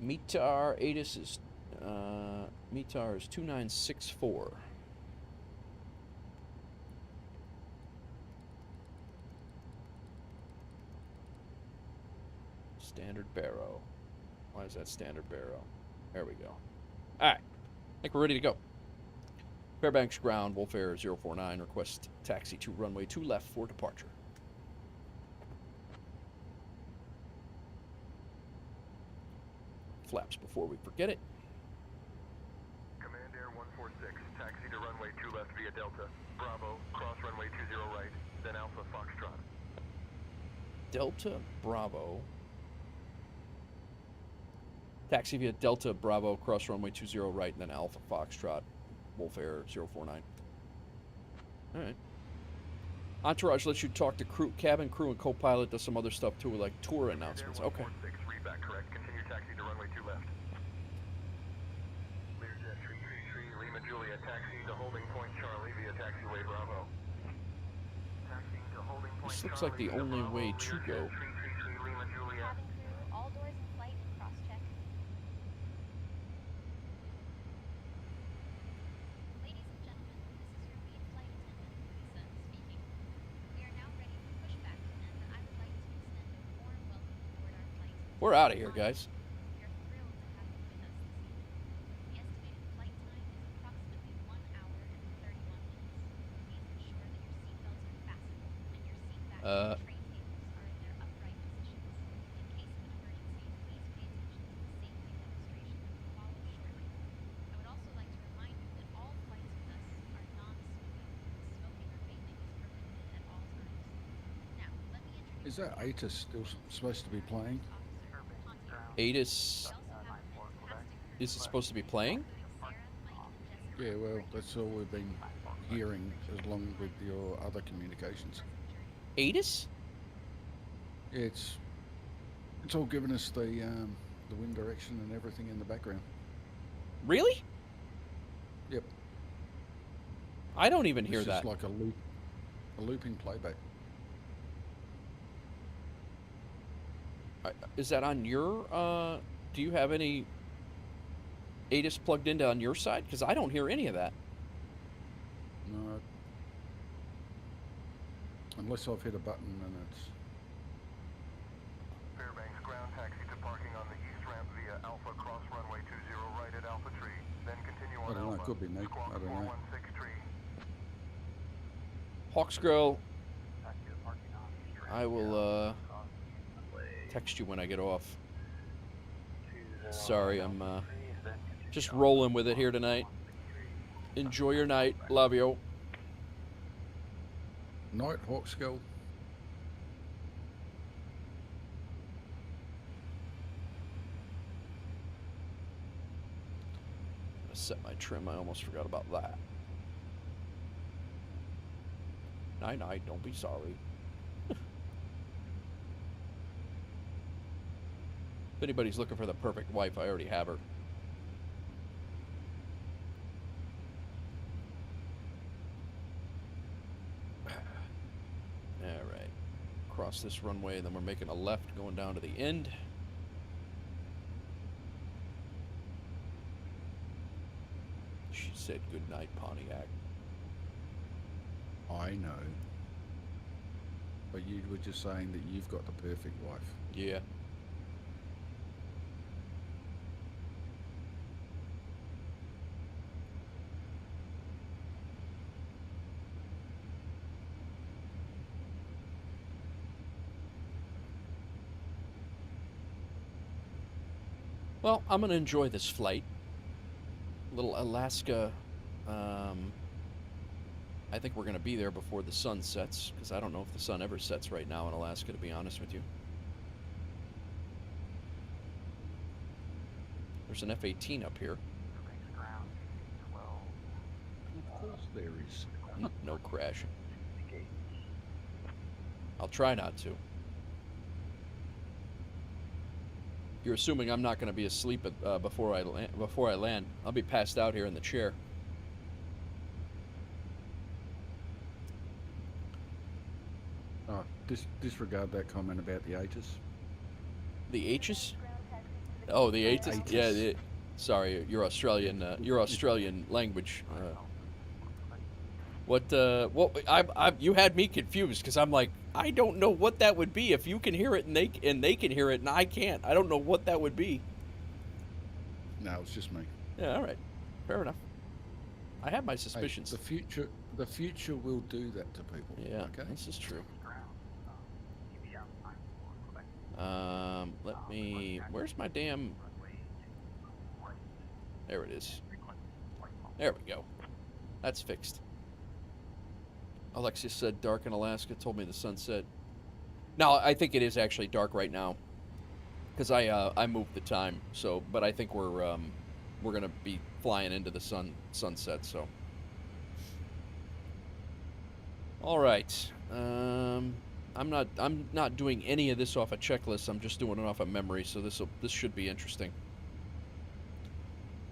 METAR ATIS is METAR is 2964. Standard barrow. Why is that standard barrow? There we go. Alright. I think we're ready to go. Fairbanks ground, Wolf Air 049. Request taxi to runway 2 left for departure. Flaps before we forget it. Command Air 146, taxi to runway 2 left via Delta. Bravo, cross runway 20 right, then Alpha Foxtrot. Delta Bravo. Taxi via Delta Bravo, cross runway 20 right, and then Alpha Foxtrot, Wolf Air 049. Alright. Entourage lets you talk to crew, cabin crew, and co-pilot. Does some other stuff too, like tour announcements. Okay. 146, read back correct. Continue taxi to runway 2 left. Learjet 333, Lima Juliet, taxi to holding point Charlie via taxiway Bravo. Taxiing This looks like the only way to go. Cabin crew, all doors in flight and cross-check. Ladies and gentlemen, this is your lead flight attendant, Lisa, speaking. We are now ready for pushback, and I would like to extend a warm welcome aboard our flight. We're out of here, guys. We are thrilled to have you with us this evening. The estimated flight time is approximately 1 hour and 31 minutes. Please ensure that your seatbelts are fastened and your seat backs and tray tables are in their upright positions. In case of an emergency, please pay attention to the safety demonstration that will follow shortly. I would also like to remind you that all flights with us are non-smoking, and smoking or vaping is prohibited at all times. Now, let me introduce Is that ATIS still supposed to be playing? ATIS is it supposed to be playing? Yeah, well, that's all we've been hearing along with your other communications. ATIS? Yeah, it's all giving us the wind direction and everything in the background. Really? Yep. I don't even hear It's that. just like a looping playback. Is that on your, do you have any ATIS plugged into on your side? Because I don't hear any of that. No. Unless I've hit a button and it's... Fairbanks ground taxi to parking on the east ramp via Alpha cross runway 20 right at Alpha Tree, then continue on I don't know, Alpha. it could be me. Squawk I don't know. 416 Tree. Hawksgirl, I will text you when I get off. Sorry, I'm just rolling with it here tonight. Enjoy your night. Love you. Night, Hawkskull. I set my trim. I almost forgot about that. Night, night. Don't be sorry. If anybody's looking for the perfect wife, I already have her. Alright. Cross this runway, then we're making a left going down to the end. She said good night, Pontiac. I know. But you were just saying that you've got the perfect wife. Yeah. Well, I'm going to enjoy this flight. Little Alaska. I think we're going to be there before the sun sets, because I don't know if the sun ever sets right now in Alaska, to be honest with you. There's an F-18 up here. Of course there is. No crashing. I'll try not to. You're assuming I'm not going to be asleep before I land. I'll be passed out here in the chair. Oh, disregard that comment about the ATIS. The H's? Oh, the H's? ATIS. Yeah. Sorry, your Australian language. You had me confused because I'm like, I don't know what that would be if you can hear it and they can hear it and I can't. I don't know what that would be. No, it's just me. Yeah, all right, fair enough. I have my Hey, suspicions. the future will do that to people. Yeah, Okay. this is true. Let me. Where's my damn? There it is. There we go. That's fixed. Alexia said dark in Alaska. Told me the sunset. No, I think it is actually dark right now, because I moved the time. So, but I think we're gonna be flying into the sunset. So, all right. I'm not doing any of this off a checklist. I'm just doing it off a memory. So this should be interesting.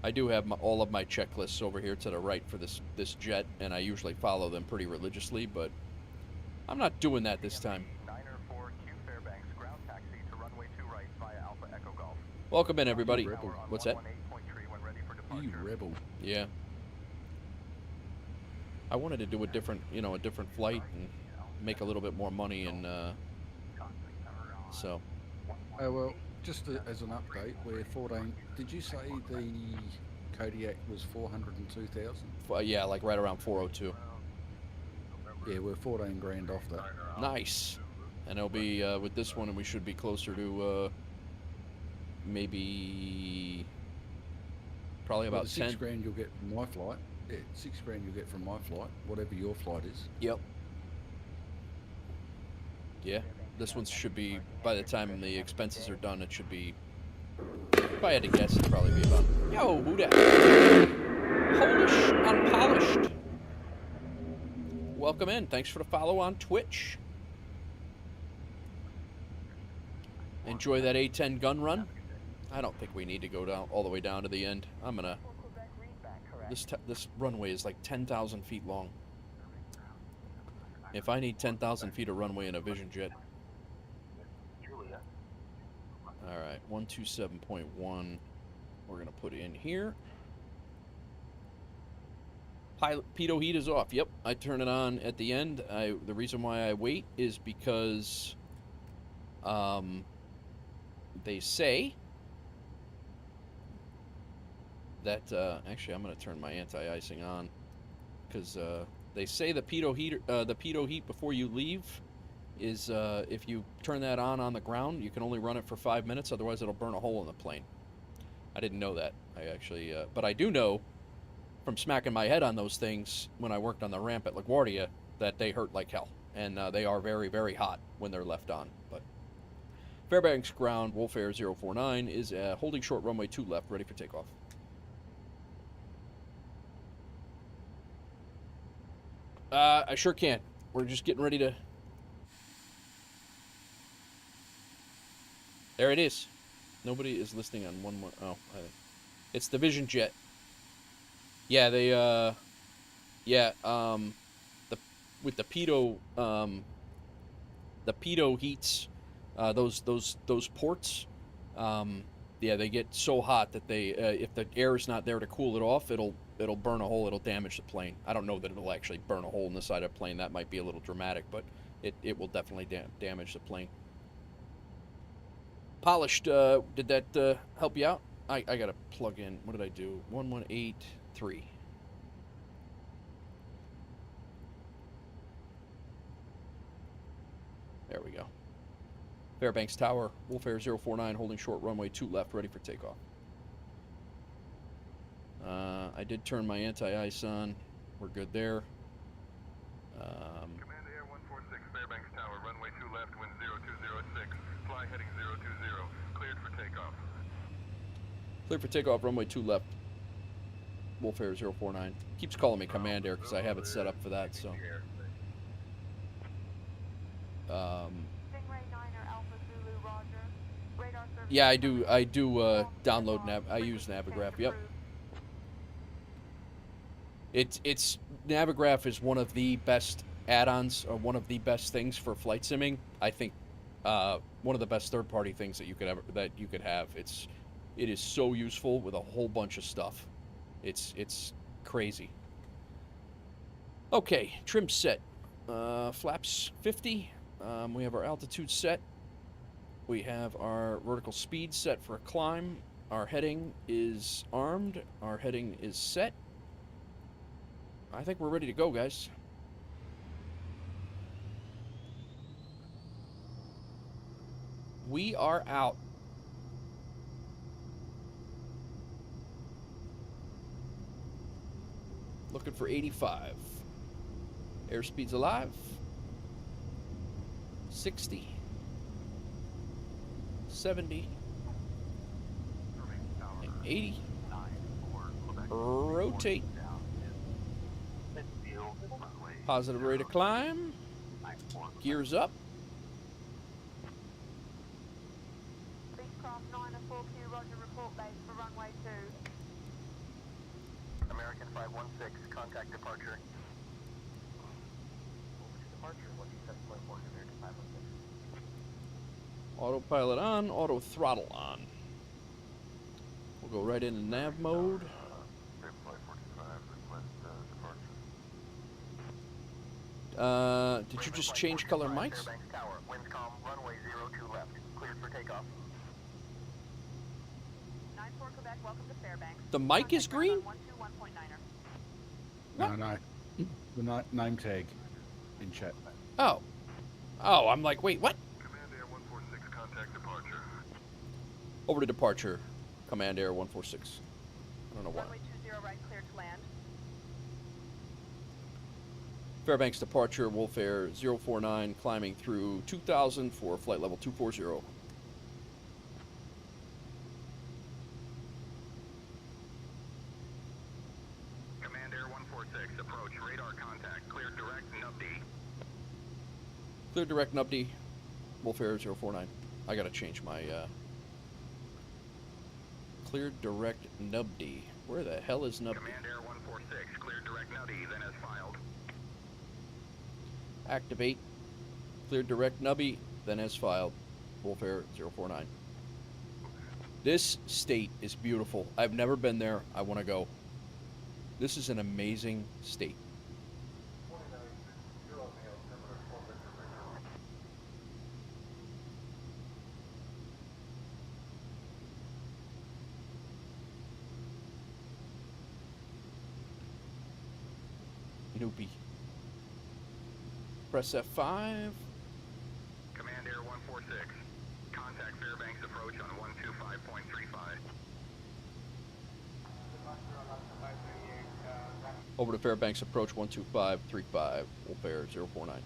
I do have all of my checklists over here to the right for this jet, and I usually follow them pretty religiously, but I'm not doing that this time. 904 Q Fairbanks ground taxi to runway 2 right via Alpha Echo Golf. Welcome in, everybody. Rebel. What's that? 118.3 when ready for You departure. rebel. Yeah. I wanted to do a different, a different flight and make a little bit more money, and so. Well, just as an update, we're 14. Did you say the Kodiak was 402,000? Yeah, like right around 402. Yeah, we're 14 grand off that. Nice. And it'll be with this one, and we should be closer to maybe probably Well, about the 6 10. grand you'll get from my flight. Yeah, 6 grand you'll get from my flight, whatever your flight is. Yep. Yeah, this one should be, by the time the expenses are done, it should be, if I had to guess, it'd probably be about, yo, who dat? Polish Unpolished. Welcome in. Thanks for the follow on Twitch. Enjoy that A10 gun run. I don't think we need to go down all the way down to the end. I'm gonna. This runway is like 10,000 feet long. If I need 10,000 feet of runway in a Vision jet. All right, 127.1. We're gonna put in here. Pilot pitot heat is off. Yep, I turn it on at the end. The reason why I wait is because they say that actually I'm going to turn my anti-icing on, because they say the pitot heat before you leave is if you turn that on the ground, you can only run it for 5 minutes, otherwise it'll burn a hole in the plane. I didn't know that. I actually but I do know from smacking my head on those things when I worked on the ramp at LaGuardia that they hurt like hell, and they are very, very hot when they're left on. But Fairbanks ground, Wolf Air 049 is holding short runway 2 left, ready for takeoff. I sure can. We're just getting ready to... There it is. Nobody is listening on one more... Oh, it's the Vision jet. Yeah, they, with the pitot heats, those ports, yeah, they get so hot that they, if the air is not there to cool it off, it'll burn a hole, it'll damage the plane. I don't know that it'll actually burn a hole in the side of the plane. That might be a little dramatic, but it will definitely damage the plane. Polished, did that help you out? I gotta plug in, what did I do? 1183. There we go. Fairbanks Tower, Wolf Air 049, holding short runway 2 left, ready for takeoff. I did turn my anti-ice on. We're good there. Command Air 146, Fairbanks Tower, runway 2 left, wind 0206, fly heading 020, cleared for takeoff. Cleared for takeoff, runway 2 left, Wolf Air 049. Keeps calling me Command Air because I have it set up for that, so. Yeah, I do download I use Navigraph. Yep. It's Navigraph is one of the best add-ons, or one of the best things for flight simming. I think one of the best third-party things that you could have. It is so useful with a whole bunch of stuff. It's crazy. Okay, trim set. Flaps 50. We have our altitude set. We have our vertical speed set for a climb. Our heading is armed. Our heading is set. I think we're ready to go, guys. We are out. Looking for 85. Airspeed's alive. 60. 70. 80. Rotate. Positive rate of climb. Gears up. Beechcraft 904Q, roger, report base for runway 2. American 516, contact departure. Autopilot on, auto throttle on. We'll go right into nav mode. Did you just change color mics? Fairbanks Tower, winds calm, runway 02 left. Cleared for takeoff. 94 Quebec, welcome to Fairbanks. The mic is green? 121.9er. No, the name tag in chat. Oh. Oh, I'm like, wait, what? Command Air 146, contact departure. Over to departure. Command Air 146. I don't know why. Runway 20 right, cleared to land. Fairbanks departure, Wolf Air 049, climbing through 2000 for flight level 240. Command Air 146, approach, radar contact, cleared direct, Nubdi. Clear direct Nubdi, Wolf Air 049. I gotta change my, Clear direct Nubdi. Where the hell is Nubdi? Command Air 146, cleared direct Nubdi, then as filed. Activate. Clear direct Nubby, then as filed. Wolf Air 049. This state is beautiful. I've never been there. I want to go. This is an amazing state. Noopy. Press F5. Command Air 146, contact Fairbanks approach on 125.35. Over to Fairbanks approach 12535. Wolf Air 049.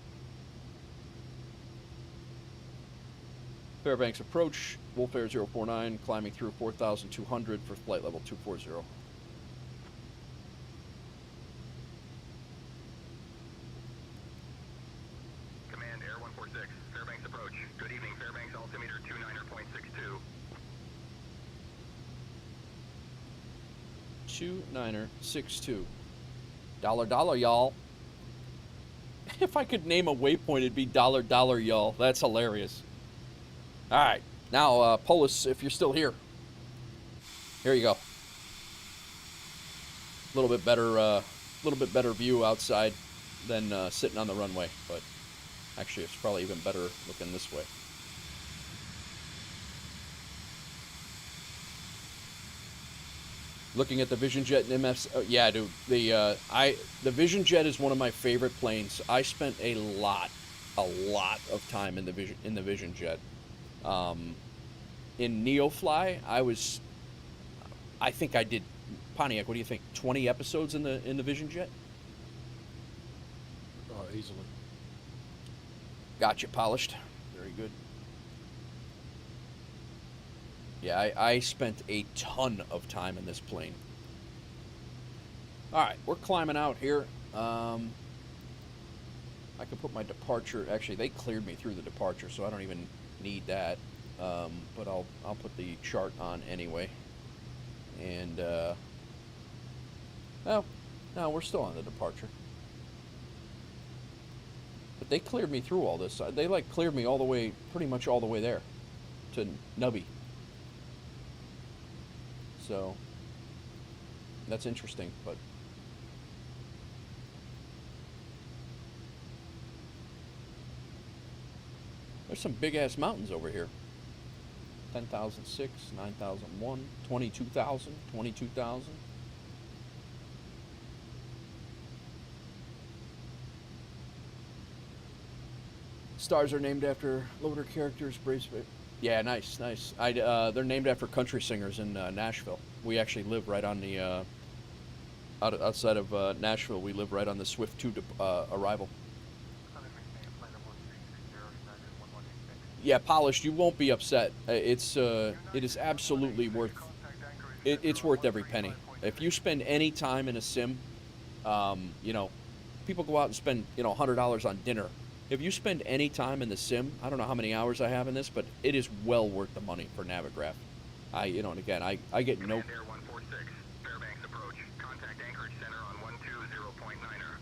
Fairbanks approach, Wolf Air 049, climbing through 4,200 for flight level 240. Command Air 146, Fairbanks approach. Good evening, Fairbanks altimeter 29.62. 2962. Dollar, y'all. If I could name a waypoint, it'd be dollar, y'all. That's hilarious. All right, now Polis, if you're still here, here you go. A little bit better view outside than sitting on the runway, but actually it's probably even better looking this way. Looking at the Vision Jet and MFs, yeah, dude. The Vision Jet is one of my favorite planes. I spent a lot of time in the Vision Jet. In Neofly, I think I did, Pontiac, what do you think? 20 episodes in the Vision Jet? Oh, easily. Gotcha, polished. Very good. Yeah, I spent a ton of time in this plane. All right, we're climbing out here. I can put my departure. Actually, they cleared me through the departure, so I don't even need that. But I'll put the chart on anyway. And oh, no, we're still on the departure. But they cleared me through all this. They like cleared me all the way, pretty much all the way there, to Nubby. So that's interesting, but there's some big ass mountains over here. 10,006, 9,001, 22,000, 22,000. Stars are named after loader characters. Braves. Yeah, nice. They're named after country singers in Nashville. We actually live right on the outside of Nashville. We live right on the Swift 2 arrival. Yeah, polished. You won't be upset. It is absolutely worth. It's worth every penny. If you spend any time in a sim, people go out and spend $100 on dinner. If you spend any time in the sim, I don't know how many hours I have in this, but it is well worth the money for Navigraph. And again, I get no. Command Air 146, Fairbanks approach. Contact Anchorage Center on 120.9er.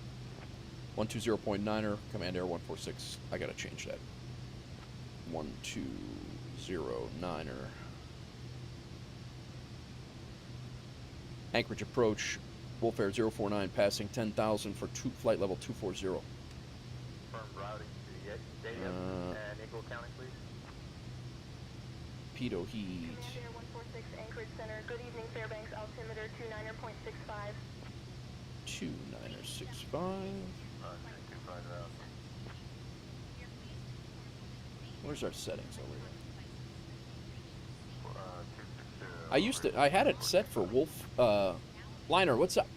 120.9er, Command Air 146. I gotta change that. 120.9er. Anchorage approach, Wolf Air 049, passing 10,000 for flight level 240. Firm routing to Stadium and Eagle County, please. Pedo Heat. Command Air 146 Anchorage Center. Good evening, Fairbanks. Altimeter 29er.65. 29er65. Where's our settings over here? I had it set for Wolf. Liner, what's up?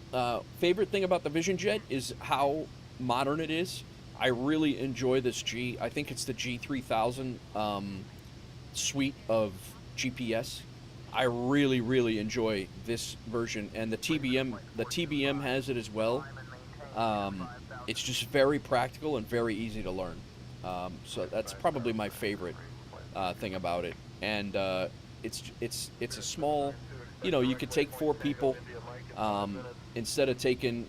Favorite thing about the Vision Jet is how modern it is. I really enjoy this G. I think it's the G3000 suite of GPS. I really, really enjoy this version, and the TBM has it as well. It's just very practical and very easy to learn. So that's probably my favorite thing about it. And it's a small, you could take 4 people instead of taking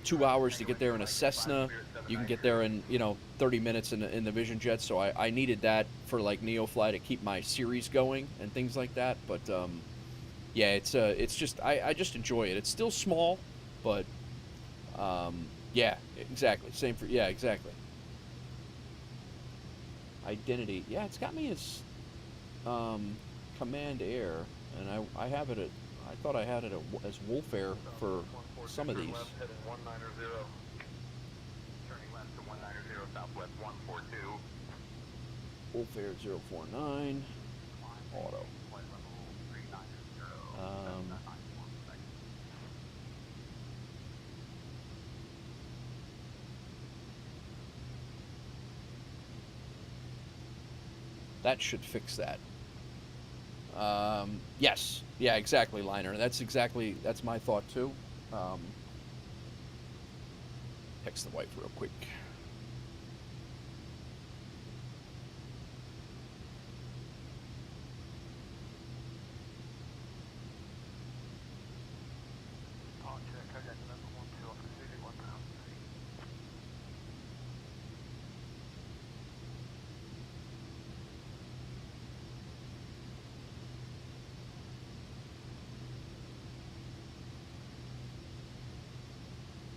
2 hours to get there in a Cessna. You can get there in 30 minutes in the Vision Jet. So I needed that for like NeoFly to keep my series going and things like that. But yeah, it's just I just enjoy it. It's still small, but yeah, exactly. Same for exactly. Identity, yeah, it's got me as Command Air, and I have it at. I thought I had it as Wolf Air for some of these. Heading 190. Turning left to 190 Southwest 142. Wolf Air 049. Auto. That should fix that. Yes. Yeah, exactly, Liner. That's my thought too. Text the wife real quick.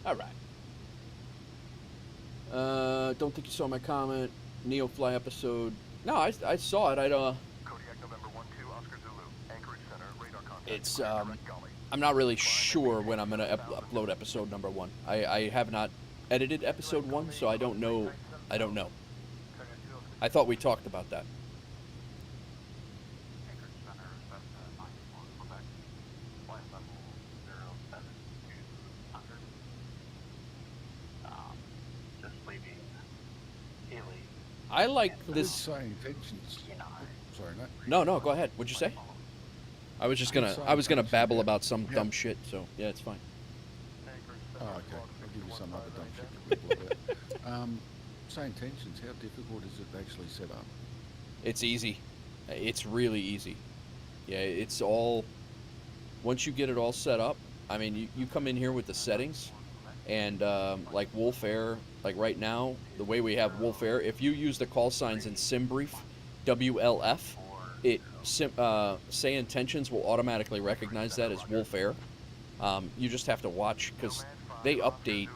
All right. Don't think you saw my comment. NeoFly episode. No, I saw it. Kodiak November 12 Oscar Zulu. Anchorage Center. Radar contact. It's I'm not really sure when I'm gonna upload episode number 1. I have not edited episode 1, so I don't know. I thought we talked about that. I like this. Say Intentions. Sorry, No, go ahead. What'd you say? I was gonna babble about some dumb shit. So yeah, it's fine. Oh, okay. I'll give you some other dumb shit to babble about. Say Intentions. How difficult is it to actually set up? It's easy. It's really easy. Yeah, it's all. Once you get it all set up, I mean, you come in here with the settings, and like Wolf Air, like right now, the way we have Wolf Air, if you use the call signs in SimBrief, WLF, Say Intentions will automatically recognize that as Wolf Air. You just have to watch, because they update.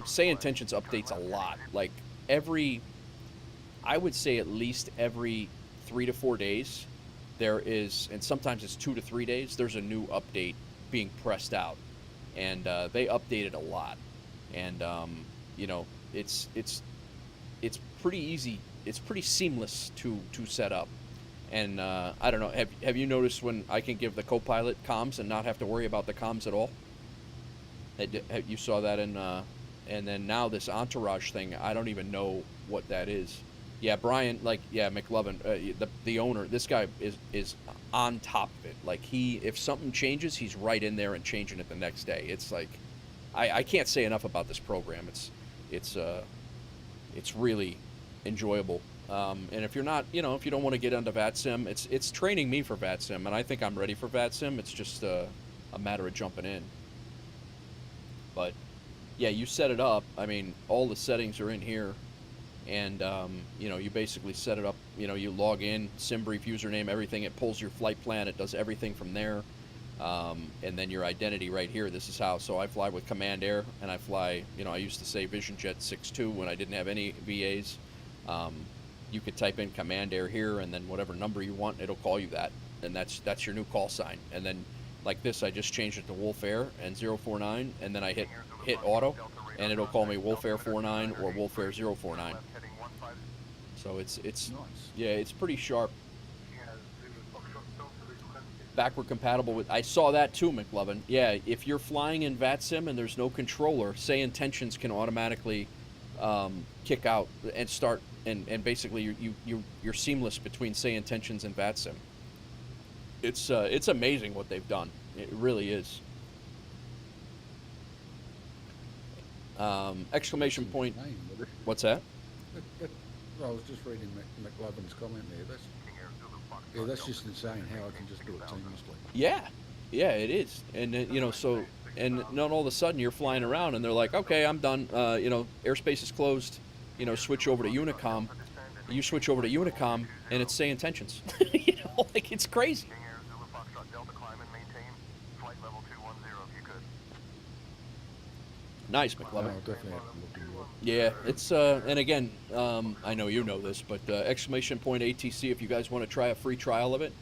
Say Intentions updates a lot. Like I would say at least every 3 to 4 days, there is, and sometimes it's 2 to 3 days, there's a new update being pressed out. And they update it a lot. And it's pretty easy. It's pretty seamless to set up. And I don't know. Have you noticed when I can give the co-pilot comms and not have to worry about the comms at all? You saw that in, and then now this entourage thing. I don't even know what that is. Yeah, Brian, McLovin, the owner. This guy is on top of it. Like if something changes, he's right in there and changing it the next day. It's like, I can't say enough about this program. It's really enjoyable. And if you're not, if you don't want to get into VATSIM, it's training me for VATSIM, and I think I'm ready for VATSIM. It's just a matter of jumping in. But yeah, you set it up. I mean, all the settings are in here, and you know, you basically set it up. You know, you log in, SimBrief username, everything. It pulls your flight plan. It does everything from there, and then your identity right here. This is how. So I fly with Command Air, and I fly. You know, I used to say VisionJet 62 when I didn't have any VAs. You could type in Command Air here, and then whatever number you want, it'll call you that, and that's your new call sign. And then like this, I just changed it to Wolf Air and 049, and then I hit auto, and it'll call me Wolf Air 49 or Wolf Air 049. So it's Nice. yeah, it's pretty sharp. Backward compatible with. I saw that too, McLovin. Yeah, if you're flying in VATSIM and there's no controller, Say Intentions can automatically kick out and start, and basically you're seamless between Say Intentions and VATSIM. It's amazing what they've done. It really is. Exclamation point. Name, but it- What's that? I was just reading McLovin's comment there. That's just insane how I can just do it seamlessly. Yeah, yeah, it is. And you know, so and then all of a sudden you're flying around and they're like, okay, I'm done. You know, airspace is closed. You know, switch over to Unicom. You switch over to Unicom and it's Say Intentions. You know, like it's crazy. King Air Zulu Foxtrot Delta, climb and maintain flight level 210 if you could. Nice, No, McLovin. I'll definitely have to look into it. Yeah, it's and again, I know you know this, but exclamation point ATC. If you guys want to try a free trial of it,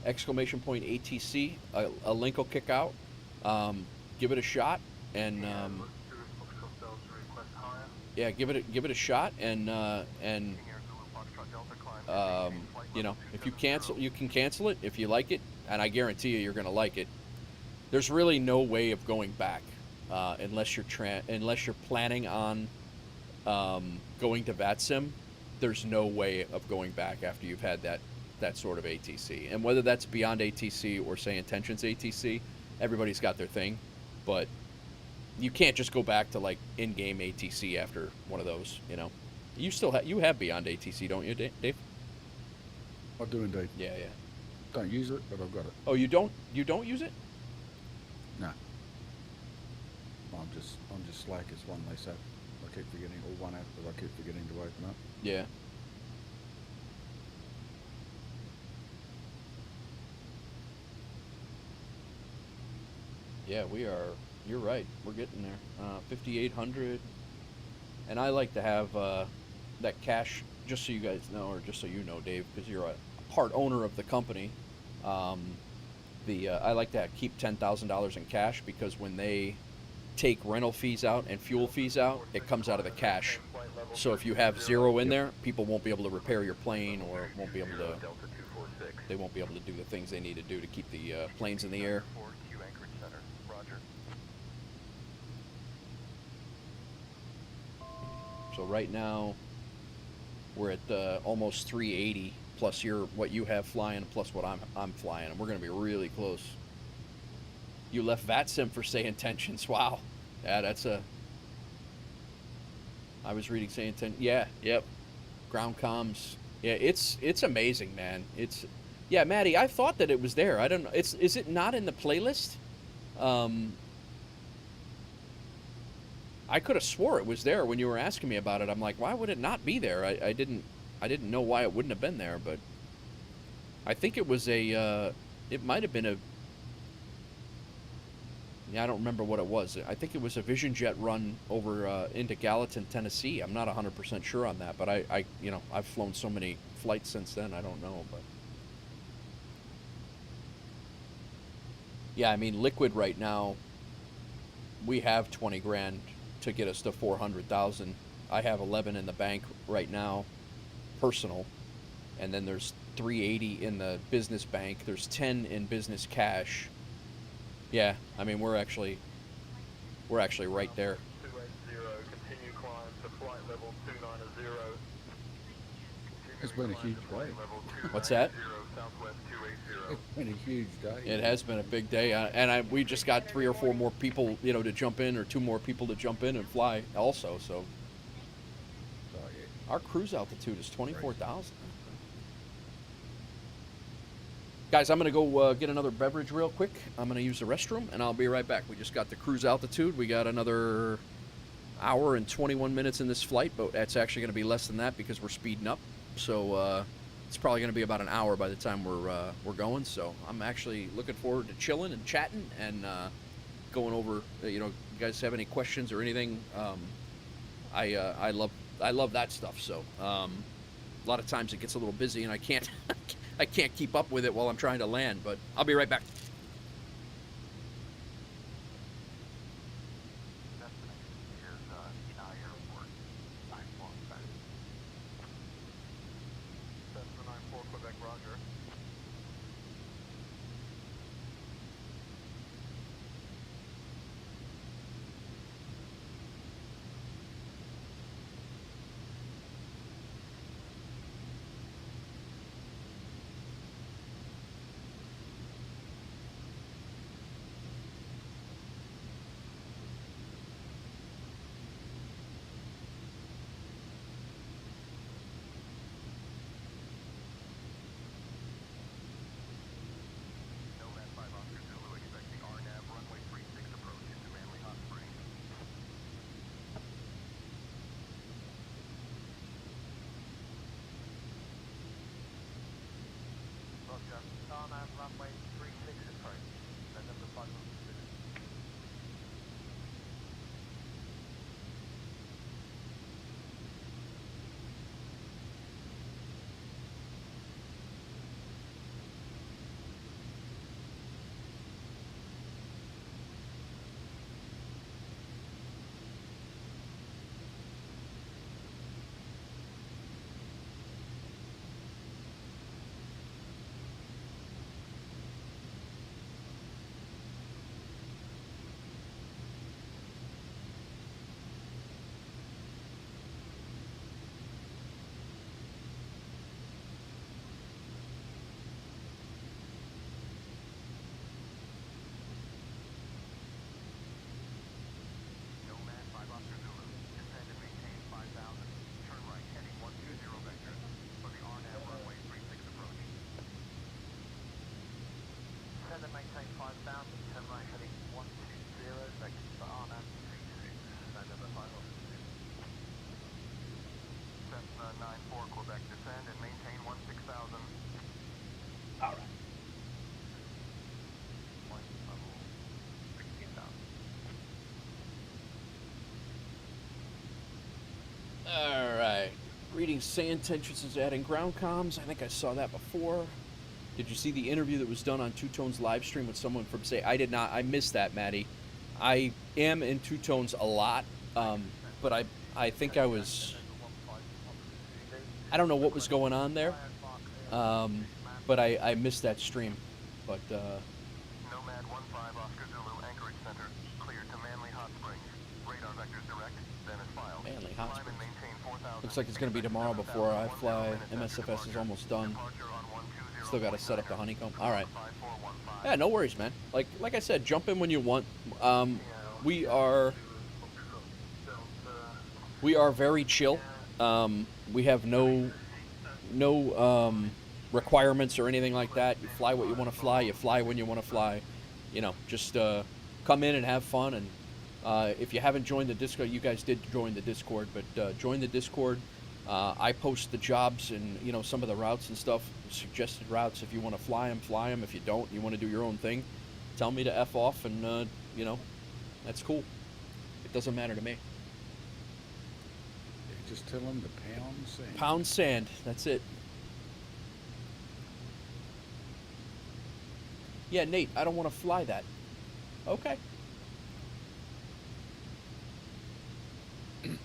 exclamation point ATC. A link will kick out. Give it a shot, and yeah, give it a shot, and you know, if you cancel, you can cancel it if you like it, and I guarantee you're gonna like it. There's really no way of going back unless you're planning on going to VATSIM. There's no way of going back after you've had that sort of ATC, and whether that's beyond ATC or Say Intentions ATC, everybody's got their thing, but you can't just go back to like in-game ATC after one of those. You know, you still you have beyond ATC, don't you, Dave? I do indeed. Yeah, yeah. Don't use it, but I've got it. Oh, you don't use it? No. I'm just slack. It's one they say. I keep forgetting, or one app that I keep forgetting to open up. Yeah. Yeah, we are. You're right. We're getting there. 5,800. And I like to have that cash, just so you guys know, or just so you know, Dave, because you're a part owner of the company. I like to keep $10,000 in cash, because when they take rental fees out and fuel fees out, it comes out of the cash. So if you have zero in there, people won't be able to repair your plane, or won't be able to. They won't be able to do the things they need to do to keep the planes in the air. So right now, we're at almost 380 plus what you have flying plus what I'm flying, and we're going to be really close. You left VATSIM for Say Intentions. Wow. Yeah, that's a. I was reading Say Intentions. Yeah, yep. Ground comms. Yeah, it's amazing, man. It's. Yeah, Maddie, I thought that it was there. I don't know. Is it not in the playlist? I could have swore it was there when you were asking me about it. I'm like, why would it not be there? I didn't know why it wouldn't have been there, but I think it was a. It might have been a. Yeah, I don't remember what it was. I think it was a VisionJet run over into Gallatin, Tennessee. I'm not 100% sure on that, but I you know, I've flown so many flights since then. I don't know, but yeah, I mean, liquid right now. We have 20 grand to get us to 400,000. I have 11 in the bank right now, personal, and then there's 380 in the business bank. There's 10 in business cash. Yeah, I mean, we're actually right there. 280, continue climb to flight level 290. It's been a huge day. What's that? Southwest 280. It's been a huge day. It has been a big day, and we just got 3 or 4 more people, you know, to jump in, or 2 more people to jump in and fly also. So So, yeah. our cruise altitude is 24,000. Guys, I'm gonna go get another beverage real quick. I'm gonna use the restroom, and I'll be right back. We just got the cruise altitude. We got another hour and 21 minutes in this flight, but it's actually going to be less than that because we're speeding up. So it's probably going to be about an hour by the time we're going. So I'm actually looking forward to chilling and chatting and going over. You guys have any questions or anything? I love that stuff. So a lot of times it gets a little busy and I can't I can't keep up with it while I'm trying to land. But I'll be right back. Runway 36 approach. November 5 maintain 5,000, turn right heading 120, vector for RNAV 36, November 5 Cessna 94, Quebec, descend and maintain 16,000. Alright. Point level 16,000. Alright. Reading Say Intentions AI adding ground comms. I think I saw that before. Did you see the interview that was done on Two Tones live stream with someone from Say? I did not. I missed that, Maddie. I am in Two Tones a lot, but I think I was... I don't know what was going on there, but I missed that stream. But Nomad 15 Oscar Zulu, Anchorage Center, cleared to Manly Hot Springs. Radar vectors direct, then as filed. Manly Hot Climb and Springs. maintain 4,000. Looks like it's going to be tomorrow before I fly. MSFS is almost done. Departure on 120. Still got to set up the honeycomb. All right. Yeah, no worries, man. Like I said, jump in when you want. We are very chill. We have no requirements or anything like that. You fly what you want to fly. You fly when you want to fly. Just come in and have fun. And if you haven't joined the Discord, you guys did join the Discord, but join the Discord. I post the jobs and some of the routes and stuff, suggested routes. If you want to fly them, fly them. If you don't, you want to do your own thing, tell me to F off, and that's cool. It doesn't matter to me. Just tell them to pound sand. Pound sand. That's it. Yeah, Nate, I don't want to fly that. Okay. Now,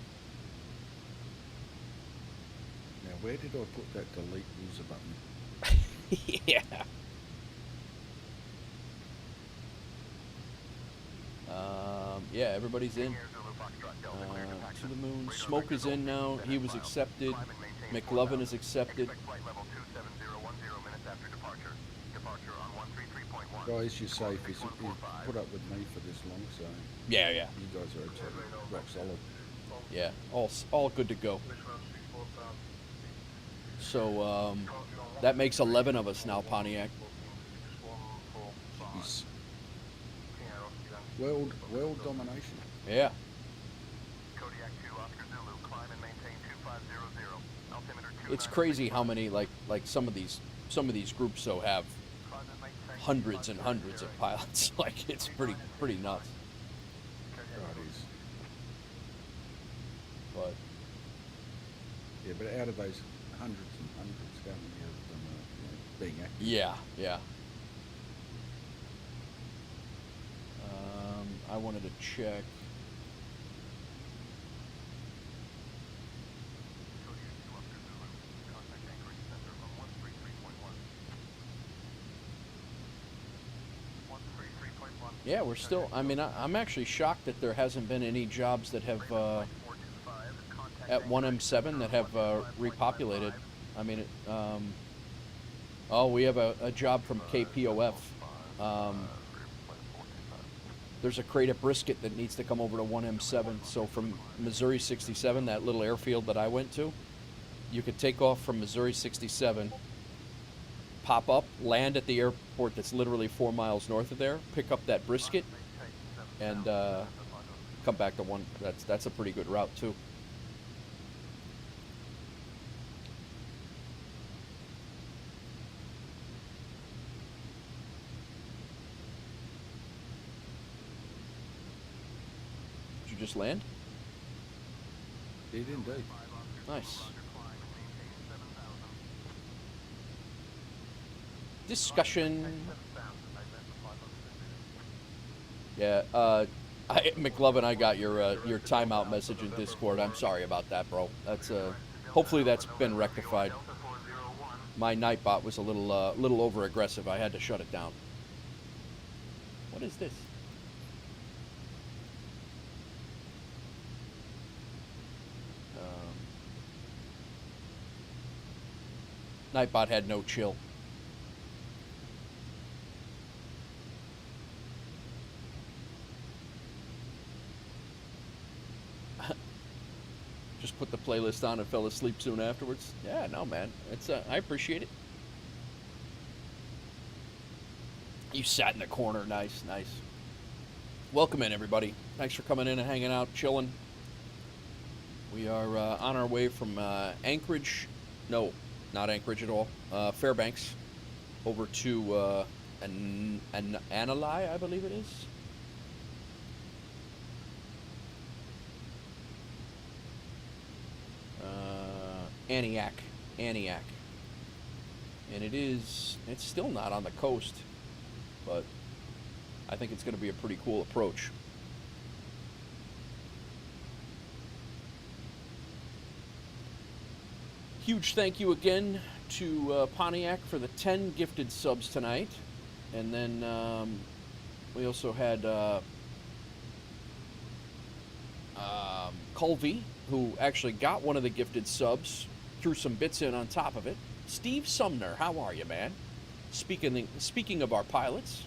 where did I put that delete user button? Yeah. Yeah, everybody's in. To the moon. Smoke is in now. He was accepted. McLovin is accepted. Guys, you're safe. He's put up with me for this long, so Yeah. you guys are totally rock solid. Yeah. All good to go. So that makes 11 of us now, Pontiac. He's world domination. Yeah. it's crazy how many like some of these groups though have hundreds and hundreds of pilots. Like it's pretty nuts. Oh, it is. But Yeah, but out of those hundreds and hundreds, how many of them are being active? yeah. I wanted to check. Yeah, we're still. I mean, I'm actually shocked that there hasn't been any jobs that have at 1M7 that have repopulated. I mean, oh, we have a job from KPOF. There's a crate of brisket that needs to come over to 1M7. So from Missouri 67, that little airfield that I went to, you could take off from Missouri 67, pop up, land at the airport that's literally 4 miles north of there, pick up that brisket, and come back to one. That's a pretty good route too. Did you just land? Did indeed. Nice. Discussion. Yeah, McLovin, I got your timeout message in Discord. I'm sorry about that, bro. That's hopefully that's been rectified. My Nightbot was a little over aggressive. I had to shut it down. What is this? Nightbot had no chill. Just put the playlist on and fell asleep soon afterwards. Yeah, no, man. It's I appreciate it. You sat in the corner. Nice, nice. Welcome in, everybody. Thanks for coming in and hanging out, chilling. We are on our way from Anchorage. No, not Anchorage at all. Fairbanks over to Anali, I believe it is. Antioch, and it's still not on the coast, but I think it's going to be a pretty cool approach. Huge thank you again to Pontiac for the 10 gifted subs tonight, and then we also had Colby, who actually got one of the gifted subs, threw some bits in on top of it. Steve Sumner, how are you, man? Speaking of our pilots,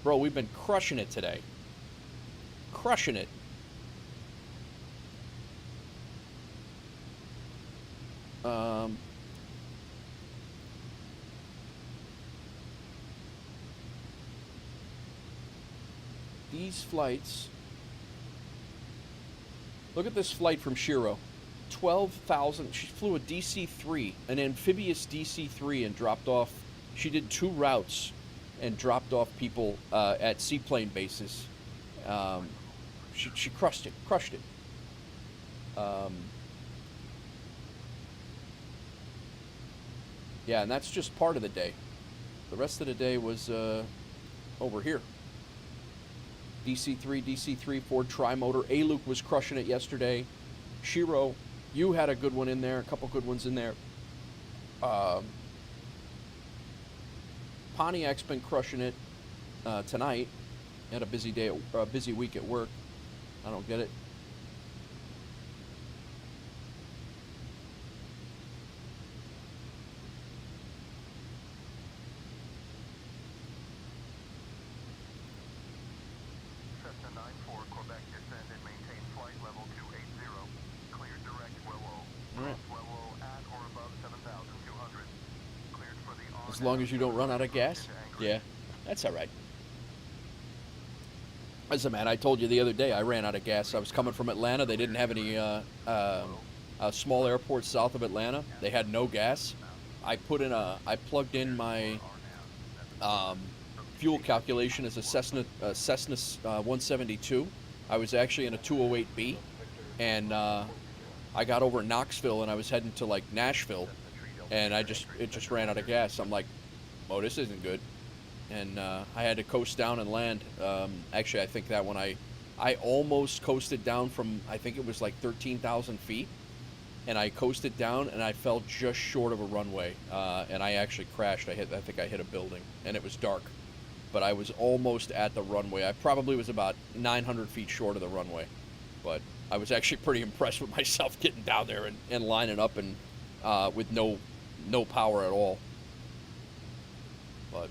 bro, we've been crushing it today. Crushing it. These flights. Look at this flight from Shiro. 12,000. She flew a DC-3, an amphibious DC-3, and dropped off. She did 2 routes and dropped off people at seaplane bases. She crushed it. Yeah, and that's just part of the day. The rest of the day was over here. DC-3, Ford Tri-Motor. A-Luke was crushing it yesterday. Shiro, you had a good one in there, a couple good ones in there. Pontiac's been crushing it tonight. Had a busy day, a busy week at work. I don't get it. Cessna 94, Quebec, descend and maintain flight level 280. Cleared direct Willow. Alright. Willow at or above 7,200. Cleared for the on. As long as you don't run out of gas. Yeah, that's all right. Listen, man, I told you the other day I ran out of gas. I was coming from Atlanta. They didn't have any a small airport south of Atlanta. They had no gas. I plugged in my fuel calculation as a Cessna 172. I was actually in a 208B, and I got over Knoxville and I was heading to like Nashville, and it just ran out of gas. I'm like, oh, this isn't good, and I had to coast down and land. Actually, I think that when I almost coasted down from, I think it was like 13,000 feet, and I coasted down and I fell just short of a runway, and I actually crashed. I think I hit a building, and it was dark, but I was almost at the runway. I probably was about 900 feet short of the runway, but I was actually pretty impressed with myself getting down there and lining up and with no power at all. But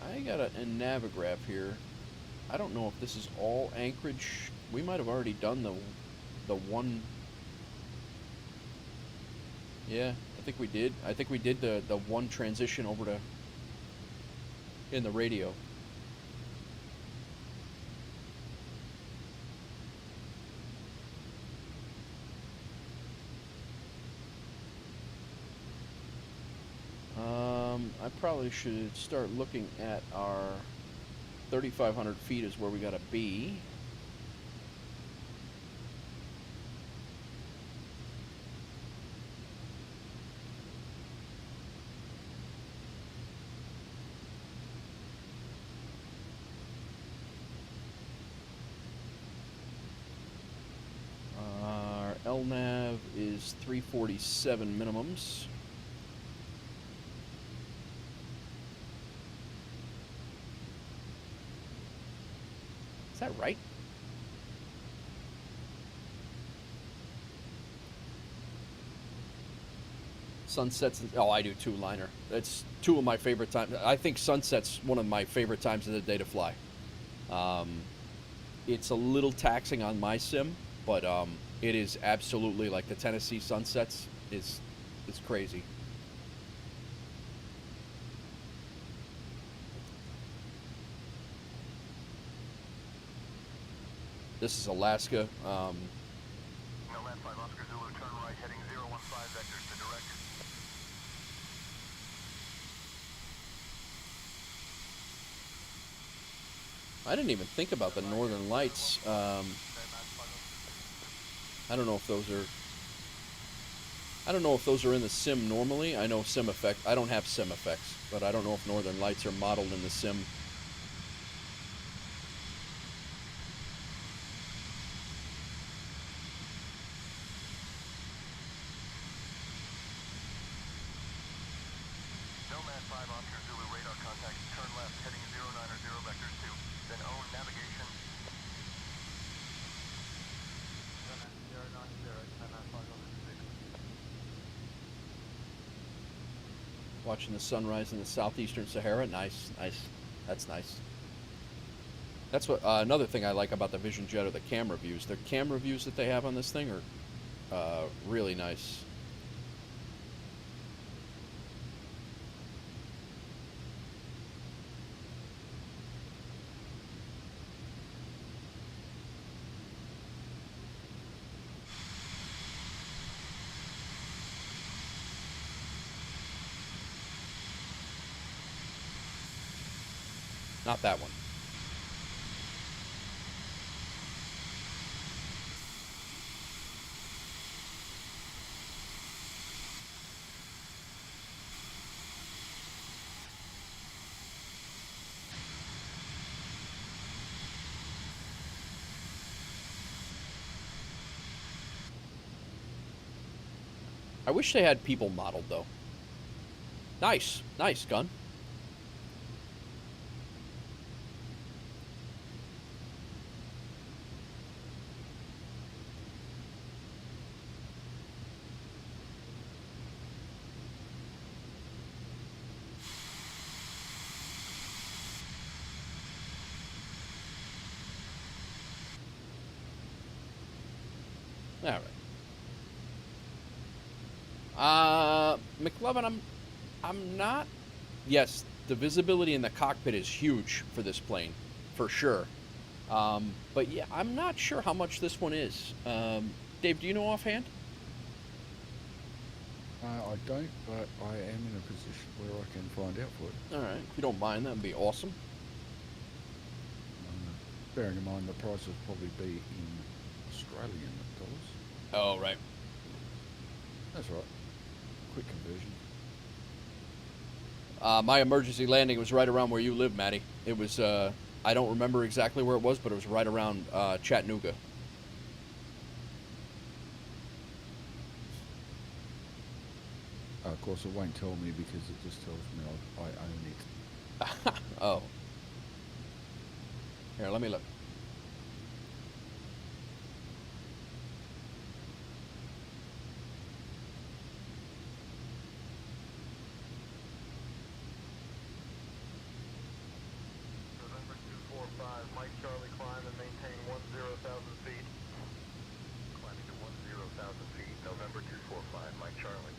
I got a Navigraph here. I don't know if this is all Anchorage. We might have already done the one. Yeah, I think we did. I think we did the one transition over to in the radio. I probably should start looking at our 3,500 feet is where we gotta be. Our LNAV is 347 minimums. Is that right? Sunsets. Oh, I do too, Liner. That's two of my favorite times. I think sunset's one of my favorite times of the day to fly. It's a little taxing on my sim, but it is absolutely like the Tennessee sunsets is crazy. This is Alaska. Nomad 5 Oscar Zulu, turn right, heading 015 vectors to direct. I didn't even think about the northern lights. I don't know if those are. I don't know if those are in the sim normally. I know sim effect. I don't have sim effects, but I don't know if northern lights are modeled in the sim. Nomad 5 Oscar Zulu, radar contact, turn left, heading 090 vectors to, then own navigation. 090, Watching the sunrise in the southeastern Sahara. Nice, nice. That's nice. That's what another thing I like about the Vision Jet are the camera views. The camera views that they have on this thing are really nice. Not that one. I wish they had people modeled though. Nice, nice gun. All right. McLovin, I'm not. Yes, the visibility in the cockpit is huge for this plane, for sure. But yeah, I'm not sure how much this one is. Dave, do you know offhand? I don't, but I am in a position where I can find out for it. All right, if you don't mind, that would be awesome. Bearing in mind the price will probably be in Australian dollars. Oh, right. That's right. Quick conversion. My emergency landing was right around where you live, Maddie. It was, I don't remember exactly where it was, but it was right around Chattanooga. Of course, it won't tell me because it just tells me I own it. Oh. Here, let me look. November 245, Mike Charlie, climb and maintain 10,000 feet. Climbing to 10,000 feet, November 245, Mike Charlie.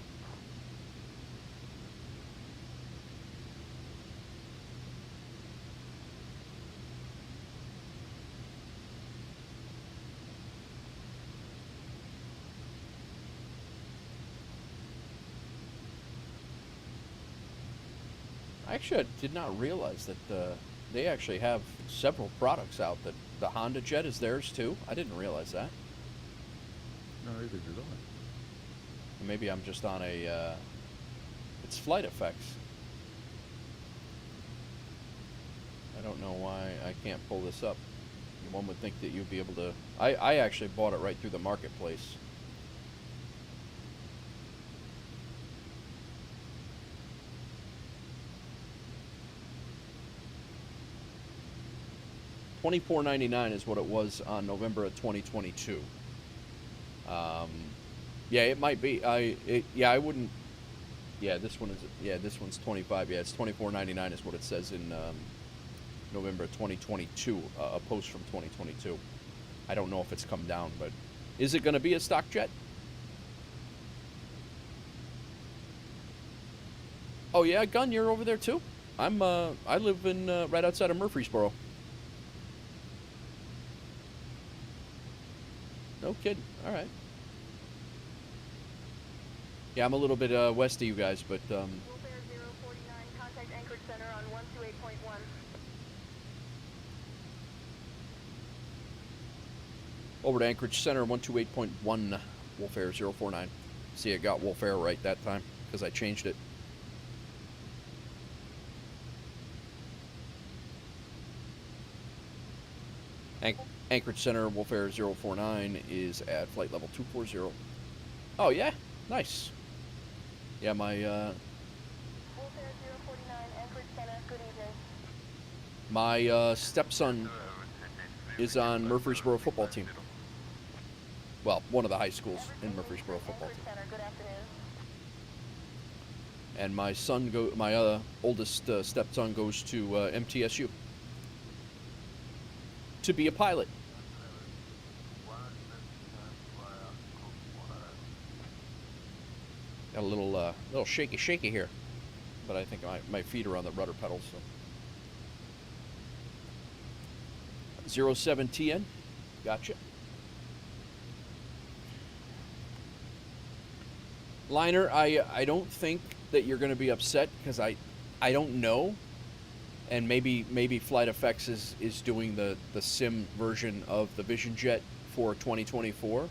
Actually, I did not realize that they actually have several products out. That the Honda Jet is theirs too. I didn't realize that. No, either did I. Maybe I'm just on a. It's Flight Effects. I don't know why I can't pull this up. One would think that you'd be able to. I actually bought it right through the marketplace. $24.99 is what it was on November of 2022. Yeah, it might be. I wouldn't. Yeah, this one is. Yeah, this one's 25. Yeah, it's $24.99 is what it says in November of 2022. A post from 2022. I don't know if it's come down, but is it going to be a stock jet? Oh yeah, Gun, you're over there too. I live in right outside of Murfreesboro. No kidding. All right. Yeah, I'm a little bit west of you guys, but Full fare 049, contact Anchorage Center on 128.1. over to Anchorage Center, 128.1, Wolf Air 049. See, I got Wolf Air right that time because I changed it. Anchorage Center, Wolf Air 049 is at flight level 240. Oh, yeah? Nice. Yeah, my, Full fare 049, Anchorage Center, good evening. my stepson is on Murfreesboro football team. Well, one of the high schools in Murfreesboro football team. Center, good afternoon. And my son my oldest stepson goes to MTSU to be a pilot. Got a little shaky here, but I think my feet are on the rudder pedals. So 07TN, gotcha. Liner, I don't think that you're going to be upset because I don't know, and maybe Flight Effects is doing the sim version of the Vision Jet for 2024.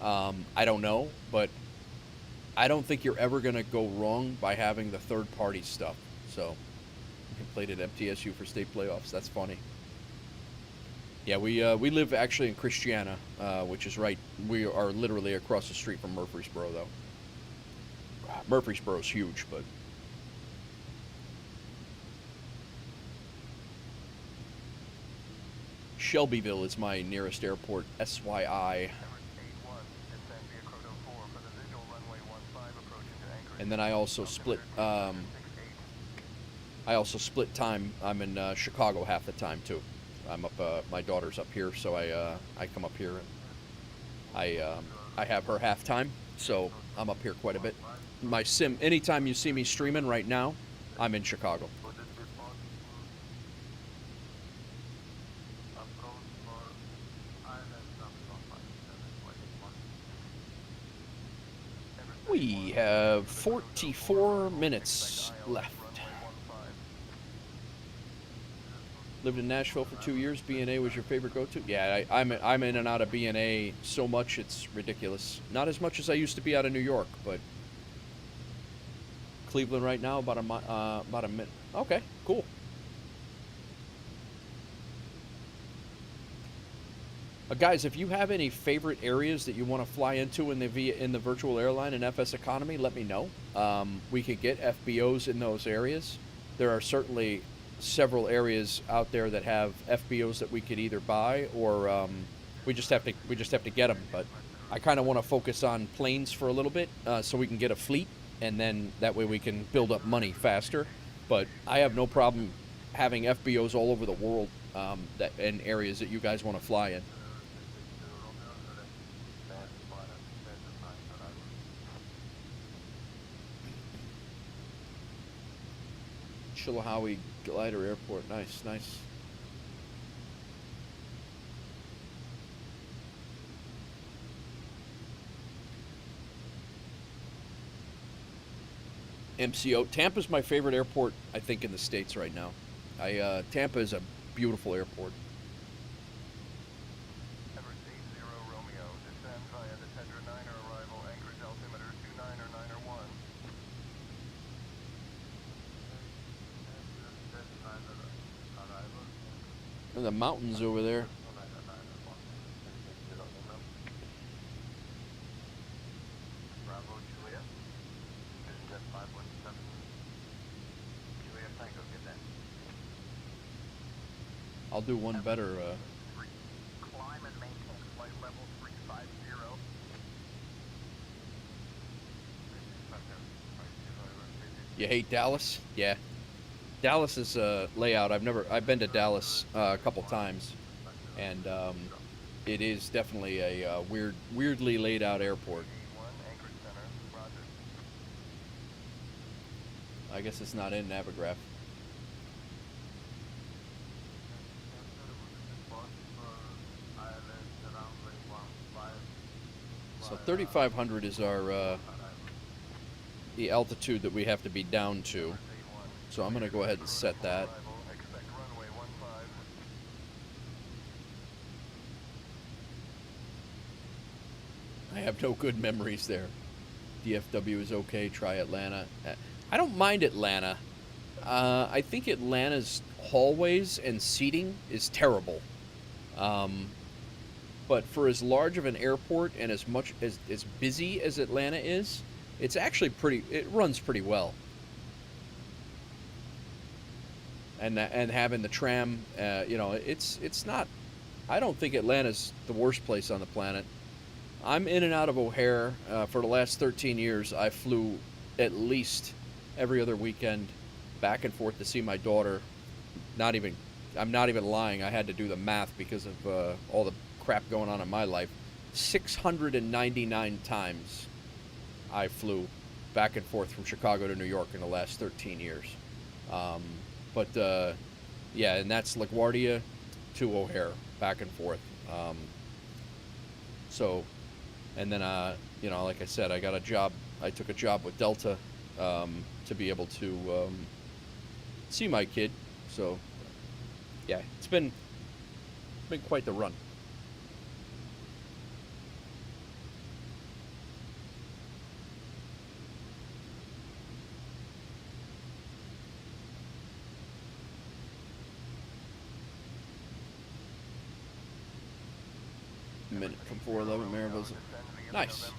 I don't know, but I don't think you're ever going to go wrong by having the third-party stuff. So, you played at MTSU for state playoffs. That's funny. Yeah, we live actually in Christiana, which is right. We are literally across the street from Murfreesboro, though. Murfreesboro's huge, but Shelbyville is my nearest airport. SYI. And then I also split. I also split time. I'm in Chicago half the time too. I'm up. My daughter's up here, so I come up here. And I have her half time, so I'm up here quite a bit. My sim. Anytime you see me streaming right now, I'm in Chicago. We have 44 minutes left. Lived in Nashville for 2 years. B&A was your favorite go-to? Yeah, I'm in and out of B&A so much it's ridiculous. Not as much as I used to be out of New York, but Cleveland right now about a minute. Okay, cool. Guys, if you have any favorite areas that you want to fly into in the virtual airline and FSEconomy, let me know. We could get FBOs in those areas. There are certainly several areas out there that have FBOs that we could either buy or we just have to get them. But I kind of want to focus on planes for a little bit so we can get a fleet, and then that way we can build up money faster. But I have no problem having FBOs all over the world that in areas that you guys want to fly in. Chilhowee Glider Airport. Nice, nice. MCO. Tampa's my favorite airport, I think, in the States right now. Tampa is a beautiful airport. Everett 80 Romeo, descend via the Tetra 9er arrival, Anchorage altimeter 29 or 9 or 1. And the mountains over there. Bravo, Juliet. Vision jet 517. Juliet Tango, get that. I'll do one better. Climb and maintain flight level 350. You hate Dallas? Yeah. Dallas's layout. I've been to Dallas a couple times, and it is definitely a weirdly laid out airport. Anchorage Center, roger. I guess it's not in Navigraph. So 3,500 is our the altitude that we have to be down to. So I'm going to go ahead and set that. Expect runway 15. I have no good memories there. DFW is okay. Try Atlanta. I don't mind Atlanta. I think Atlanta's hallways and seating is terrible. But for as large of an airport and as much as busy as Atlanta is, it's actually it runs pretty well. And having the tram, it's not. I don't think Atlanta's the worst place on the planet. I'm in and out of O'Hare for the last 13 years. I flew at least every other weekend back and forth to see my daughter. I'm not even lying. I had to do the math because of all the crap going on in my life. 699 times I flew back and forth from Chicago to New York in the last 13 years. But yeah, and that's LaGuardia to O'Hare, back and forth. So, and then like I said, I got a job. I took a job with Delta to be able to see my kid. So, yeah, it's been quite the run. Minute from 411 Maribel's. Nice.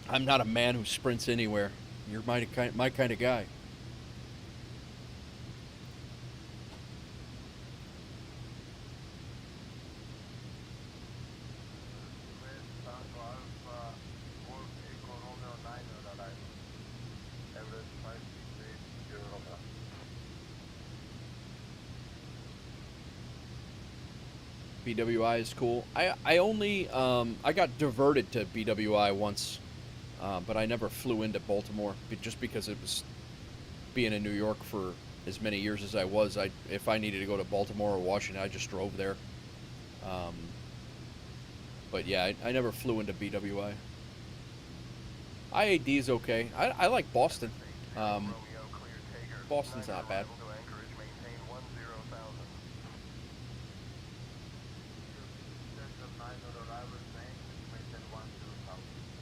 I'm not a man who sprints anywhere. You're my kind of guy. BWI is cool. I only I got diverted to BWI once, but I never flew into Baltimore just because it was being in New York for as many years as I was. If I needed to go to Baltimore or Washington, I just drove there. But yeah, I never flew into BWI. IAD is okay. I like Boston. Boston's not bad.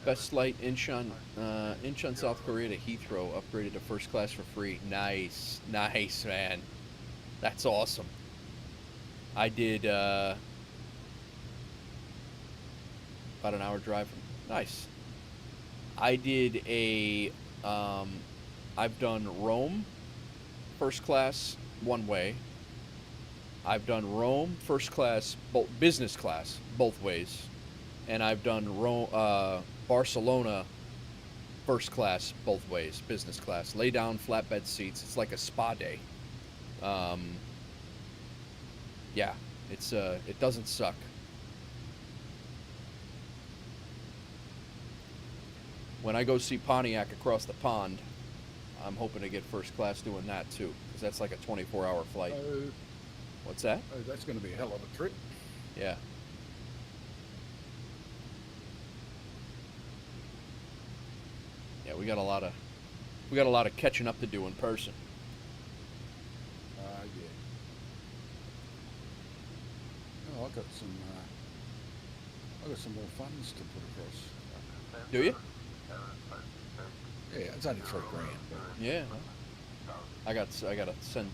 Best flight, Incheon, South Korea to Heathrow, upgraded to first class for free. Nice, nice, man. That's awesome. I did about an hour drive from. Nice. I did I've done Rome, first class, one way. I've done Rome, first class, business class, both ways. And I've done Rome, Barcelona, first class, both ways, business class. Lay down, flatbed seats. It's like a spa day. Yeah, it doesn't suck. When I go see Pontiac across the pond, I'm hoping to get first class doing that too, because that's like a 24-hour flight. What's that? Oh, that's going to be a hell of a trip. Yeah. Yeah, we got a lot of catching up to do in person. Yeah. Oh, I got some more funds to put across. Do you? Yeah, it's only $3 grand. But Yeah. I got to send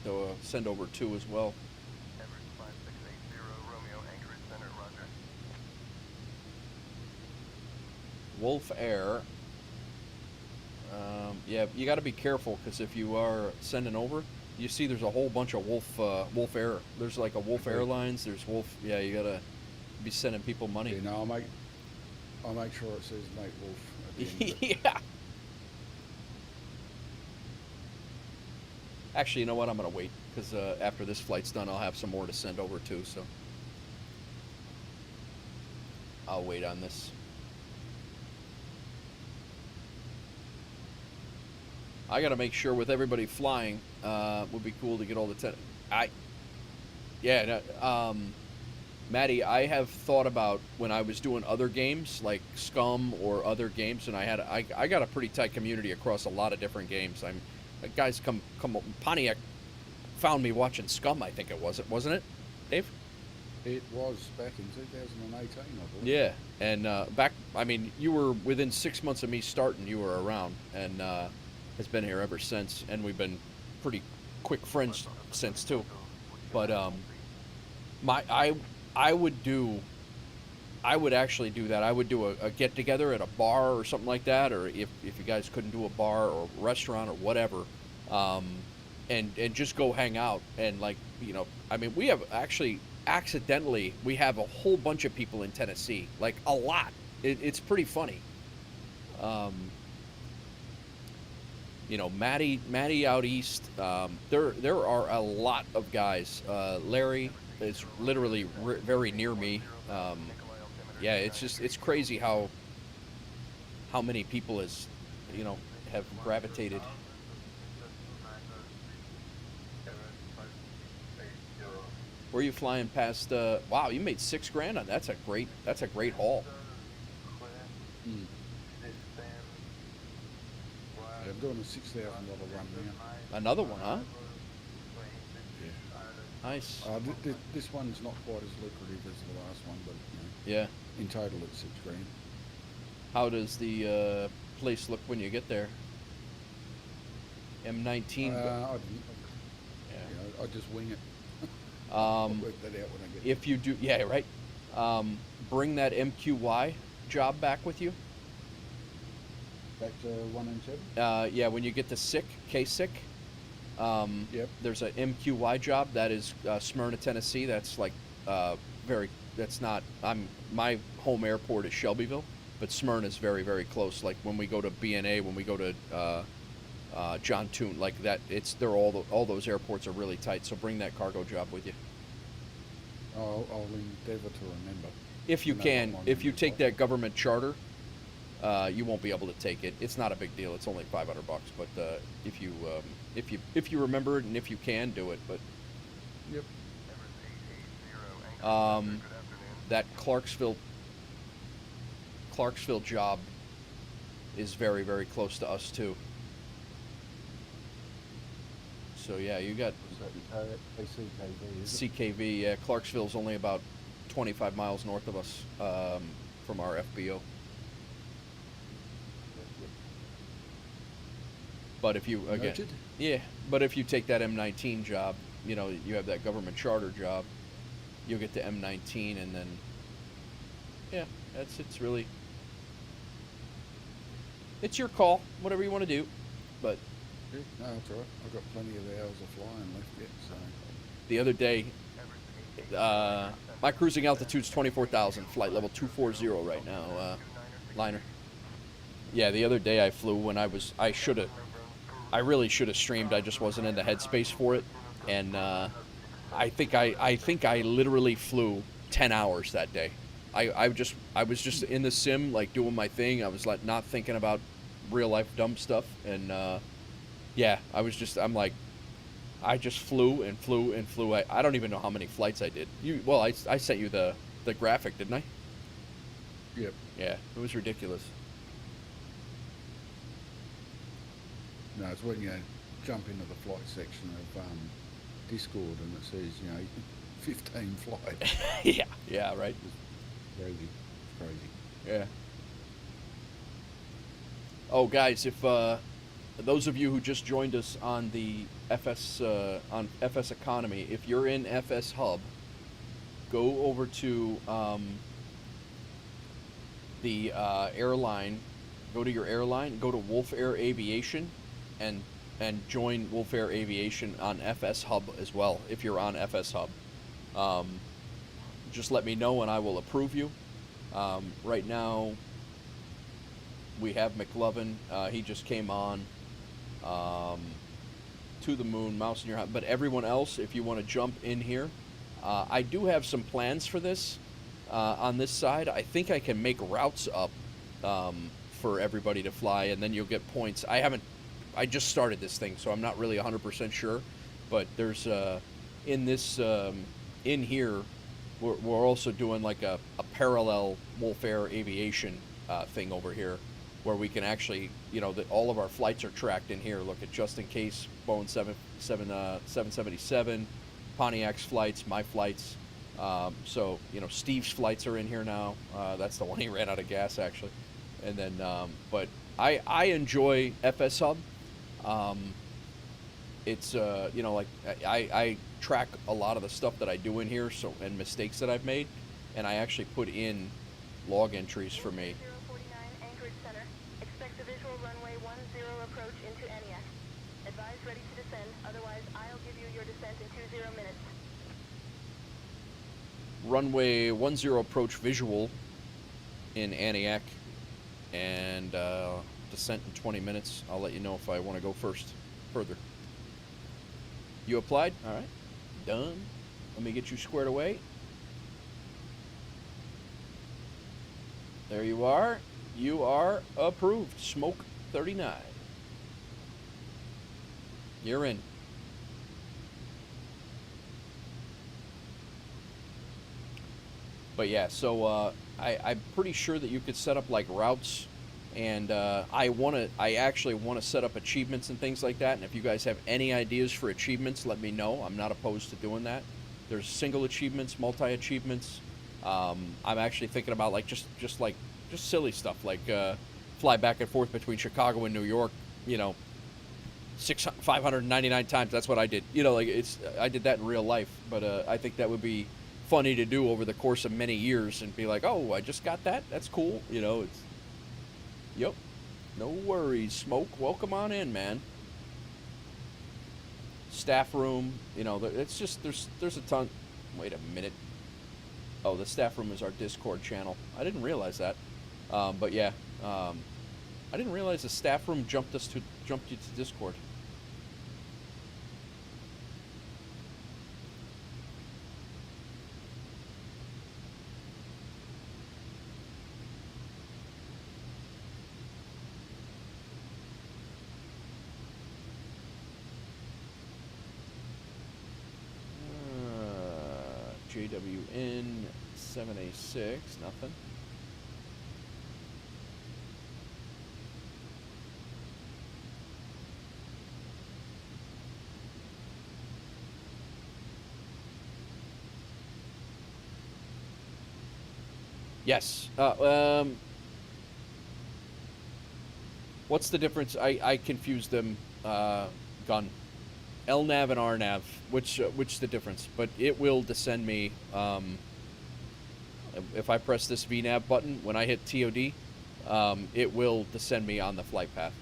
over 2 as well. Everett 5680, Romeo, Anchorage Center, roger. Wolf Air. Yeah, you got to be careful, because if you are sending over, you see there's a whole bunch of Wolf Air. There's like a Wolf Airlines. There's Wolf. Yeah, you gotta be sending people money. yeah, no, I'll make sure it says Nate Wolf at the end of it. Yeah. Actually, you know what? I'm gonna wait, because after this flight's done, I'll have some more to send over too. So I'll wait on this. I gotta make sure with everybody flying, would be cool to get all the Maddie, I have thought about when I was doing other games like Scum or other games, and I got a pretty tight community across a lot of different games. Guys come Pontiac found me watching Scum, I think wasn't it, Dave? It was back in 2018, I believe. Yeah, and you were within 6 months of me starting, you were around, and has been here ever since, and we've been pretty quick friends since too. But I would actually do that. I would do a get together at a bar or something like that, or if you guys couldn't do a bar or restaurant or whatever, and just go hang out and we have actually accidentally we have a whole bunch of people in Tennessee, like a lot. It's pretty funny. Maddie out east. There are a lot of guys. Larry is literally very near me. Yeah, it's crazy how many people have gravitated. Where are you flying past? Wow, you made $6 grand on that's a great haul. Mm. Yeah, I'm doing a $6,000 run now. Another one, huh? Yeah. Nice. This one's not quite as lucrative as the last one, but Yeah. in total it's $6 grand. How does the place look when you get there? M19. I just wing it. Um, I'll work that out when I get If you do, yeah, right. Bring that MQY job back with you. back to 197. Yeah, when you get to K-SIC, Yep. there's a MQY job that is Smyrna, Tennessee. That's like that's not. My home airport is Shelbyville, but Smyrna is very, very close. Like when we go to BNA, when we go to John Toon, like that. All those airports are really tight. So bring that cargo job with you. I'll endeavour to remember. If you No, can, I'm on if you the take flight. that government charter, you won't be able to take it. It's not a big deal. It's only $500, but if you remember it and if you can do it, but Yep. that Clarksville Clarksville job is very, very close to us too. So yeah, you got ACKV, is it? CKV. Yeah, Clarksville's only about 25 miles north of us from our FBO. But if you again, Noted. yeah, but if you take that M19 job, you know, you have that government charter job, you'll get to M19, and then yeah, it's really it's your call, whatever you want to do. But Yeah, no, that's all right. I've got plenty of hours of flying left yet, so. the other day, my cruising altitude's 24,000, flight level 240 right now, liner. Yeah, the other day I flew when I really should have streamed. I just wasn't in the headspace for it, and I think I literally flew 10 hours that day. I was just in the sim, like doing my thing. I was like not thinking about real life dumb stuff, and yeah, I'm like, I just flew and flew and flew. I don't even know how many flights I did. I sent you the graphic, didn't I? Yep. Yeah, it was ridiculous. No, it's when you jump into the flight section of Discord and it says, 15 flights. yeah, right. It's crazy. It's crazy. Yeah. Oh, guys, if those of you who just joined us on the FSEconomy, if you're in FS Hub, go over to the airline. Go to your airline. Go to Wolf Air Aviation, and join Wolf Air Aviation on FS Hub as well. If you're on FS Hub, just let me know and I will approve you. Right now, we have McLovin. He just came on. To the moon, mouse in your hand. But everyone else, if you want to jump in here, I do have some plans for this. On this side, I think I can make routes up for everybody to fly, and then you'll get points. I just started this thing, so I'm not really 100% sure. But there's in this in here, we're also doing like a parallel Wolf Air Aviation thing over here, where we can actually, all of our flights are tracked in here. Look at just in case, Boeing 777, Pontiac's flights, my flights. So, Steve's flights are in here now. That's the one he ran out of gas, actually. And then, but I enjoy FS Hub. It's, I track a lot of the stuff that I do in here, and mistakes that I've made, and I actually put in log entries for me. 049 Anchorage Center. Expect a visual runway 10 approach into Antioch. Advise ready to descend, otherwise I'll give you your descent in 20 minutes. Runway 10 approach visual in Antioch, and descent in 20 minutes. I'll let you know if I want to go further. You applied? All right. Done. Let me get you squared away. There you are. You are approved. Smoke 39. You're in. But yeah, so I'm pretty sure that you could set up like routes, and I actually want to set up achievements and things like that. And if you guys have any ideas for achievements, let me know. I'm not opposed to doing that. There's single achievements, multi achievements. I'm actually thinking about like just silly stuff like fly back and forth between Chicago and New York. 599 times. That's what I did. I did that in real life, but I think that would be funny to do over the course of many years and be like, oh, I just got that. That's cool. Yep. No worries, Smoke. Welcome on in, man. Staff room. It's just there's a ton. Wait a minute. Oh, the staff room is our Discord channel. I didn't realize that. But yeah, I didn't realize the staff room jumped you to Discord. JWN 7A6, nothing. Yes. What's the difference? I confused them. Gun. LNAV and RNAV. Which the difference? But it will descend me. If I press this VNAV button when I hit TOD, it will descend me on the flight path.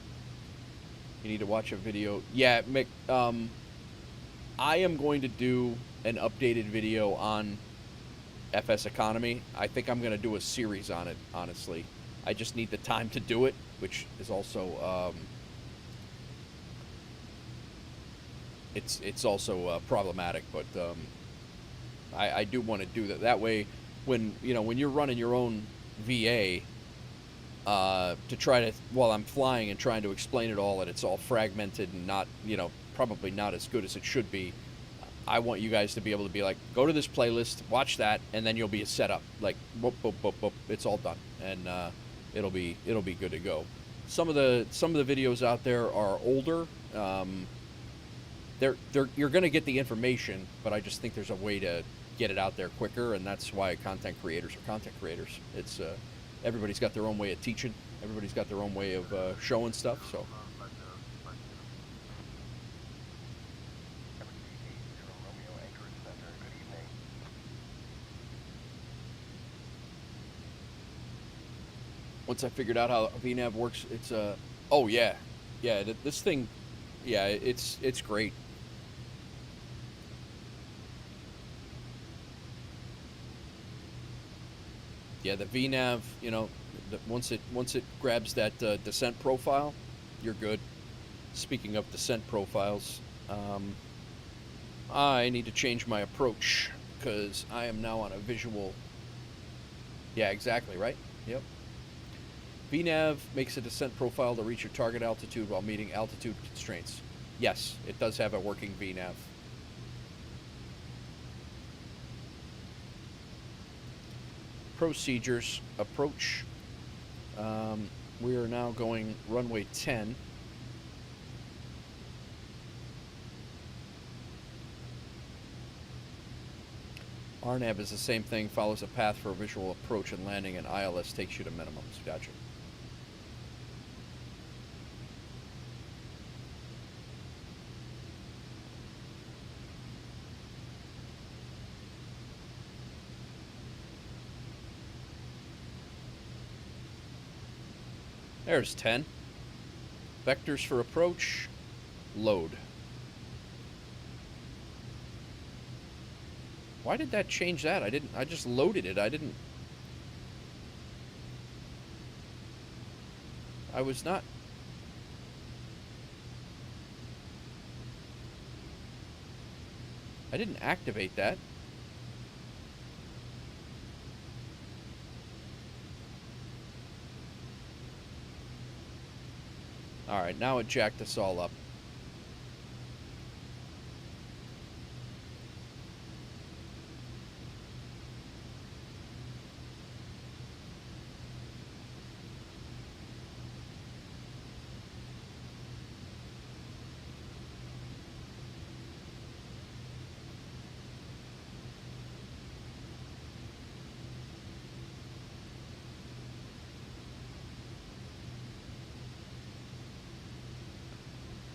You need to watch a video. Yeah, Mick. I am going to do an updated video on FSEconomy. I think I'm going to do a series on it, honestly. I just need the time to do it, which is also it's also problematic, but I do want to do that. That way, when you're running your own VA, to try to, while I'm flying and trying to explain it all, and it's all fragmented and not, probably not as good as it should be. I want you guys to be able to be like, go to this playlist, watch that, and then you'll be set up. Like, boop, boop, boop, boop, it's all done, and it'll be good to go. Some of the videos out there are older. You're going to get the information, but I just think there's a way to get it out there quicker, and that's why content creators are content creators. It's everybody's got their own way of teaching. Everybody's got their own way of showing stuff. So. Once I figured out how VNAV works, it's oh yeah, this thing, yeah, it's great. Yeah, the VNAV, once it grabs that descent profile, you're good. Speaking of descent profiles, I need to change my approach because I am now on a visual. Yeah, exactly, right? Yep. VNAV makes a descent profile to reach your target altitude while meeting altitude constraints. Yes, it does have a working VNAV. Procedures, approach. We are now going runway 10. RNAV is the same thing, follows a path for a visual approach and landing, and ILS takes you to minimums. Gotcha. There's 10. Vectors for approach, load. Why did that change that? I just loaded it. I was not. I didn't activate that. Alright, now it jacked us all up.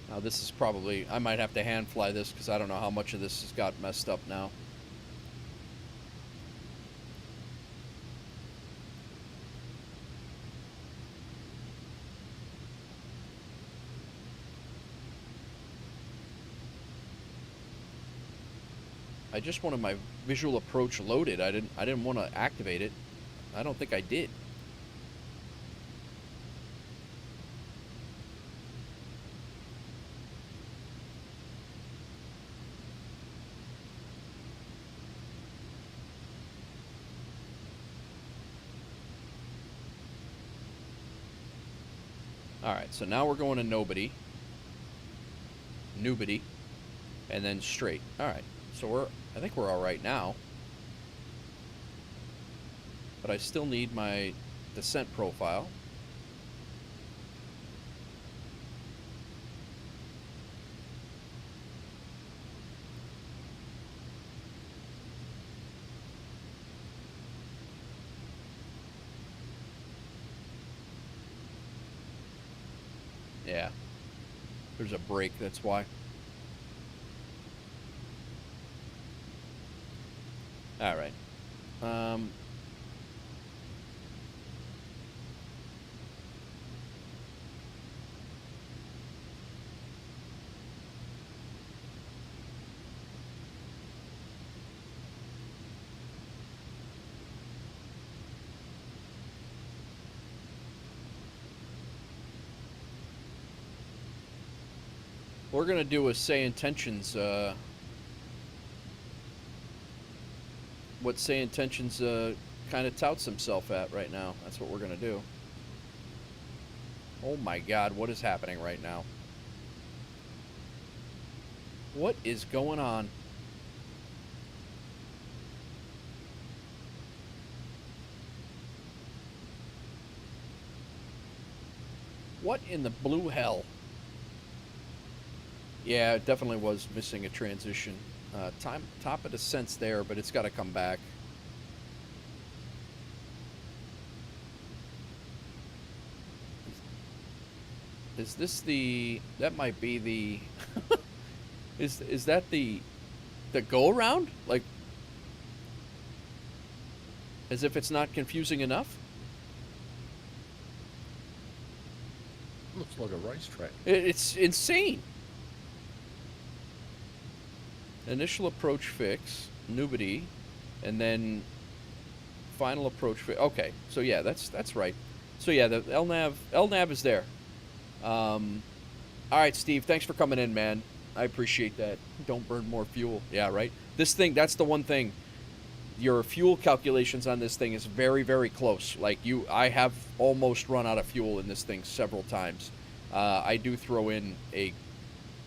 Now this is probably, I might have to hand fly this because I don't know how much of this has got messed up now. I just wanted my visual approach loaded. I didn't want to activate it. I don't think I did. Alright, so now we're going to nobody, and then straight. Alright, so I think we're alright now. But I still need my descent profile. Yeah. There's a break, that's why. All right. We're gonna do a Say Intentions, what Say Intentions kind of touts himself at right now. That's what we're gonna do. Oh my God, what is happening right now? What is going on? What in the blue hell? Yeah, it definitely was missing a transition. Top of descent's there, but it's got to come back. Is this the? That might be the. Is that the go around? Like, as if it's not confusing enough. Looks like a racetrack. It's insane. Initial approach fix, nubity, and then final approach fix. Okay, so yeah, that's right. So yeah, the LNAV is there. All right, Steve, thanks for coming in, man. I appreciate that. Don't burn more fuel. Yeah, right. This thing, that's the one thing. Your fuel calculations on this thing is very, very close. Like I have almost run out of fuel in this thing several times. I do throw in a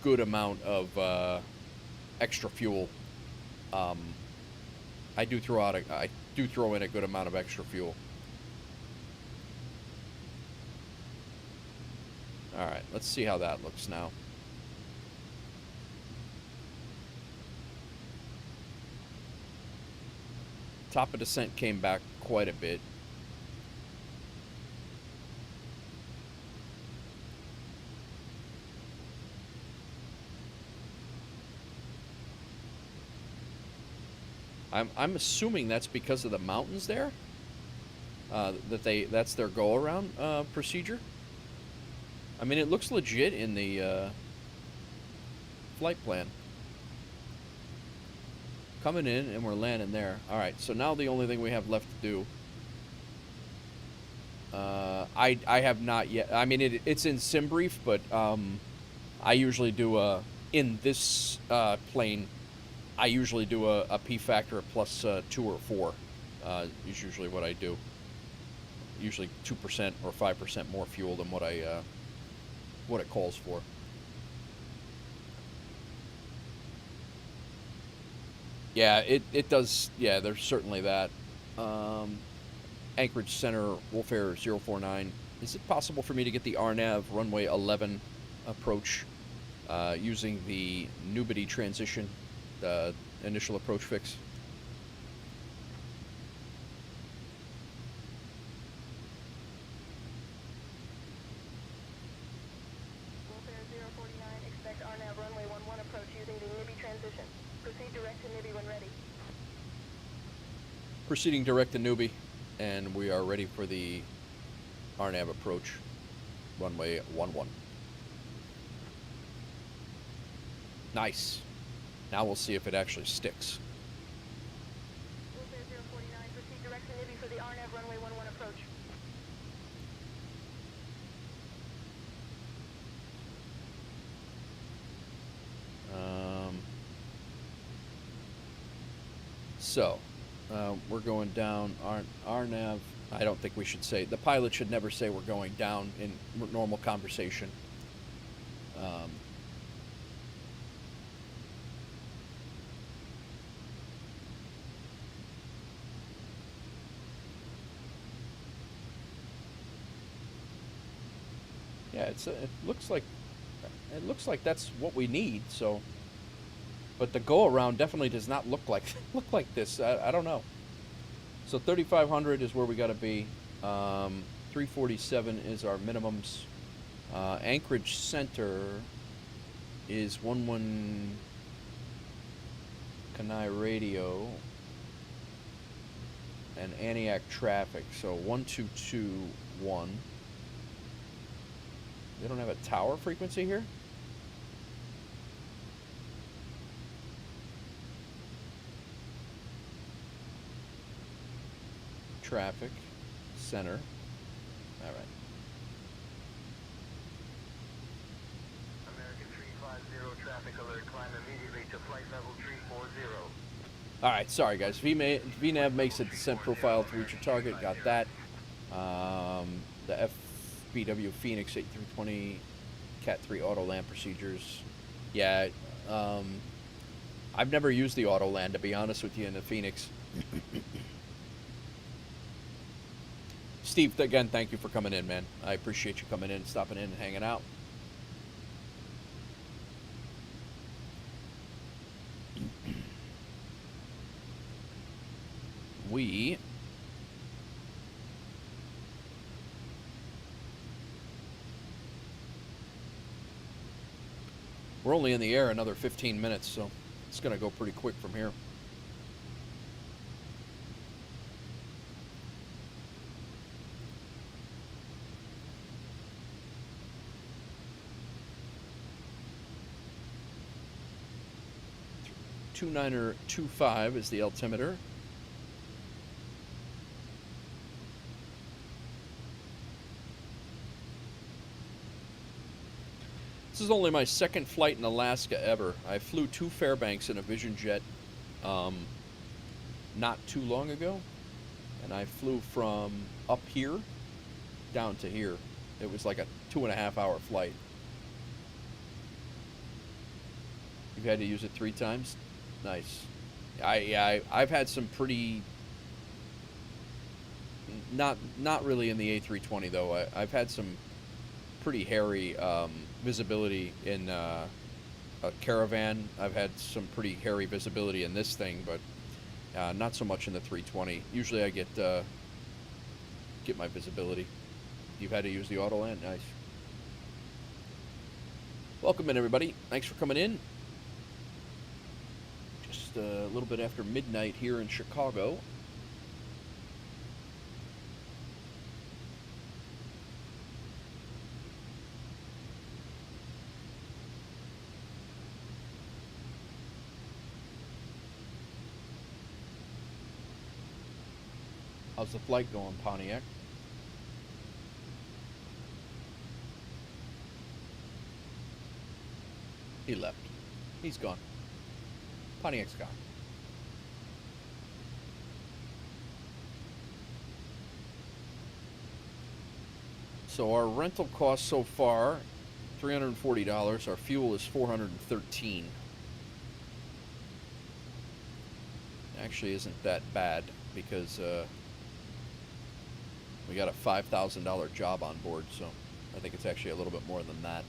good amount of extra fuel. I do throw in a good amount of extra fuel. All right, let's see how that looks now. Top of descent came back quite a bit. I'm assuming that's because of the mountains there. That's their go around procedure. I mean, it looks legit in the flight plan. Coming in and we're landing there. All right, so now the only thing we have left to do. I have not yet. I mean, it's in SimBrief, but I usually do in this plane. I usually do a P factor of plus 2 or 4. Is usually what I do. Usually 2% or 5% more fuel than what it calls for. Yeah, it does. Yeah, there's certainly that. Anchorage Center, Wolf Air 049. Is it possible for me to get the RNAV runway 11 approach using the nubity transition, the initial approach fix? Wolf Air 049, expect RNAV runway 11 approach using the NIBI transition. Proceed direct to NIBI when ready. Proceeding direct to newbie, and we are ready for the RNAV approach, runway 11. Nice. Now we'll see if it actually sticks. Wolf Air 049, proceed direct to NIBI for the RNAV runway 11 approach. So, we're going down. RNAV, I don't think we should say. The pilot should never say we're going down in normal conversation. Yeah, it looks like that's what we need. So, but the go around definitely does not look like this. I don't know. So 3,500 is where we got to be. 347 is our minimums. Anchorage Center is 11 Kenai Radio and Antioch traffic, so 1221. They don't have a tower frequency here? Traffic center. All right. American 350 traffic alert, climb immediately to flight level 340. All right, sorry guys. VNAV makes a descent profile to reach your target. Got that. The FBW Fenix A-320 Cat 3 auto land procedures. Yeah, I've never used the auto land, to be honest with you, in the Phoenix. Steve, again, thank you for coming in, man. I appreciate you coming in, stopping in, and hanging out. We're only in the air another 15 minutes, so it's going to go pretty quick from here. Niner 25 is the altimeter. This is only my second flight in Alaska ever. I flew 2 Fairbanks in a Vision Jet not too long ago, and I flew from up here down to here. It was like a 2.5-hour flight. You've had to use it 3 times? Nice. I've had some pretty, not really in the A-320 though. I've had some pretty hairy visibility in a Caravan. I've had some pretty hairy visibility in this thing, but not so much in the 320. Usually I get my visibility. You've had to use the auto land? Nice. Welcome in, everybody. Thanks for coming in. A little bit after midnight here in Chicago. How's the flight going, Pontiac? He left. He's gone. Pontiac's gone. So our rental cost so far, $340. Our fuel is $413. Actually isn't that bad because we got a $5,000 job on board, so I think it's actually a little bit more than that.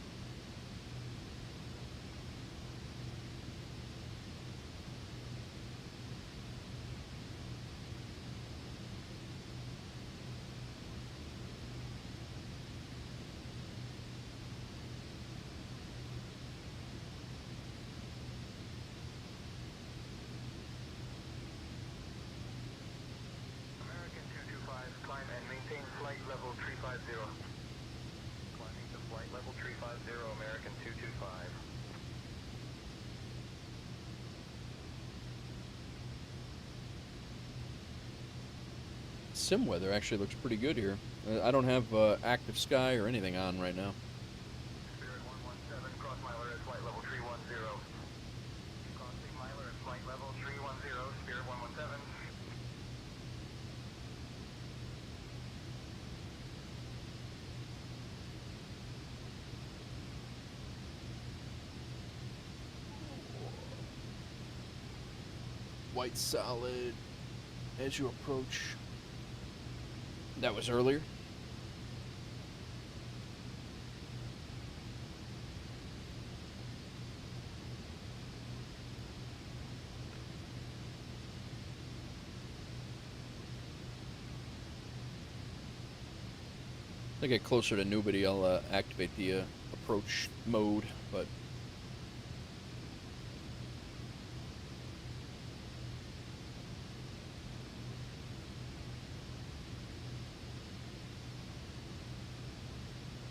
Sim weather actually looks pretty good here. I don't have active sky or anything on right now. Spirit 117, cross miler at flight level 310. Crossing miler at flight level 310, Spirit 117. White solid as you approach. That was earlier. I get closer to Nubity, I'll activate the approach mode, but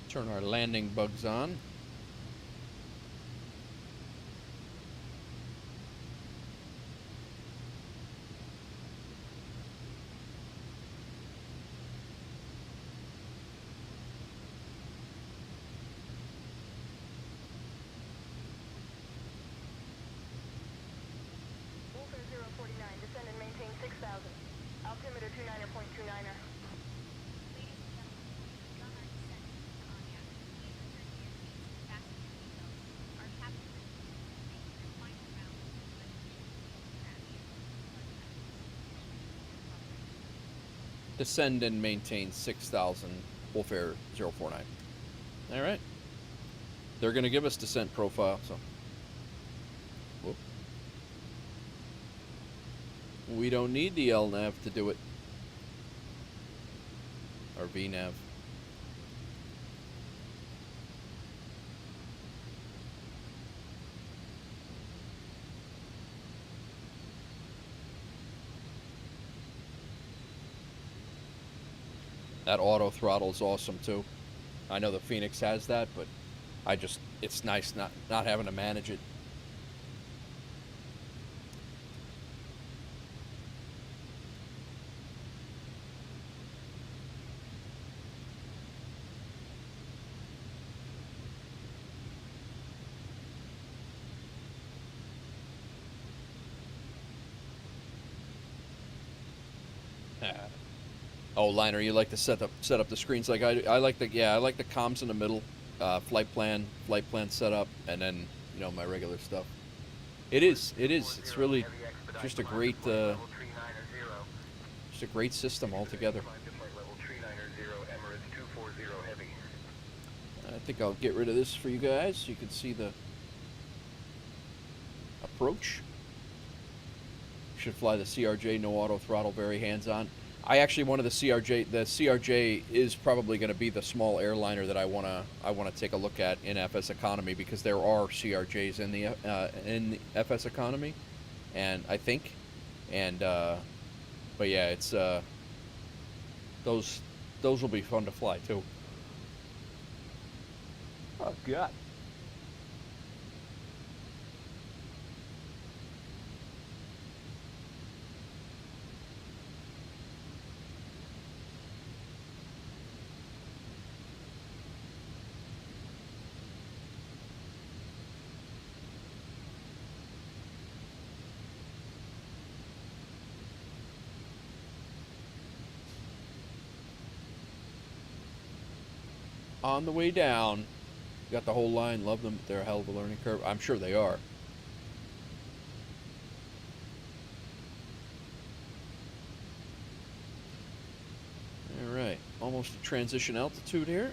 turn our landing bugs on. Wolf Air 049, descend and maintain 6,000. Altimeter 29er.29er. Ladies and gentlemen, we've begun our descent into Cognac. Please return to your seats and fasten your seatbelts. Our captain will make their final round of Descend and maintain 6,000, Wolf Air 049. All right. They're going to give us descent profile, so. Whoop. We don't need the LNAV to do it. Or VNAV. That auto throttle is awesome too. I know the Fenix has that, but it's nice not having to manage it. Oh, Liner, you like to set up the screens like I do? I like the comms in the middle, flight plan setup, and then my regular stuff. It's really just a great system altogether. I think I'll get rid of this for you guys so you can see the approach. Should fly the CRJ, no auto throttle, very hands-on. I actually wanted the CRJ. The CRJ is probably going to be the small airliner that I wanna take a look at in FSEconomy, because there are CRJs in the FSEconomy, and I think, but yeah, it's those will be fun to fly too. Oh God. On the way down, got the whole line, love them, they're a hell of a learning curve. I'm sure they are. Alright, almost to transition altitude here.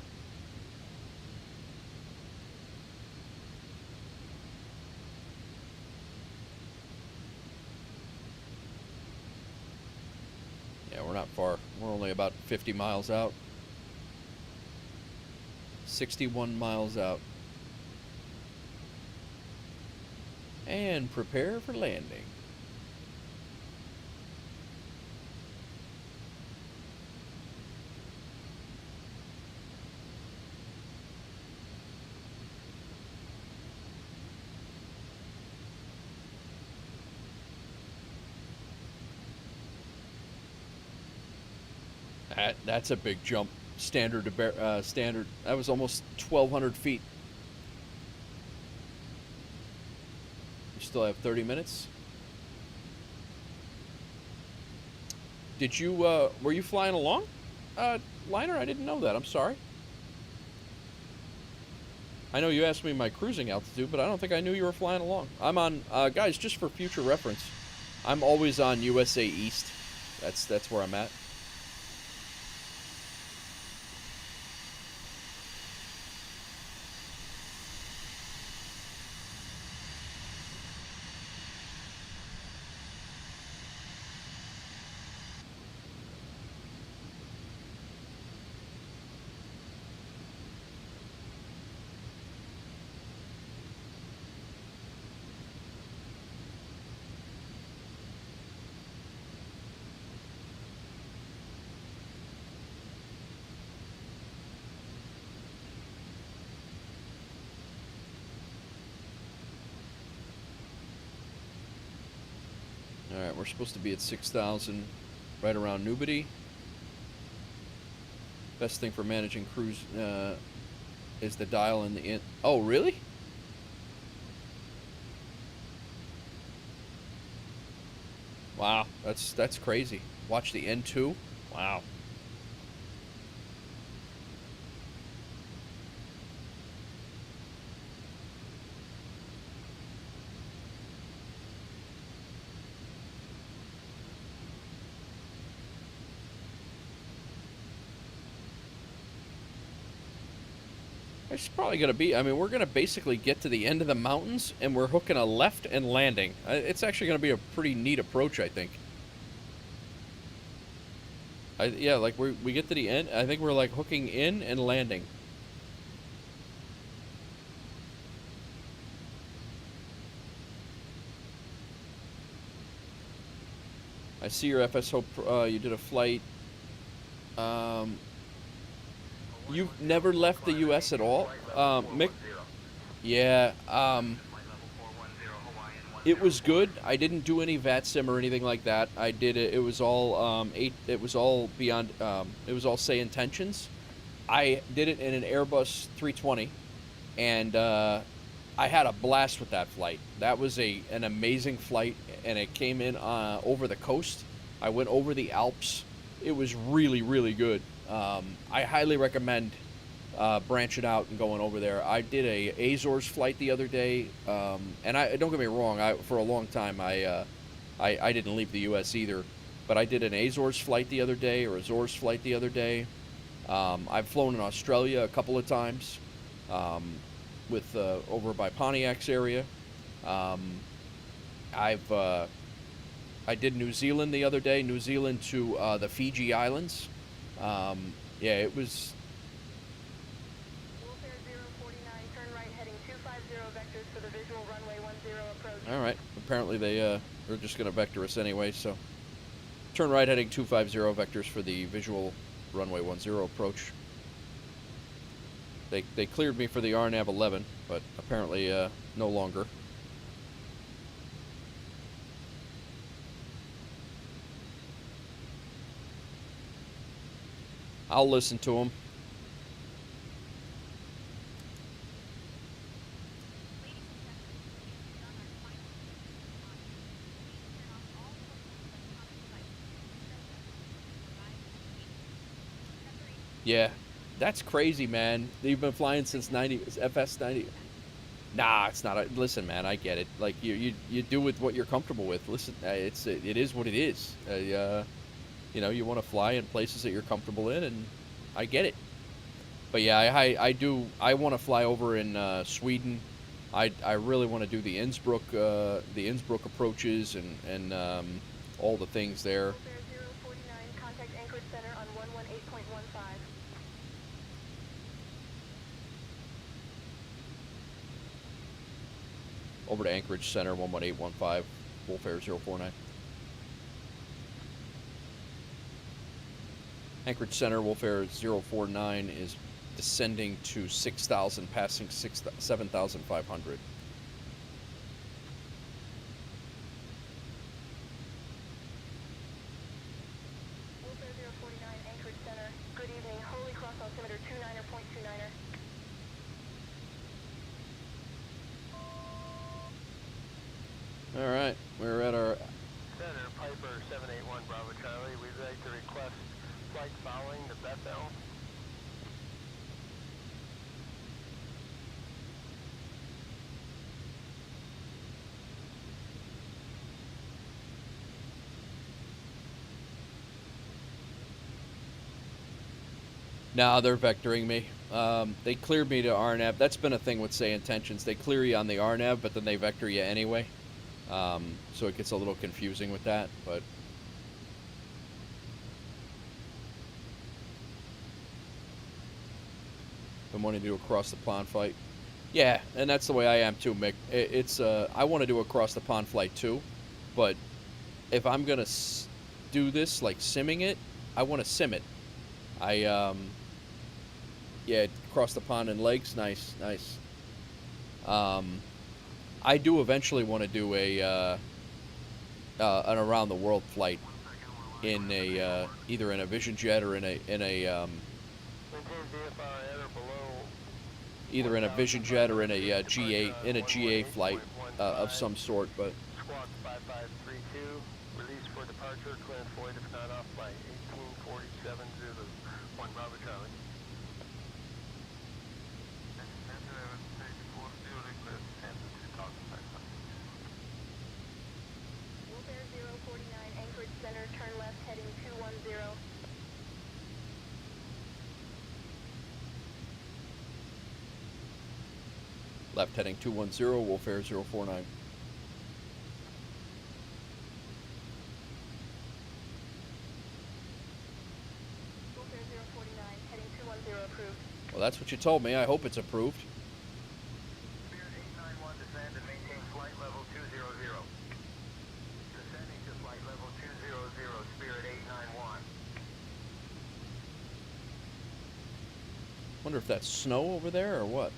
Yeah, we're not far. We're only about 50 miles out. 61 miles out. And prepare for landing. That's a big jump. Standard to standard. That was almost 1,200 feet. You still have 30 minutes. Did you were you flying along, Liner? I didn't know that. I'm sorry. I know you asked me my cruising altitude, but I don't think I knew you were flying along. I'm on, guys, just for future reference, I'm always on USA East. That's where I'm at. All right, we're supposed to be at 6,000 right around Newbity. Best thing for managing cruise is the dial in the in. Oh, really? Wow, that's crazy. Watch the N2. Wow. It's probably going to be, I mean, we're going to basically get to the end of the mountains, and we're hooking a left and landing. It's actually going to be a pretty neat approach, I think. Yeah, like we get to the end, I think we're like hooking in and landing. I see your FSO, you did a flight. You've never left the U.S. at all, Mick? Yeah, it was good. I didn't do any VATSIM or anything like that. I did it. It was all it was all beyond. It was all Say Intentions. I did it in an Airbus 320, and I had a blast with that flight. That was an amazing flight, and it came in over the coast. I went over the Alps. It was really, really good. I highly recommend branching out and going over there. I did a Azores flight the other day, and I don't get me wrong. For a long time, I didn't leave the U.S. either, but I did an Azores flight the other day, or Azores flight the other day. I've flown in Australia a couple of times, with over by Pontiac's area. I did New Zealand the other day. New Zealand to the Fiji Islands. Yeah, it was. Wolfare 049, turn right heading 250 vectors for the visual runway 10 approach. All right. Apparently they're just going to vector us anyway, so turn right heading 250 vectors for the visual runway 10 approach. They cleared me for the RNAV 11, but apparently no longer. I'll listen to them. Yeah, that's crazy, man. You've been flying since FS 90. Nah, it's not. Listen, man, I get it. Like you do with what you're comfortable with. Listen, it is what it is. You know, you want to fly in places that you're comfortable in, and I get it. But yeah, I want to fly over in Sweden. I really want to do the Innsbruck approaches and all the things there. Wolfare 049, contact Anchorage Center on 118.15. Over to Anchorage Center 11815, Wolfare 049. Anchorage Center, Wolfare 049 is descending to 6,000, passing 7,500. Wolfare 049, Anchorage Center. Good evening. Holy Cross altimeter 29er.29er. All right, we're at our. Center, Piper 781 Bravo Charlie. We'd like to request flight following to Bethel. Nah, they're vectoring me. They cleared me to RNAV. That's been a thing with Say Intentions. They clear you on the RNAV, but then they vector you anyway. So it gets a little confusing with that, but. Been wanting to do a across the pond flight. Yeah, and that's the way I am too, Mick. I want to do a across the pond flight too, but if I'm gonna do this like simming it, I want to sim it. Yeah, across the pond and lakes, nice. I do eventually want to do an around the world flight in a either in a Vision Jet or in a Maintain VFR at or below either in a Vision Jet or in a GA GA flight of some sort. But Squawk 5532, release for departure, clearance void if not off by 1847 Zulu, 1 Bravo Charlie. Warfare 049, Anchorage Center, turn left heading 210. left heading 210, Wolfare 049. Warfare 049, heading 210 approved. Well, that's what you told me. I hope it's approved. Spirit 891, descend and maintain flight level 200. Descending to flight level 200, Spirit 891. Wonder if that's snow over there or what.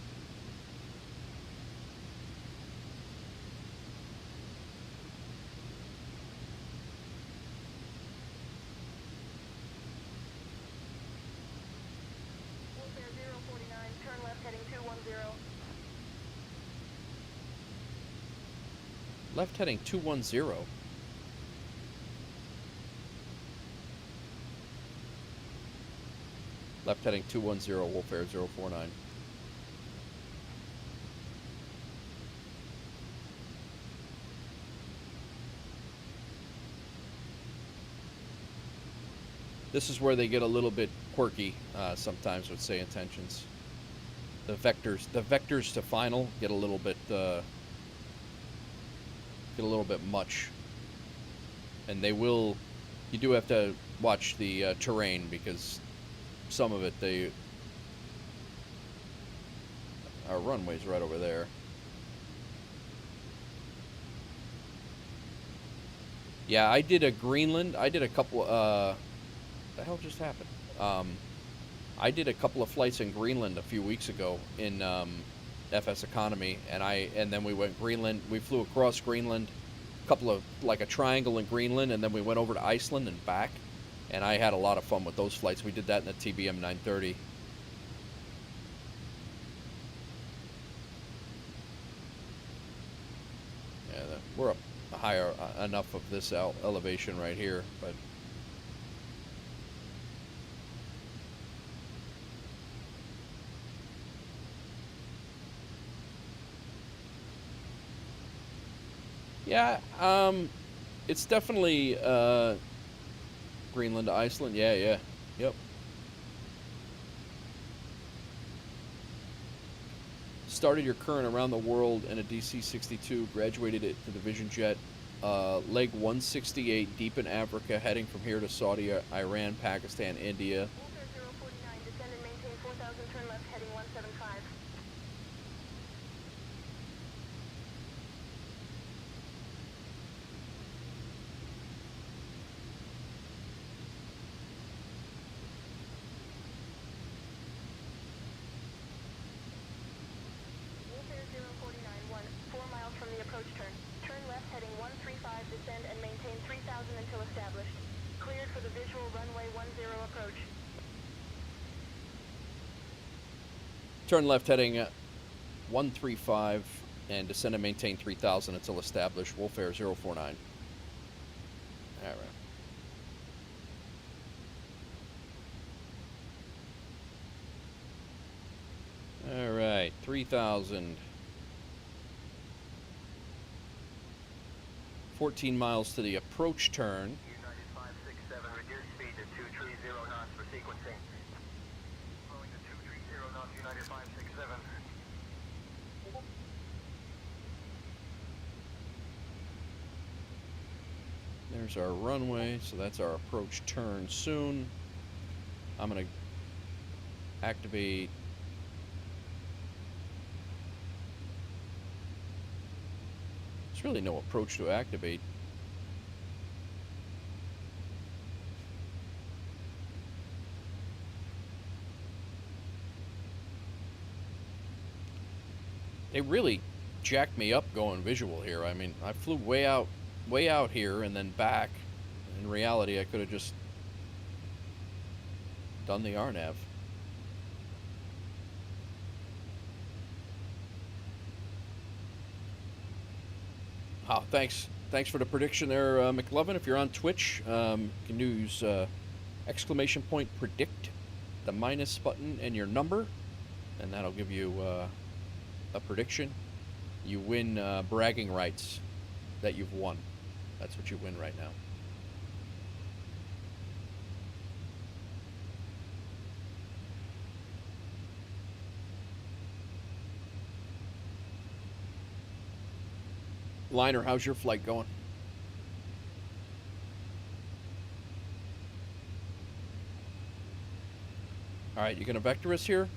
Warfare 049, turn left heading 210. Left heading 210. Left heading 210, Wolfare 049. This is where they get a little bit quirky sometimes with Say Intentions. The vectors to final get a little bit much, and they will. You do have to watch the terrain because some of it our runway's right over there. Yeah, I did a Greenland. I did a couple. The hell just happened? I did a couple of flights in Greenland a few weeks ago in FSEconomy, and then we went Greenland. We flew across Greenland, like a triangle in Greenland, and then we went over to Iceland and back. And I had a lot of fun with those flights. We did that in the TBM 930. Yeah, we're up higher enough of this elevation right here, but. Yeah, it's definitely Greenland to Iceland. Yeah, yep. Started your current around the world in a DC-62, graduated it to the Vision Jet, leg 168, deep in Africa, heading from here to Saudi, Iran, Pakistan, India. Warfare 049, descend and maintain 4000, turn left heading 175. Warfare 049, 4 miles from the approach turn. Turn left heading 135, descend and maintain 3000 until established. Cleared for the visual runway 10 approach. Turn left heading 135 and descend and maintain 3000 until established. Wolfare 049. All right. All right, 3000. 14 miles to the approach turn. United 567, reduce speed to 230 knots for sequencing. Flowing to 230 knots, United 567. There's our runway, so that's our approach turn soon. I'm going to activate. There's really no approach to activate. They really jacked me up going visual here. I mean, I flew way out way out here and then back. In reality, I could have just done the RNAV. Oh, thanks for the prediction there, McLovin. If you're on Twitch, you can use exclamation point predict, the minus button, and your number, and that'll give you a prediction. You win bragging rights that you've won. That's what you win right now. Liner, how's your flight going? All right, you gonna vector us here,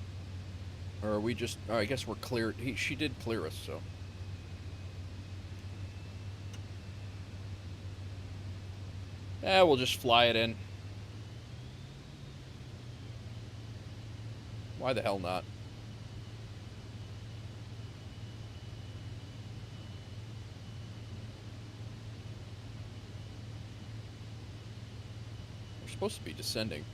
or are we just? Oh, I guess we're cleared. She did clear us, so. Yeah, we'll just fly it in. Why the hell not? We're supposed to be descending.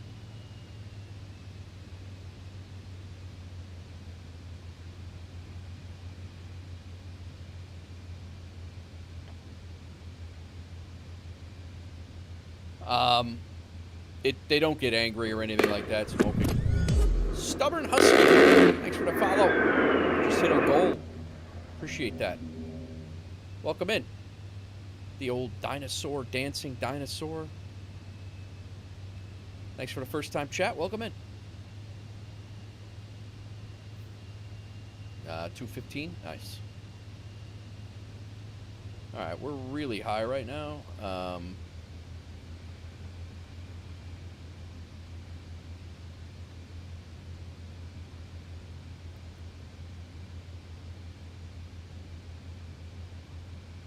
They don't get angry or anything like that, smoking. Stubborn Husky, thanks for the follow. Just hit our goal. Appreciate that. Welcome in. The old dinosaur, dancing dinosaur. Thanks for the first time chat. Welcome in. 215, nice. All right, we're really high right now.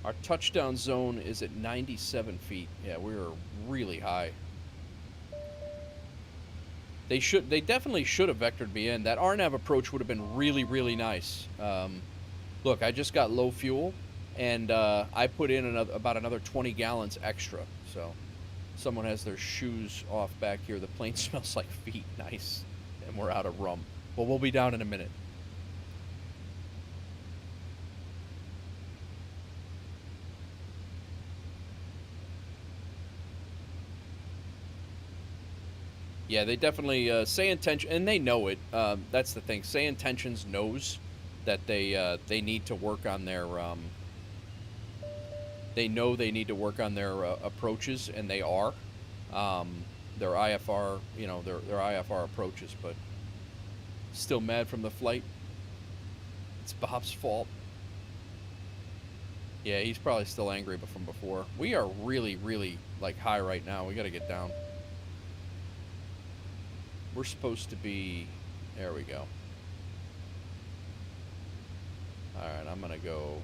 Our touchdown zone is at 97 feet. Yeah, we're really high. They definitely should have vectored me in. That RNAV approach would have been really, really nice. Look, I just got low fuel, and I put in about another 20 gallons extra. So, someone has their shoes off back here. The plane smells like feet. Nice. And we're out of rum. Well, we'll be down in a minute. Yeah, they definitely Say Intention, and they know it. That's the thing. Say Intentions knows that they need to work on their. They know they need to work on their approaches, and they are. Their IFR, you know, their IFR approaches, but still mad from the flight. It's Bob's fault. Yeah, he's probably still angry from before. We are really, really like high right now. We got to get down. We're supposed to be, there we go. All right, I'm gonna go.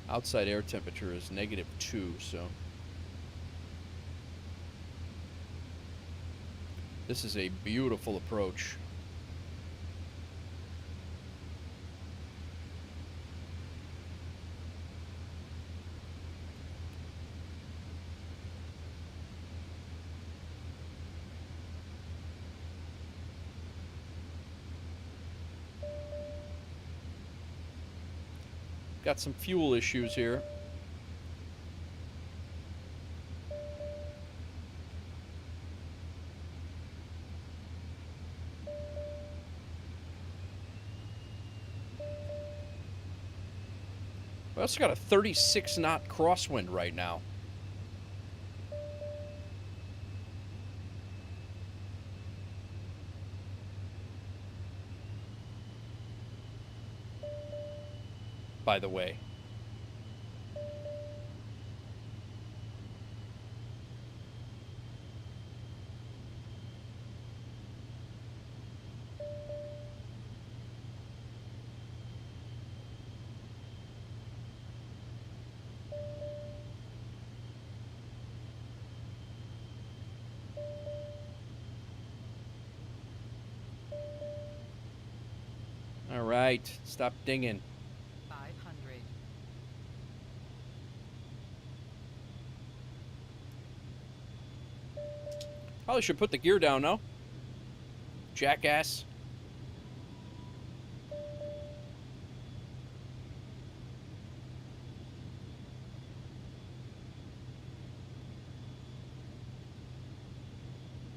Outside air temperature is -2, so. This is a beautiful approach. Got some fuel issues here. We also got a 36 knot crosswind right now. By the way. right. Stop dinging. 500. Probably should put the gear down, no? Jackass.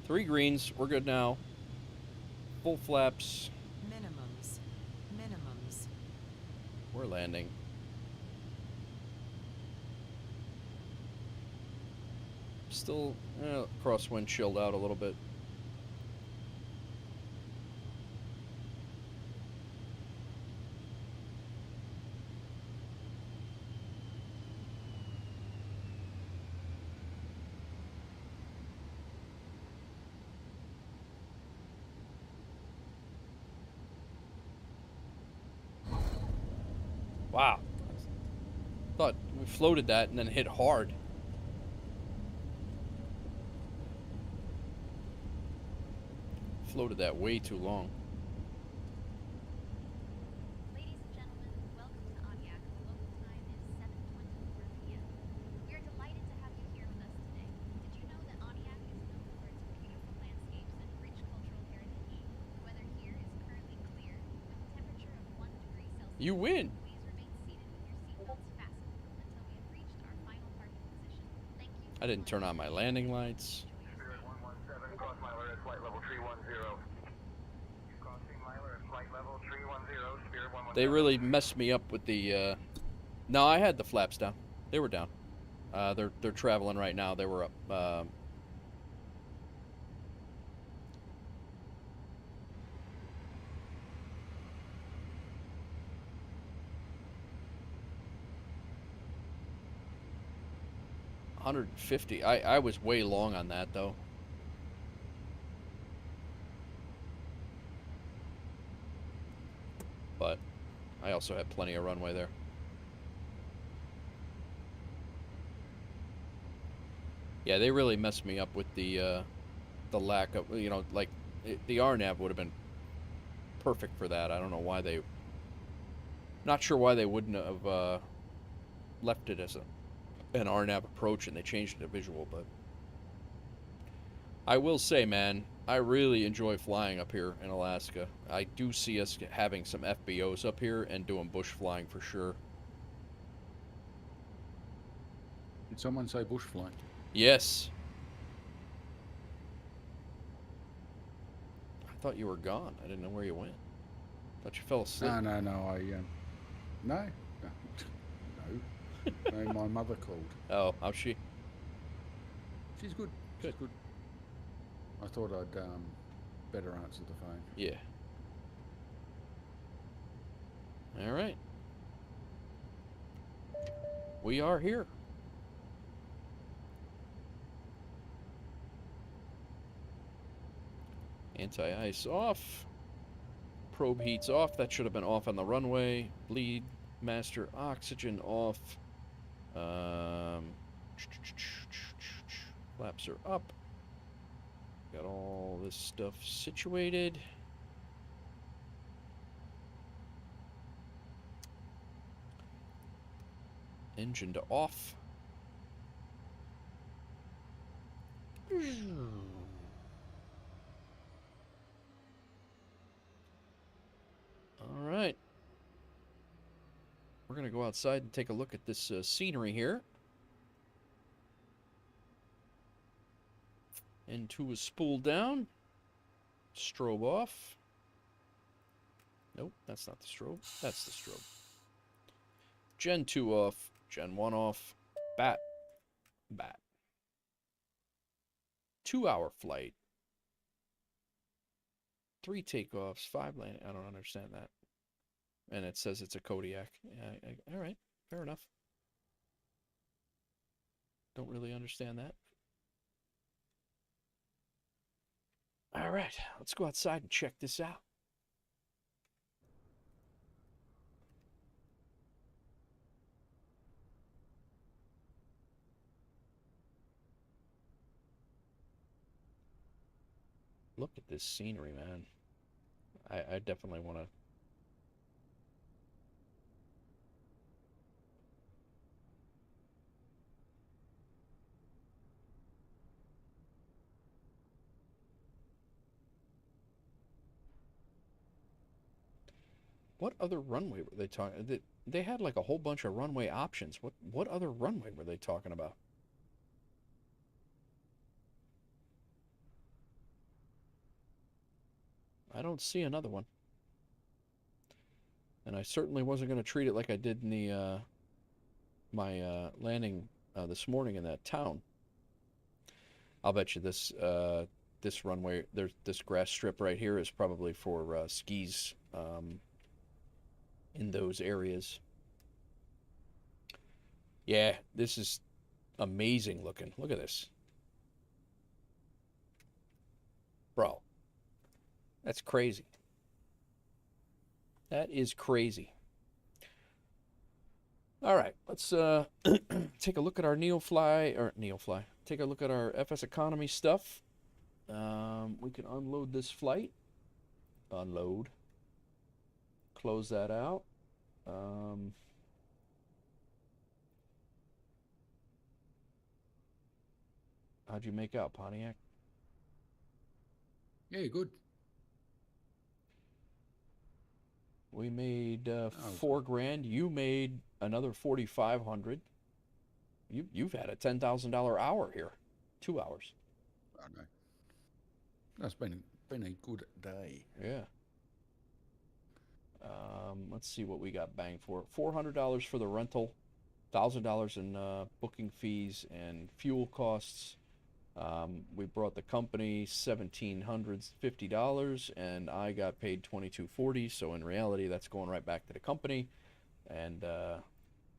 Three greens. We're good now. Full flaps. Minimums. Minimums. We're landing. Still, crosswind chilled out a little bit. Wow. Thought we floated that and then hit hard. Floated that way too long. Ladies and gentlemen, welcome to Aniak. The local time is 7:24 p.m. We are delighted to have you here with us today. Did you know that Aniak is known for its beautiful landscapes and rich cultural heritage? The weather here is currently clear, with a temperature of 1 degree Celsius. You win. Please remain seated with your seatbelts fastened until we have reached our final parking position. Thank you. I didn't turn on my landing lights. Spirit 117, cross miler at flight level 310. Crossing miler at flight level 310, Spirit 117. They really messed me up with the, No, I had the flaps down. They were down. They're traveling right now. They were up. 150. I was way long on that though. But I also had plenty of runway there. Yeah, they really messed me up with the lack of, like the RNAV would have been perfect for that. I don't know why they, not sure why they wouldn't have left it as an RNAV approach and they changed it to visual, but I will say, man, I really enjoy flying up here in Alaska. I do see us having some FBOs up here and doing bush flying for sure. Did someone say bush flying? Yes. I thought you were gone. I didn't know where you went. Thought you fell asleep. No, no, no. No. No, my mother called. Oh, how's she? She's good. Good. She's good. I thought I'd better answer the phone. Yeah. All right. We are here. Anti-ice off. Probe heats off. That should have been off on the runway. Bleed master oxygen off. Flaps are up. Got all this stuff situated. Engine to off. All right. We're going to go outside and take a look at this scenery here. N2 is spooled down. Strobe off. Nope, that's not the strobe. That's the strobe. Gen 2 off. Gen 1 off. Bat. Bat. 2-hour flight. 3 takeoffs. 5 landing. I don't understand that. And it says it's a Kodiak. Yeah, all right, fair enough. Don't really understand that. All right, let's go outside and check this out. Look at this scenery, man. I definitely want to What other runway were they talking? They had like a whole bunch of runway options. What other runway were they talking about? I don't see another one. And I certainly wasn't going to treat it like I did in the my landing this morning in that town. I'll bet you this runway, there's this grass strip right here is probably for skis in those areas. Yeah, this is amazing looking. Look at this. Bro, that's crazy. That is crazy. All right, let's take a look at our Neofly. Take a look at our FSEconomy stuff. We can unload this flight. Unload. Close that out. How'd you make out, Pontiac? Yeah, good. We made $4,000. You made another 4,500. You've had a $10,000 hour here, 2 hours. I know. That's been a good day. Yeah. Let's see what we got banged for. $400 for the rental, $1,000 in booking fees and fuel costs. We brought the company $1,750, and I got paid $2,240. So in reality, that's going right back to the company, and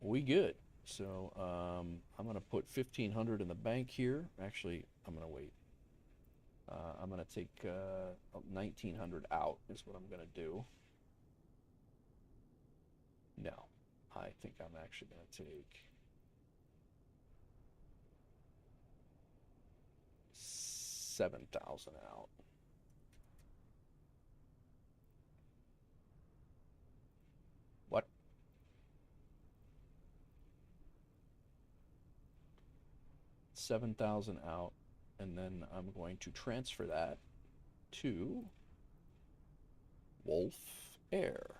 we good. So I'm gonna put $1,500 in the bank here. Actually, I'm gonna wait. I'm gonna take $1,900 out. Is what I'm gonna do. No, I think I'm actually gonna take 7,000 out. What? $7,000 out, and then I'm going to transfer that to Wolf Air.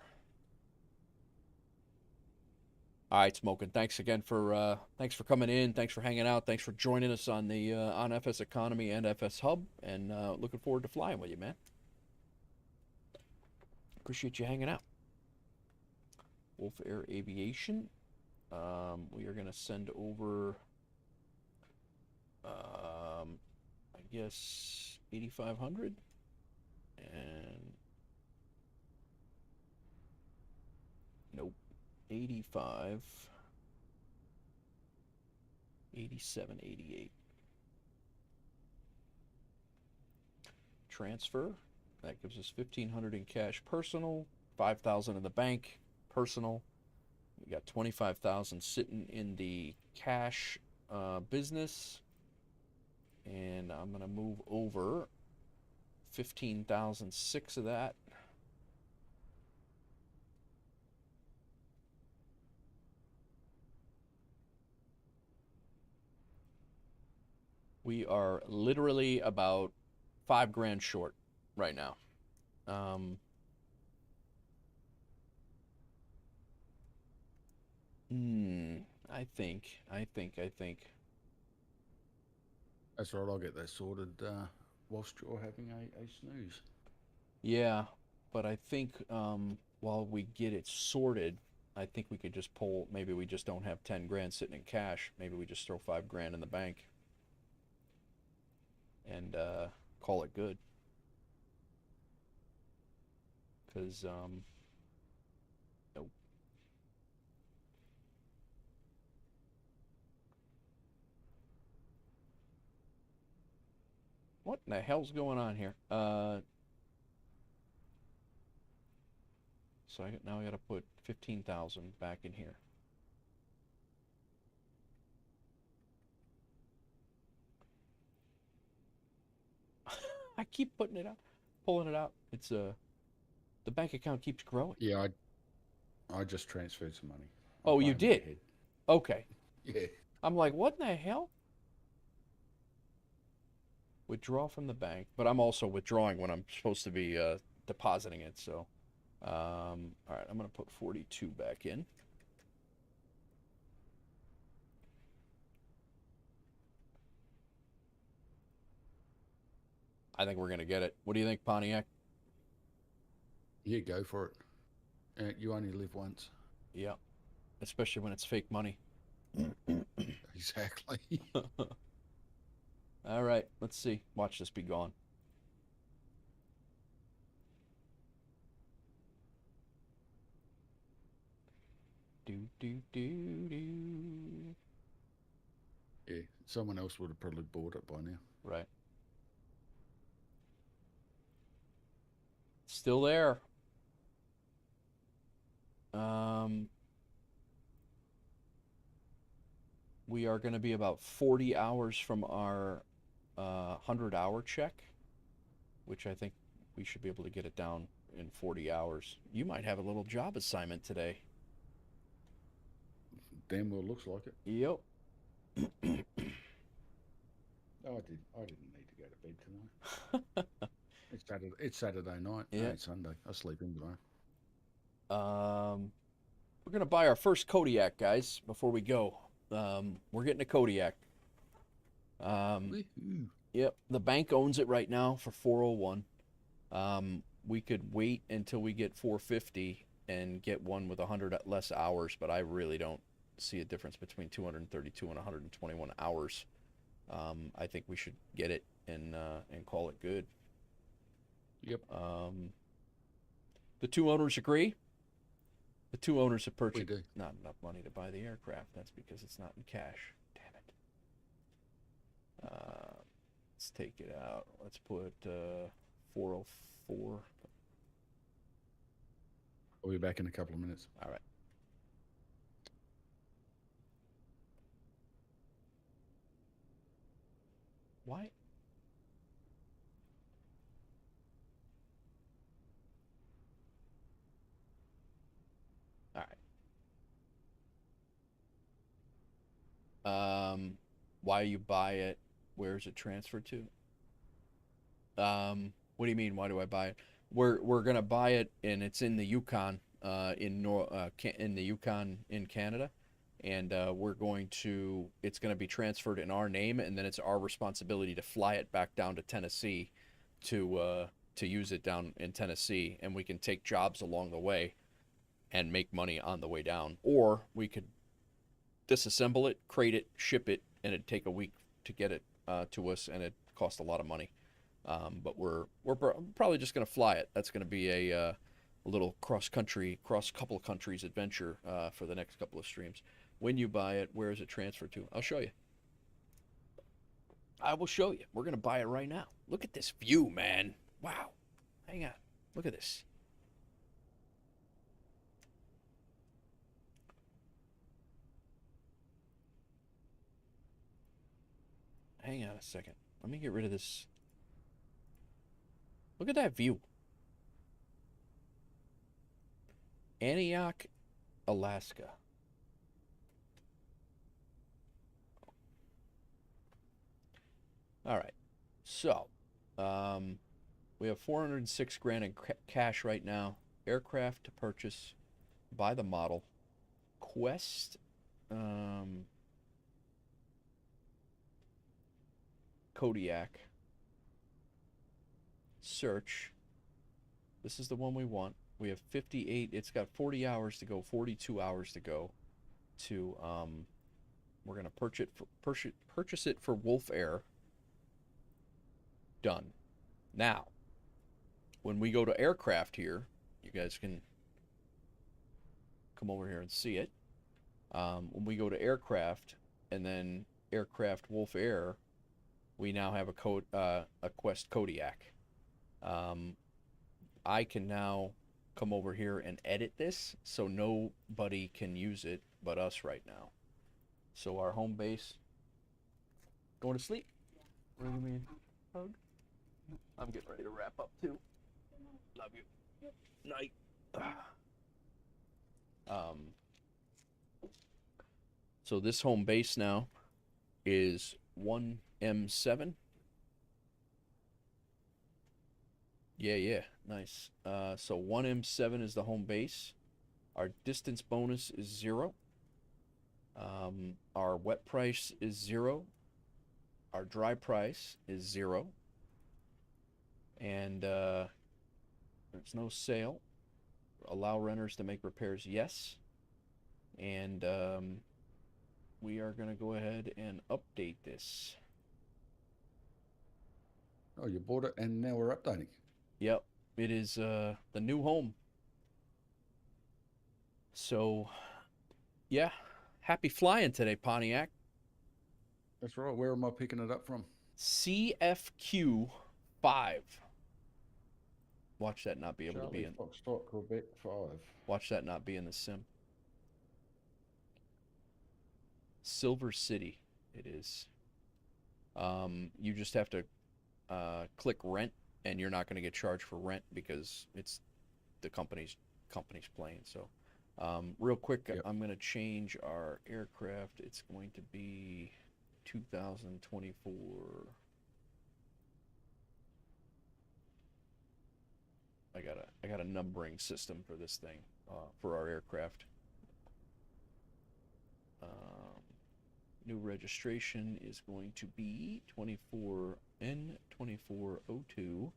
All right, Smokin'. Thanks again for coming in. Thanks for hanging out. Thanks for joining us on the on FSEconomy and FS Hub, and looking forward to flying with you, man. Appreciate you hanging out. Wolf Air Aviation. We are gonna send over, I guess 8,500, and nope. 85, 87, 88. Transfer. That gives us 1,500 in cash personal, 5,000 in the bank personal. We got 25,000 sitting in the cash business, and I'm gonna move over 15,006 of that. We are literally about $5,000 short right now. I think. That's right. I'll get that sorted whilst you're having a snooze. Yeah, but I think while we get it sorted, I think we could just pull. Maybe we just don't have 10 grand sitting in cash. Maybe we just throw 5 grand in the bank and call it good. Because nope. What in the hell's going on here? So now I got to put 15,000 back in here. I keep putting it out, pulling it out. It's the bank account keeps growing. Yeah, I just transferred some money. Oh, you did? Okay. Yeah. I'm like, what in the hell? Withdraw from the bank, but I'm also withdrawing when I'm supposed to be depositing it, so All right, I'm going to put 42 back in. I think we're going to get it. What do you think, Pontiac? Yeah, go for it. You only live once. Yeah, especially when it's fake money. Exactly. All right, let's see. Watch this be gone. Do, do, do, do. Yeah, someone else would have probably bought it by now. Right. Still there. We are going to be about 40 hours from our 100-hour check, which I think we should be able to get it down in 40 hours. You might have a little job assignment today. Damn well looks like it. Yep. Oh, I didn't need to go to bed tonight. It's Saturday night. Yeah. No, it's Sunday. I sleep in tonight. We're gonna buy our first Kodiak, guys. Before we go, we're getting a Kodiak. Woohoo. Yep. The bank owns it right now for 401. We could wait until we get 450 and get one with 100 less hours, but I really don't see a difference between 232 and 121 hours. I think we should get it and call it good. Yep. The two owners agree. The two owners have purchased We do. not enough money to buy the aircraft. That's because it's not in cash. Damn it. Let's take it out. Let's put 404. I'll be back in a couple of minutes. All right. Why? All right. Why you buy it? Where is it transferred to? What do you mean? Why do I buy it? We're gonna buy it, and it's in the Yukon, in the Yukon in Canada, and it's gonna be transferred in our name, and then it's our responsibility to fly it back down to Tennessee, to use it down in Tennessee, and we can take jobs along the way, and make money on the way down, or we could disassemble it, crate it, ship it, and it'd take a week to get it to us, and it cost a lot of money. But we're probably just going to fly it. That's going to be a little cross couple of countries adventure for the next couple of streams. When you buy it, where is it transferred to? I'll show you. I will show you. We're going to buy it right now. Look at this view, man. Wow. Hang on. Look at this. Hang on a second. Let me get rid of this. Look at that view. Antioch, Alaska. All right. So, we have 406 grand in cash right now. Aircraft to purchase by the model. Quest, Kodiak. Search. This is the one we want. We have 58. It's got 40 hours to go, 42 hours to go. We're gonna purchase it for Wolf Air. Done. Now, when we go to aircraft here, you guys can come over here and see it. When we go to aircraft and then aircraft Wolf Air, we now have a Quest Kodiak. I can now come over here and edit this, so nobody can use it but us right now. So our home base, going to sleep? Want to give me a hug? I'm getting ready to wrap up too. Love you. Night. So this home base now is 1M7. Yeah, nice. So 1M7 is the home base. Our distance bonus is 0. Our wet price is 0. Our dry price is 0. And there's no sale. Allow renters to make repairs, yes. And we are going to go ahead and update this. Oh, you bought it and now we're updating. Yep, it is the new home. So, yeah, happy flying today, Pontiac. That's right. Where am I picking it up from? CFQ 5. Watch that not be able to be in. Foxtrot, Quebec 5. Watch that not be in the sim. Silver City, it is. You just have to click rent, and you're not going to get charged for rent because it's the company's plane. So, real quick, Yep. I'm going to change our aircraft. It's going to be 2024. I got a numbering system for this thing, for our aircraft. New registration is going to be 24N2402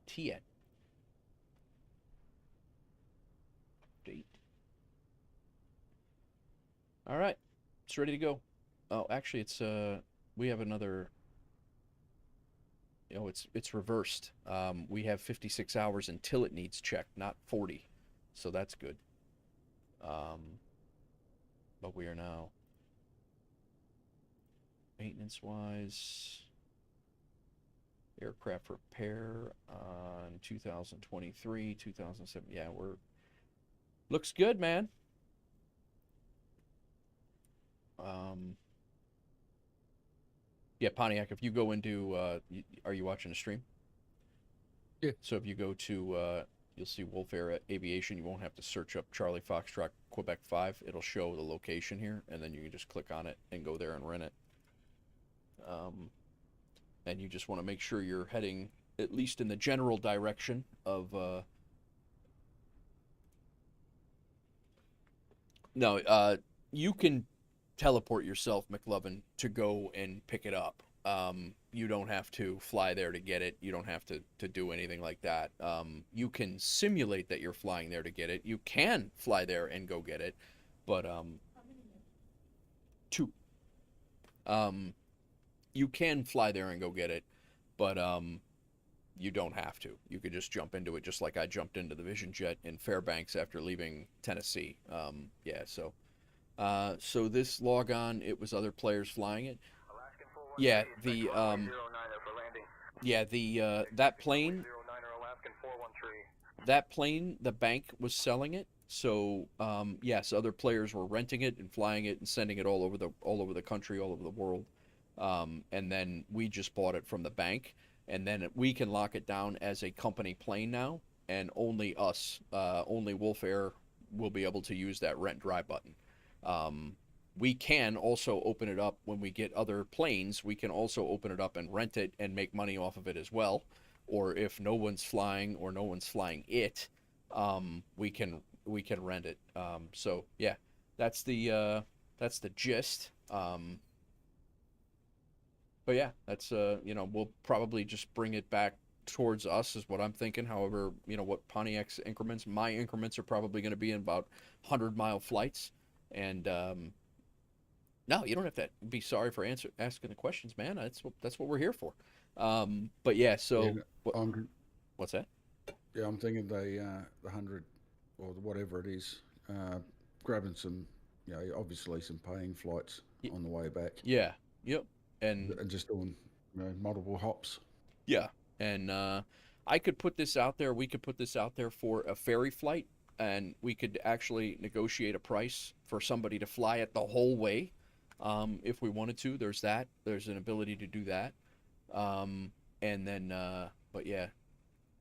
TN. Update. All right, it's ready to go. Oh, actually, it's we have another. You know, it's reversed. We have 56 hours until it needs checked, not 40, so that's good. But we are now maintenance-wise aircraft repair on 2023, 2007. Yeah, looks good, man. Yeah, Pontiac, if you go into, are you watching the stream? Yeah. So if you go to, you'll see Wolf Air Aviation. You won't have to search up Charlie Foxtrot Quebec 5. It'll show the location here, and then you can just click on it and go there and rent it. And you just want to make sure you're heading at least in the general direction of, no, you can teleport yourself, McLovin, to go and pick it up. You don't have to fly there to get it. You don't have to do anything like that. You can simulate that you're flying there to get it. You can fly there and go get it, but you can fly there and go get it, but you don't have to. You could just jump into it, just like I jumped into the Vision Jet in Fairbanks after leaving Tennessee. Yeah, so this log on, it was other players flying it. Yeah, that plane, the bank was selling it. So yes, other players were renting it and flying it and sending it all over the country, all over the world. And then we just bought it from the bank, and then we can lock it down as a company plane now, and only Wolf Air will be able to use that rent dry button. We can also open it up when we get other planes. We can also open it up and rent it and make money off of it as well. Or if no one's flying or no one's flying it, we can rent it. So yeah, that's the gist. But yeah, that's we'll probably just bring it back towards us is what I'm thinking. However, what Pontiac's increments, my increments are probably going to be in about 100-mile flights. And no, you don't have to be sorry for asking the questions, man. That's what we're here for. But yeah, so what's that? Yeah, I'm thinking the 100 or whatever it is, grabbing some, obviously some paying flights on the way back. Yeah. Yep. And just doing multiple hops. Yeah, and I could put this out there. We could put this out there for a ferry flight, and we could actually negotiate a price for somebody to fly it the whole way, if we wanted to. There's that. There's an ability to do that. And then, but yeah,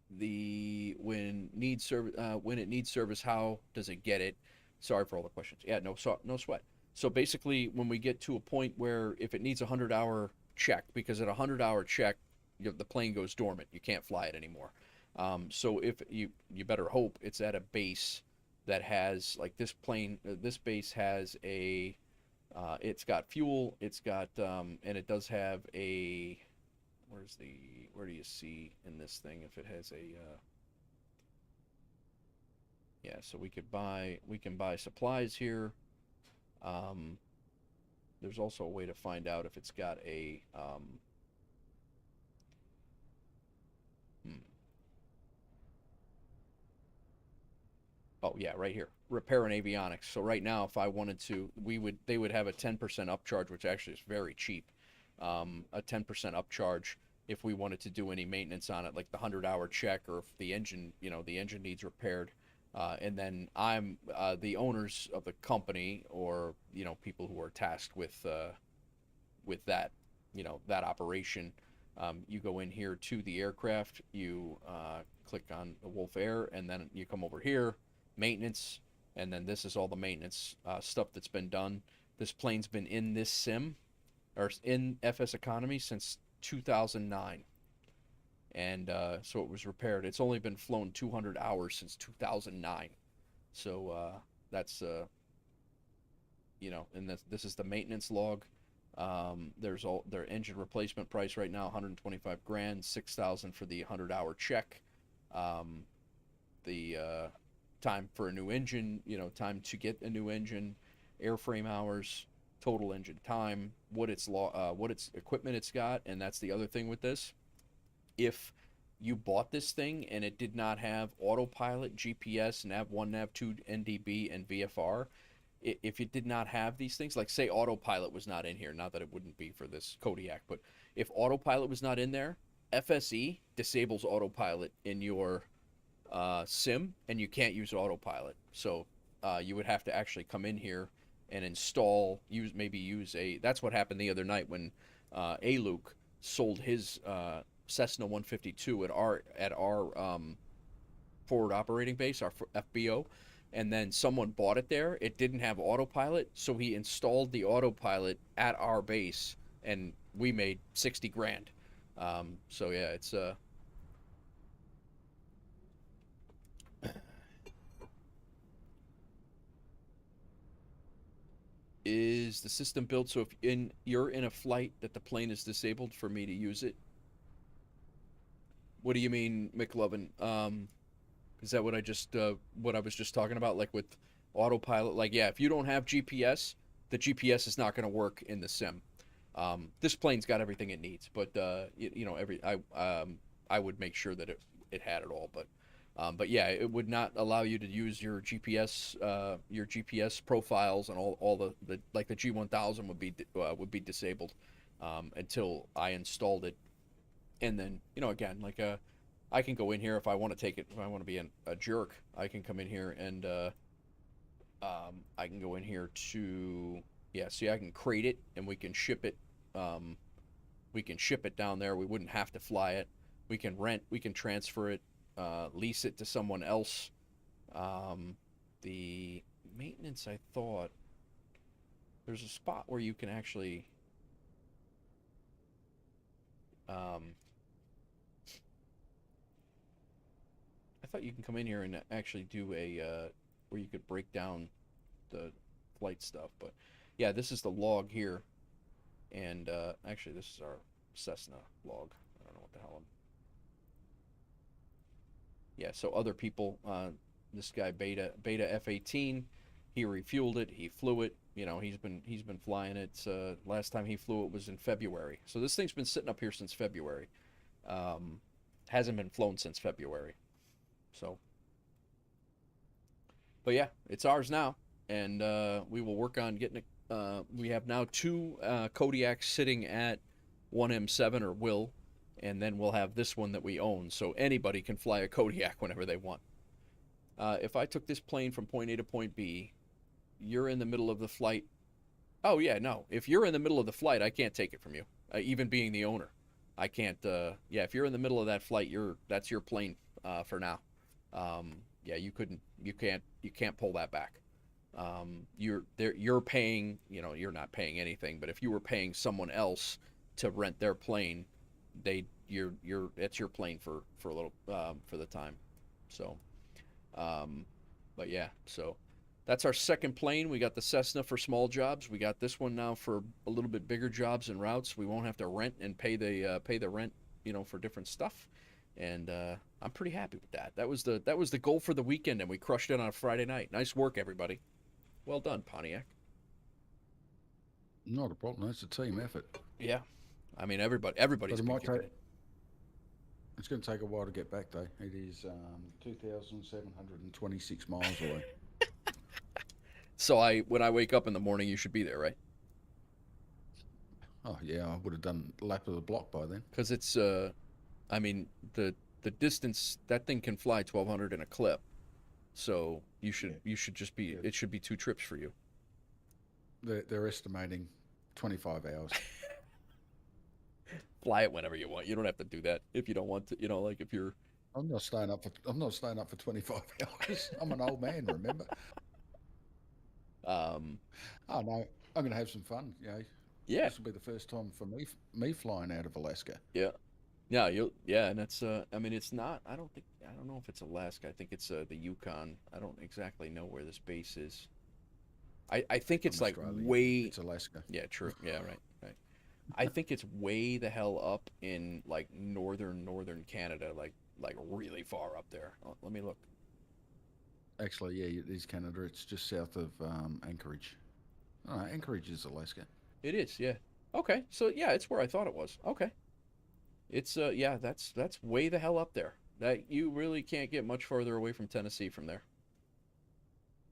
when it needs service, how does it get it? Sorry for all the questions. Yeah, no sweat. So basically, when we get to a point where if it needs a 100-hour check, because at a 100-hour check, the plane goes dormant. You can't fly it anymore. So if you better hope it's at a base that has, like, this plane, this base has a, it's got fuel, it's got, and it does have a, where do you see in this thing if it has a, yeah, so we can buy supplies here. There's also a way to find out if it's got a, oh yeah, right here, repair and avionics. So right now, if I wanted to, they would have a 10% upcharge, which actually is very cheap. A 10% upcharge if we wanted to do any maintenance on it, like the 100-hour check, or if the engine, the engine needs repaired. And then I'm the owners of the company, or people who are tasked with that, that operation. You go in here to the aircraft, you click on the Wolf Air, and then you come over here, maintenance, and then this is all the maintenance stuff that's been done. This plane's been in this sim, or in FSEconomy, since 2009. And so it was repaired. It's only been flown 200 hours since 2009. So that's, and this is the maintenance log. There's all their engine replacement price right now, 125 grand, 6,000 for the 100-hour check. The time for a new engine, time to get a new engine, airframe hours, total engine time, what its equipment it's got. And that's the other thing with this. If you bought this thing and it did not have autopilot, GPS, Nav1, Nav2, NDB, and VFR, if it did not have these things, like say autopilot was not in here, not that it wouldn't be for this Kodiak, but if autopilot was not in there, FSE disables autopilot in your sim, and you can't use autopilot. So you would have to actually come in here and install, use a, that's what happened the other night when A-Luke sold his Cessna 152 at our forward operating base, our FBO, and then someone bought it there. It didn't have autopilot, so he installed the autopilot at our base, and we made 60 grand. So yeah, it's is the system built so if you're in a flight that the plane is disabled for me to use it? What do you mean, McLovin? Is that what I was just talking about, like with autopilot? Like, yeah, if you don't have GPS, the GPS is not going to work in the sim. This plane's got everything it needs, but I would make sure that it had it all. But yeah, it would not allow you to use your GPS profiles, and all the like the G1000 would be disabled until I installed it. And then, again, like I can go in here if I want to take it, if I want to be a jerk, I can come in here and I can go in here to, yeah, see, I can crate it and we can ship it. We can ship it down there. We wouldn't have to fly it. We can rent, we can transfer it, lease it to someone else. The maintenance, I thought there's a spot where you can actually I thought you can come in here and actually do a where you could break down the flight stuff. But yeah, this is the log here, and actually this is our Cessna log. I don't know what the hell yeah, so other people, this guy Beta F-18, he refueled it, he flew it. He's been flying it. Last time he flew it was in February. So this thing's been sitting up here since February. Hasn't been flown since February. So, but yeah, it's ours now, and we will work on getting it. We have now 2 Kodiaks sitting at 1M7, or will, and then we'll have this one that we own, so anybody can fly a Kodiak whenever they want. If I took this plane from point A to point B, you're in the middle of the flight. Oh yeah, no. If you're in the middle of the flight, I can't take it from you. Even being the owner, I can't. Yeah, if you're in the middle of that flight, that's your plane for now. Yeah, you can't pull that back. You're paying. You're not paying anything. But if you were paying someone else to rent their plane, it's your plane for a little for the time. So, but yeah, so that's our second plane. We got the Cessna for small jobs. We got this one now for a little bit bigger jobs and routes. We won't have to rent and pay the rent, for different stuff. And I'm pretty happy with that. That was the goal for the weekend, and we crushed it on a Friday night. Nice work, everybody. Well done, Pontiac. Not a problem. It's a team effort. Yeah, I mean everybody's been kicking it. It's going to take a while to get back, though. It is 2,726 miles away. So when I wake up in the morning, you should be there, right? Oh yeah, I would have done a lap of the block by then. Because it's I mean the distance, that thing can fly 1,200 in a clip, so you should just be it should be 2 trips for you. They're estimating 25 hours. Fly it whenever you want. You don't have to do that if you don't want to. Like if you're. I'm not staying up for 25 hours. I'm an old man, remember? Oh no, I'm going to have some fun. Yeah. This will be the first time for me flying out of Alaska. Yeah. Yeah, and that's I mean it's not I don't know if it's Alaska. I think it's the Yukon. I don't exactly know where this base is. I think it's like way It's Alaska. Yeah, true. Yeah, right. I think it's way the hell up in like northern Canada, like really far up there. Oh, let me look. Actually, yeah, it is Canada. It's just south of Anchorage. Oh, Anchorage is Alaska. It is, yeah. Okay, so yeah, it's where I thought it was. Okay. It's yeah, that's way the hell up there. That you really can't get much further away from Tennessee from there.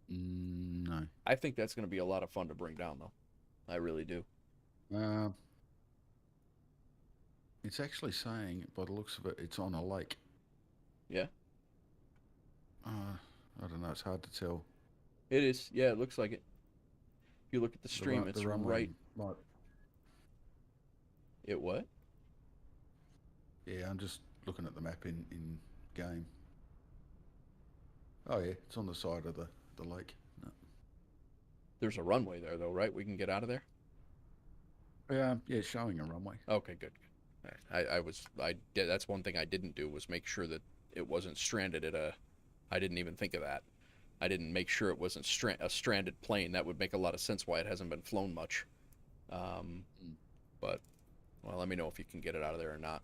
No. I think that's going to be a lot of fun to bring down, though. I really do. It's actually saying, by the looks of it, it's on a lake. Yeah. I don't know. It's hard to tell. It is. Yeah, it looks like it. If you look at the stream, it's right. It what? Yeah, I'm just looking at the map in game. Oh yeah, it's on the side of the lake. No. There's a runway there, though, right? We can get out of there. Yeah, it's showing a runway. Okay, good. That's one thing I didn't do was make sure that it wasn't stranded at a. I didn't even think of that. I didn't make sure it wasn't a stranded plane. That would make a lot of sense why it hasn't been flown much. But, well, let me know if you can get it out of there or not.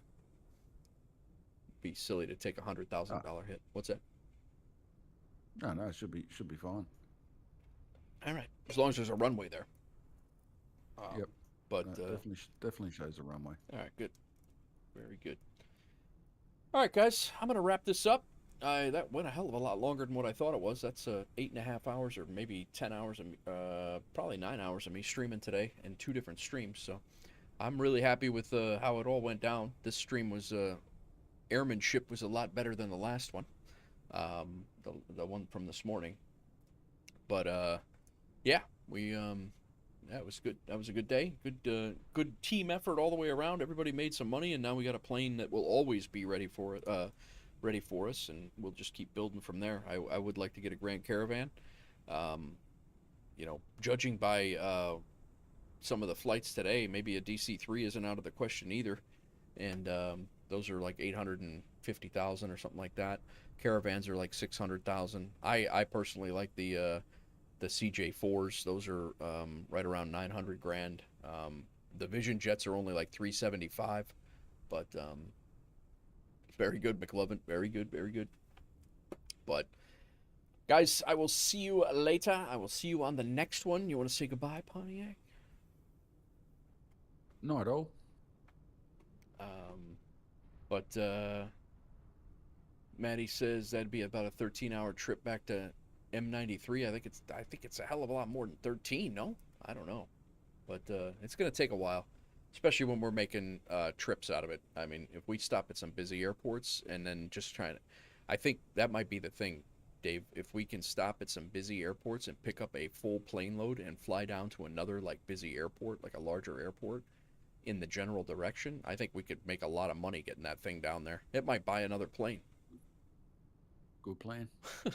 Be silly to take $100,000 hit. What's that? No, it should be fine. All right, as long as there's a runway there. Yep. But definitely shows a runway. All right, good, very good. All right, guys, I'm gonna wrap this up. That went a hell of a lot longer than what I thought it was. That's 8.5 hours or maybe 10 hours, probably 9 hours of me streaming today in 2 different streams. So I'm really happy with how it all went down. This stream was airmanship was a lot better than the last one, the one from this morning. But yeah, we that was good. That was a good day. Good team effort all the way around. Everybody made some money, and now we got a plane that will always be ready for it. Ready for us, and we'll just keep building from there. I would like to get a Grand Caravan. Judging by some of the flights today, maybe a DC-3 isn't out of the question either. And those are like 850,000 or something like that. Caravans are like 600,000. I personally like the CJ4s. Those are right around 900 grand. The Vision Jets are only like 375, but very good, McLovin. Very good, very good. But guys, I will see you later. I will see you on the next one. You want to say goodbye, Pontiac? Not at all. But Maddie says that'd be about a 13-hour trip back to M93. I think it's a hell of a lot more than 13. No, I don't know, but it's gonna take a while, especially when we're making trips out of it. I mean, if we stop at some busy airports and then just I think that might be the thing, Dave. If we can stop at some busy airports and pick up a full plane load and fly down to another like busy airport, like a larger airport, in the general direction, I think we could make a lot of money getting that thing down there. It might buy another plane. Good plan.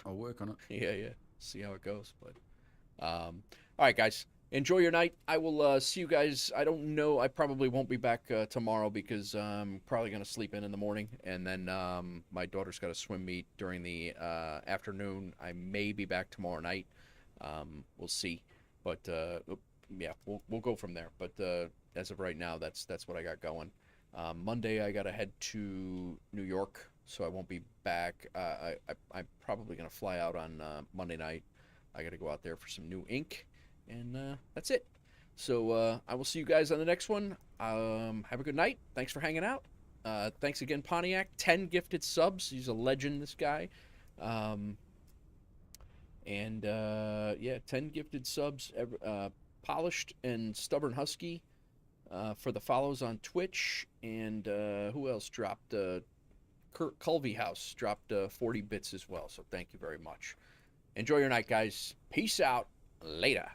I'll work on it. Yeah. See how it goes. But all right, guys. enjoy your night. I will see you guys. I don't know. I probably won't be back tomorrow because I'm probably going to sleep in the morning. And then my daughter's got a swim meet during the afternoon. I may be back tomorrow night. We'll see. But yeah, we'll go from there. But as of right now, that's what I got going. Monday, I got to head to New York, so I won't be back. I'm probably going to fly out on Monday night. I got to go out there for some new ink, and that's it. So I will see you guys on the next one. Have a good night. Thanks for hanging out. Thanks again, Pontiac. 10 gifted subs. He's a legend, this guy. Yeah, 10 gifted subs. Polished and Stubborn Husky for the follows on Twitch. And who else dropped? Kurt Culvey House dropped 40 bits as well. So thank you very much. Enjoy your night, guys. Peace out. Later.